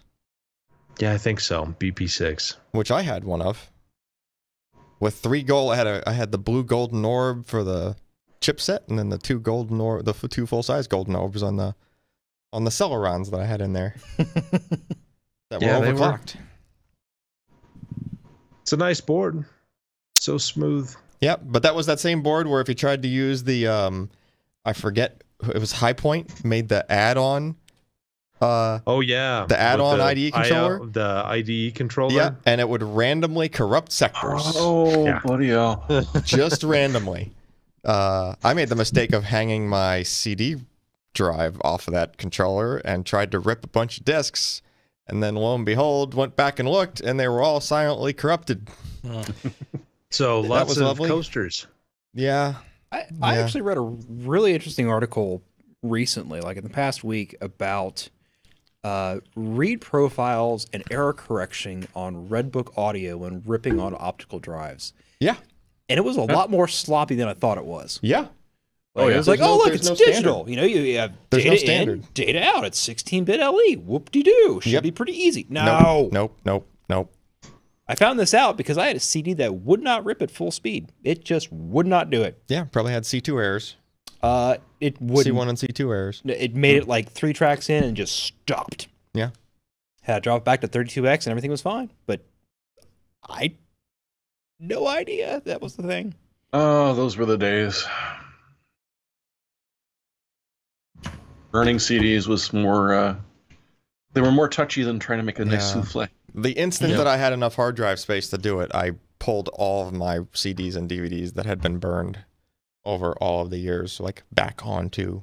Speaker 7: Yeah, I think so. BP6.
Speaker 8: which I had one of. With 3 gold, I had the blue golden orb for the chipset, and then the two two full-size golden orbs on the Celerons that I had in there that were
Speaker 7: they were.
Speaker 8: overclocked.
Speaker 7: It's a nice board. So smooth.
Speaker 8: Yep, but that was that same board where if you tried to use the I forget, it was High Point made the add-on.
Speaker 7: Oh yeah,
Speaker 8: the add-on
Speaker 7: with
Speaker 8: IDE controller.
Speaker 7: The IDE controller.
Speaker 8: Yeah, and it would randomly corrupt sectors.
Speaker 6: Oh,
Speaker 7: Yeah.
Speaker 6: buddy,
Speaker 8: Just randomly. I made the mistake of hanging my CD drive off of that controller and tried to rip a bunch of discs, and then lo and behold, went back and looked, and they were all silently corrupted.
Speaker 7: So lots
Speaker 8: was
Speaker 7: of
Speaker 8: lovely.
Speaker 7: coasters.
Speaker 8: Yeah.
Speaker 2: I
Speaker 8: Yeah.
Speaker 2: actually read a really interesting article recently, like in the past week, about read profiles and error correction on Redbook audio when ripping on optical drives.
Speaker 8: Yeah.
Speaker 2: And it was a lot more sloppy than I thought it was.
Speaker 8: Yeah.
Speaker 2: Like, it was like,
Speaker 8: There's no-
Speaker 2: oh, look,
Speaker 8: there's
Speaker 2: it's
Speaker 8: no
Speaker 2: digital. You know, you have
Speaker 8: There's no
Speaker 2: data in,
Speaker 8: standard.
Speaker 2: data out. It's 16-bit LE. Whoop-de-doo. Should
Speaker 8: Yep.
Speaker 2: be pretty easy. No.
Speaker 8: Nope.
Speaker 2: I found this out because I had a CD that would not rip at full speed. It just would not do it.
Speaker 8: Yeah, probably had C2 errors.
Speaker 2: It would.
Speaker 8: C1 and C2 errors.
Speaker 2: It made it like 3 tracks in and just stopped.
Speaker 8: Yeah.
Speaker 2: Had to drop it back to 32x and everything was fine. But I no idea that was the thing.
Speaker 6: Oh, those were the days. Burning CDs was more. They were more touchy than trying to make a nice
Speaker 8: Yeah.
Speaker 6: souffle.
Speaker 8: The instant
Speaker 3: Yeah.
Speaker 8: that I had enough hard drive space to do it, I pulled all of my CDs and DVDs that had been burned over all of the years, like back onto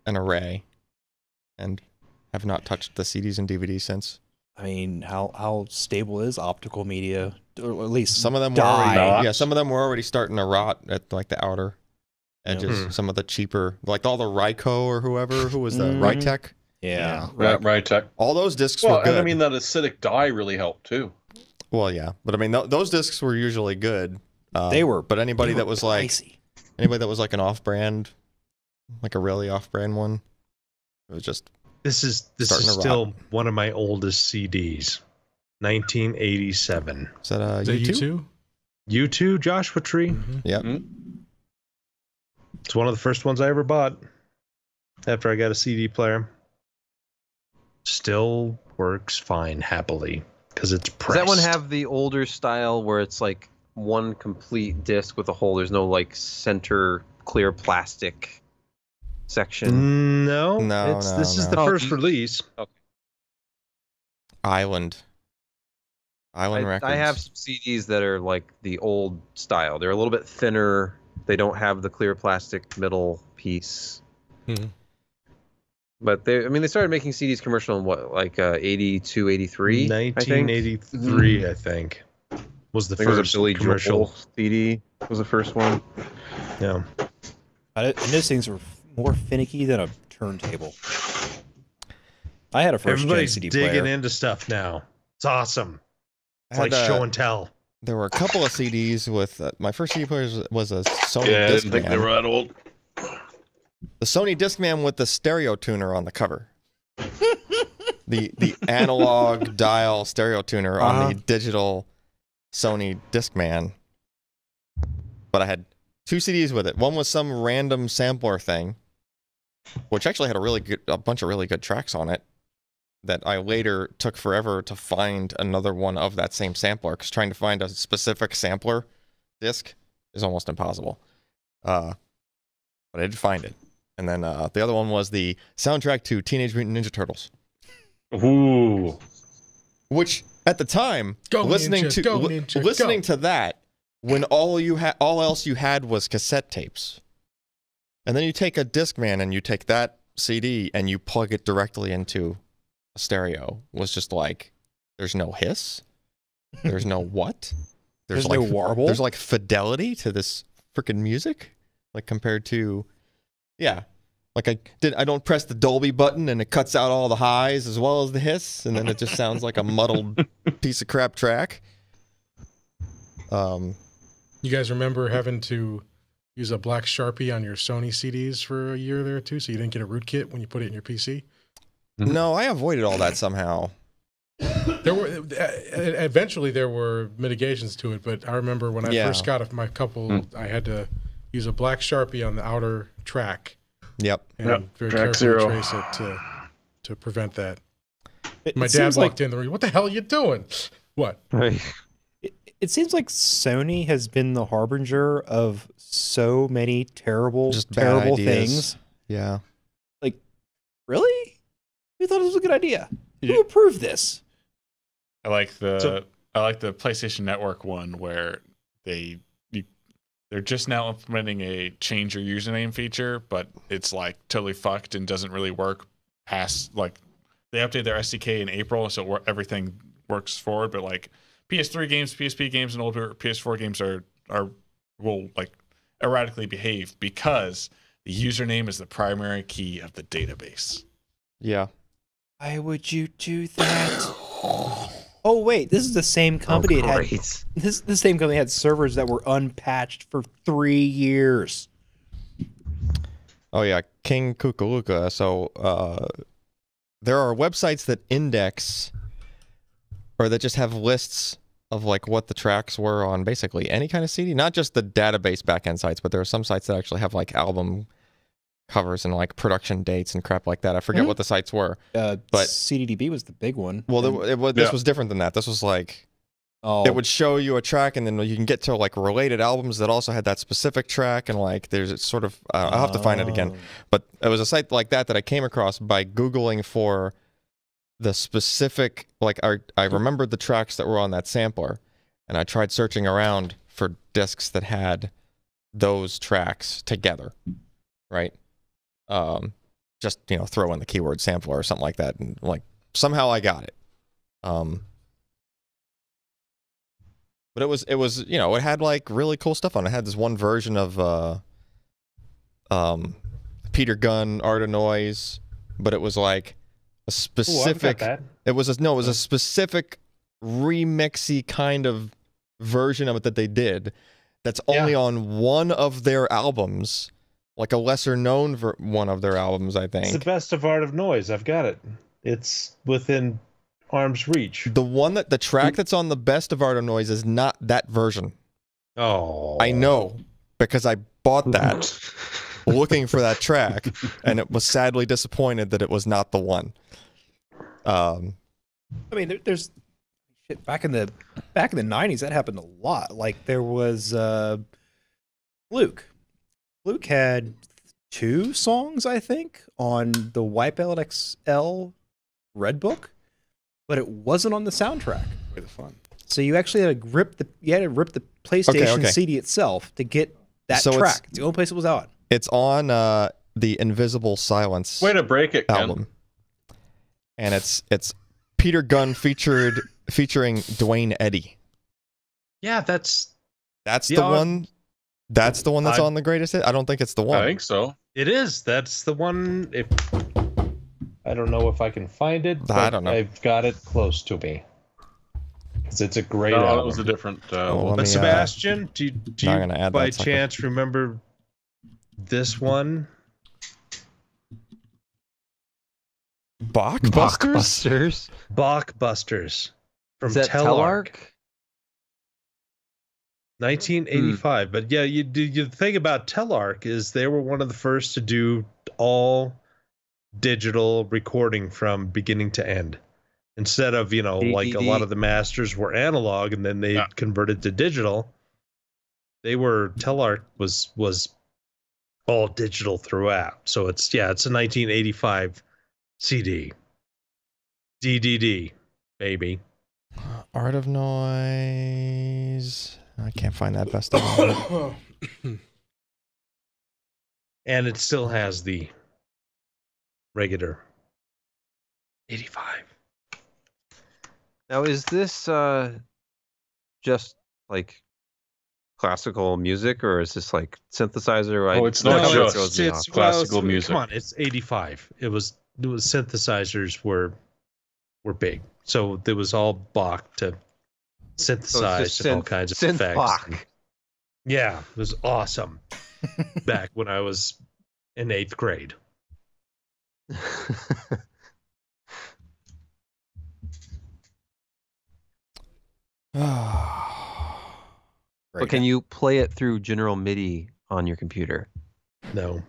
Speaker 8: an array, and have not touched the CDs and DVDs since.
Speaker 2: I mean, how stable is optical media? Or at least
Speaker 8: Some of them were
Speaker 2: die.
Speaker 8: already, some of them were already starting to rot at like the outer edges. Some of the cheaper, like all the Ryco or who was the
Speaker 2: Mhm.
Speaker 8: Rytech.
Speaker 2: Yeah.
Speaker 6: Right, Tech.
Speaker 8: All those discs
Speaker 6: Well,
Speaker 8: were good.
Speaker 6: and I mean that acidic dye really helped too.
Speaker 8: Well, yeah, but I mean those discs were usually good.
Speaker 2: They were.
Speaker 8: But anybody
Speaker 2: They were
Speaker 8: that was like
Speaker 2: pricey.
Speaker 8: an off-brand, like a really off-brand one, it was just
Speaker 7: This is
Speaker 8: Starting to
Speaker 7: still one of my oldest CDs. 1987.
Speaker 8: is that
Speaker 3: Is that
Speaker 8: U2?
Speaker 3: U2?
Speaker 7: U2 Joshua Tree.
Speaker 8: Yep.
Speaker 7: It's one of the first ones I ever bought after I got a CD player. Still works fine happily because it's
Speaker 5: Does
Speaker 7: pressed.
Speaker 5: that one have the older style where it's like one complete disc with a hole? There's no like center clear plastic section.
Speaker 7: No,
Speaker 8: No,
Speaker 7: this is
Speaker 8: no.
Speaker 7: the first release.
Speaker 8: Island Records.
Speaker 5: I have some CDs that are like the old style. They're a little bit thinner. They don't have the clear plastic middle piece.
Speaker 3: Mhm.
Speaker 5: But they started making CDs commercial in what, like 82, 83?
Speaker 7: 1983, I think, was the
Speaker 5: I think it was
Speaker 7: first
Speaker 5: a Billy
Speaker 7: commercial.
Speaker 5: Joel CD was the first one.
Speaker 7: Yeah.
Speaker 2: And those things were more finicky than a turntable. I had a first gen
Speaker 7: Everybody's
Speaker 2: CD
Speaker 7: digging
Speaker 2: player.
Speaker 7: into stuff now. It's awesome. It's
Speaker 8: I
Speaker 7: like
Speaker 8: had,
Speaker 7: show and tell.
Speaker 8: There were a couple of CDs with my first CD player was a Sony
Speaker 6: Yeah, I didn't think
Speaker 8: Discman.
Speaker 6: they were that old.
Speaker 8: The Sony Discman with the stereo tuner on the cover. the analog dial stereo tuner on the digital Sony Discman. But I had 2 CDs with it. One was some random sampler thing, which actually had a bunch of really good tracks on it, that I later took forever to find another one of that same sampler, because trying to find a specific sampler disc is almost impossible. But I did find it. And then the other one was the soundtrack to Teenage Mutant Ninja Turtles,
Speaker 6: Ooh.
Speaker 8: which at the time,
Speaker 3: Go
Speaker 8: listening
Speaker 3: Ninja,
Speaker 8: to
Speaker 3: go Ninja,
Speaker 8: listening
Speaker 3: go.
Speaker 8: to that, when all else you had was cassette tapes, and then you take a Discman and you take that CD and you plug it directly into a stereo, was just like, there's no hiss, there's no what,
Speaker 2: There's
Speaker 8: like,
Speaker 2: no warble?
Speaker 8: there's like fidelity to this freaking music, like compared to, yeah. Like I don't press the Dolby button and it cuts out all the highs as well as the hiss, and then it just sounds like a muddled piece of crap track.
Speaker 3: You guys remember having to use a black Sharpie on your Sony CDs for a year there too, so you didn't get a rootkit when you put it in your PC?
Speaker 8: No, I avoided all that somehow.
Speaker 3: There were eventually there were mitigations to it, but I remember when I
Speaker 8: Yeah.
Speaker 3: first got my couple, I had to use a black Sharpie on the outer track
Speaker 8: Yep.
Speaker 3: and
Speaker 6: Yep,
Speaker 3: very
Speaker 6: track
Speaker 3: carefully
Speaker 6: 0.
Speaker 3: trace it to prevent that.
Speaker 2: It
Speaker 3: My dad
Speaker 2: seems
Speaker 3: walked in the room. What the hell are you doing? What?
Speaker 5: Right.
Speaker 2: It seems like Sony has been the harbinger of so many terrible,
Speaker 8: Just bad
Speaker 2: terrible
Speaker 8: ideas.
Speaker 2: things.
Speaker 8: Yeah.
Speaker 2: Really? We thought it was a good idea. Who approved this?
Speaker 1: I like the PlayStation Network one where they're just now implementing a change your username feature, but it's like totally fucked and doesn't really work past like they updated their SDK in April, so everything works forward. But like PS3 games, PSP games, and older PS4 games will like erratically behave because the username is the primary key of the database.
Speaker 8: Yeah.
Speaker 2: Why would you do that? Oh wait, this is the same company.
Speaker 5: Great.
Speaker 2: This same company had servers that were unpatched for 3 years.
Speaker 8: Oh yeah, King Kukaluka. So there are websites that index or that just have lists of like what the tracks were on basically any kind of CD, not just the database backend sites, but there are some sites that actually have like album covers and like production dates and crap like that. I forget what the sites were.
Speaker 2: But
Speaker 8: But-
Speaker 2: CDDB was the big one.
Speaker 8: Well,
Speaker 2: And-
Speaker 8: this was different than that. This was like
Speaker 2: oh,
Speaker 8: it would show you a track, and then you can get to like related albums that also had that specific track, and like there's sort of I'll have to find it again. But it was a site like that I came across by Googling for the specific, like I remembered the tracks that were on that sampler, and I tried searching around for discs that had those tracks together, right? Just, throw in the keyword sampler or something like that, and like somehow I got it. But it was it had like really cool stuff on it. It had this one version of Peter Gunn, Art of Noise, but it was like a specific it was a specific remixy kind of version of it that they did that's only on one of their albums, like a lesser known one of their albums, I
Speaker 7: It's the
Speaker 8: think.
Speaker 7: best of Art of Noise. I've got it. It's within arm's reach.
Speaker 8: The track that's on the best of Art of Noise is not that version.
Speaker 7: Oh,
Speaker 8: I know, because I bought that looking for that track, and it was sadly disappointed that it was not the one.
Speaker 2: I mean, there's shit back in the 90s that happened a lot. Like there was Fluke. Fluke had 2 songs, I think, on the Wipeout XL Red Book, but it wasn't on the soundtrack.
Speaker 1: Way the fun.
Speaker 2: So you actually had to rip the PlayStation
Speaker 8: Okay.
Speaker 2: CD itself to get that
Speaker 8: So
Speaker 2: track. It's the only place it was out.
Speaker 8: It's on the Invisible Silence
Speaker 6: Way to break it, Ken.
Speaker 8: album, and it's Peter Gunn featuring Dwayne Eddy.
Speaker 7: yeah, that's
Speaker 8: That's
Speaker 7: The
Speaker 8: the
Speaker 7: odd-
Speaker 8: one. That's the one that's
Speaker 7: I-
Speaker 8: on the greatest hit. I don't think it's the one.
Speaker 6: I think so.
Speaker 7: it is. That's the one. If I don't know if I can find it, but
Speaker 8: I don't know.
Speaker 7: I've got it close to me. 'Cause it's a great
Speaker 6: No,
Speaker 7: album.
Speaker 6: that was a different.
Speaker 8: Oh,
Speaker 6: one.
Speaker 8: let
Speaker 7: But
Speaker 8: me,
Speaker 7: Sebastian, do
Speaker 8: now I'm
Speaker 7: you
Speaker 8: gonna add
Speaker 7: by
Speaker 8: that sucker.
Speaker 7: chance remember this one?
Speaker 8: Bachbusters?
Speaker 5: Blockbusters.
Speaker 7: Bachbusters from
Speaker 5: Is that
Speaker 7: Telarc.
Speaker 5: Telarc?
Speaker 7: 1985. But yeah, you think about Telarc is they were one of the first to do all digital recording from beginning to end. Instead of, like a lot of the masters were analog and then they
Speaker 6: Yeah.
Speaker 7: converted to digital. Telarc was all digital throughout. So it's a 1985 CD. DDD, baby.
Speaker 8: Art of Noise. I can't find that best of.
Speaker 7: And it still has the regular 85.
Speaker 5: Now, is this just like classical music, or is this like synthesizer?
Speaker 6: Oh, it's not
Speaker 5: that
Speaker 6: just-
Speaker 5: throws me
Speaker 6: it's-
Speaker 5: off.
Speaker 6: classical music.
Speaker 7: Come on, it's 85. It was synthesizers were big. So there was all Bach to synthesize
Speaker 5: just
Speaker 7: and all
Speaker 5: synth-
Speaker 7: kinds of
Speaker 5: synth
Speaker 7: effects.
Speaker 5: Bach.
Speaker 7: Yeah, it was awesome. Back when I was in 8th grade.
Speaker 5: But can you play it through General MIDI on your computer.
Speaker 7: No.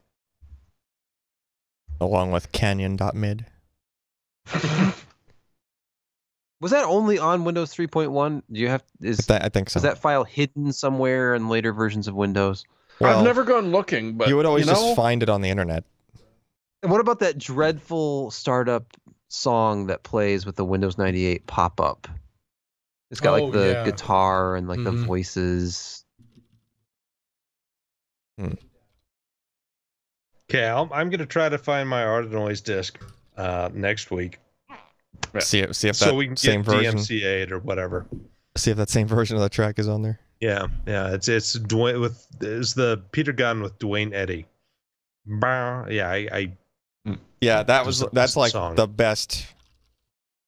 Speaker 8: Along with Canyon.mid.
Speaker 5: Was that only on Windows 3.1? Do you have
Speaker 8: I think so.
Speaker 5: is that file hidden somewhere in later versions of Windows?
Speaker 8: Well,
Speaker 6: I've never gone looking, but
Speaker 8: you would always
Speaker 6: you know,
Speaker 8: just find it on the internet.
Speaker 5: And what about that dreadful startup song that plays with the Windows 98 pop-up? It's got like the guitar and like the voices.
Speaker 7: Okay, I'm going to try to find my Art Noise disc next week.
Speaker 8: See if that
Speaker 7: So we can
Speaker 8: same
Speaker 7: get
Speaker 8: version.
Speaker 7: DMCA'd or whatever.
Speaker 8: See if that same version of the track is on there.
Speaker 7: Yeah. It's Dwayne it's the Peter Gunn with Dwayne Eddy. Bah, yeah,
Speaker 8: Yeah, that's like
Speaker 7: song.
Speaker 8: the best.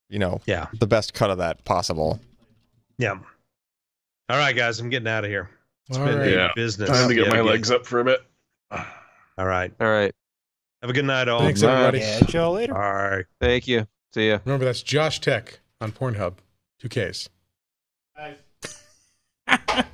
Speaker 7: Yeah.
Speaker 8: The best cut of that possible.
Speaker 7: Yeah. All right, guys, I'm getting out of here. It's
Speaker 3: All
Speaker 7: been
Speaker 3: right.
Speaker 6: Yeah.
Speaker 7: business.
Speaker 6: time to get
Speaker 7: yet
Speaker 6: my
Speaker 7: again.
Speaker 6: legs up for a bit.
Speaker 7: All right.
Speaker 5: All right.
Speaker 7: Have a good night, all.
Speaker 3: Thanks, everybody.
Speaker 2: Catch y'all later.
Speaker 7: All right.
Speaker 5: Thank you. See ya.
Speaker 3: Remember, that's Josh Tech on Pornhub. 2Ks.
Speaker 4: Nice.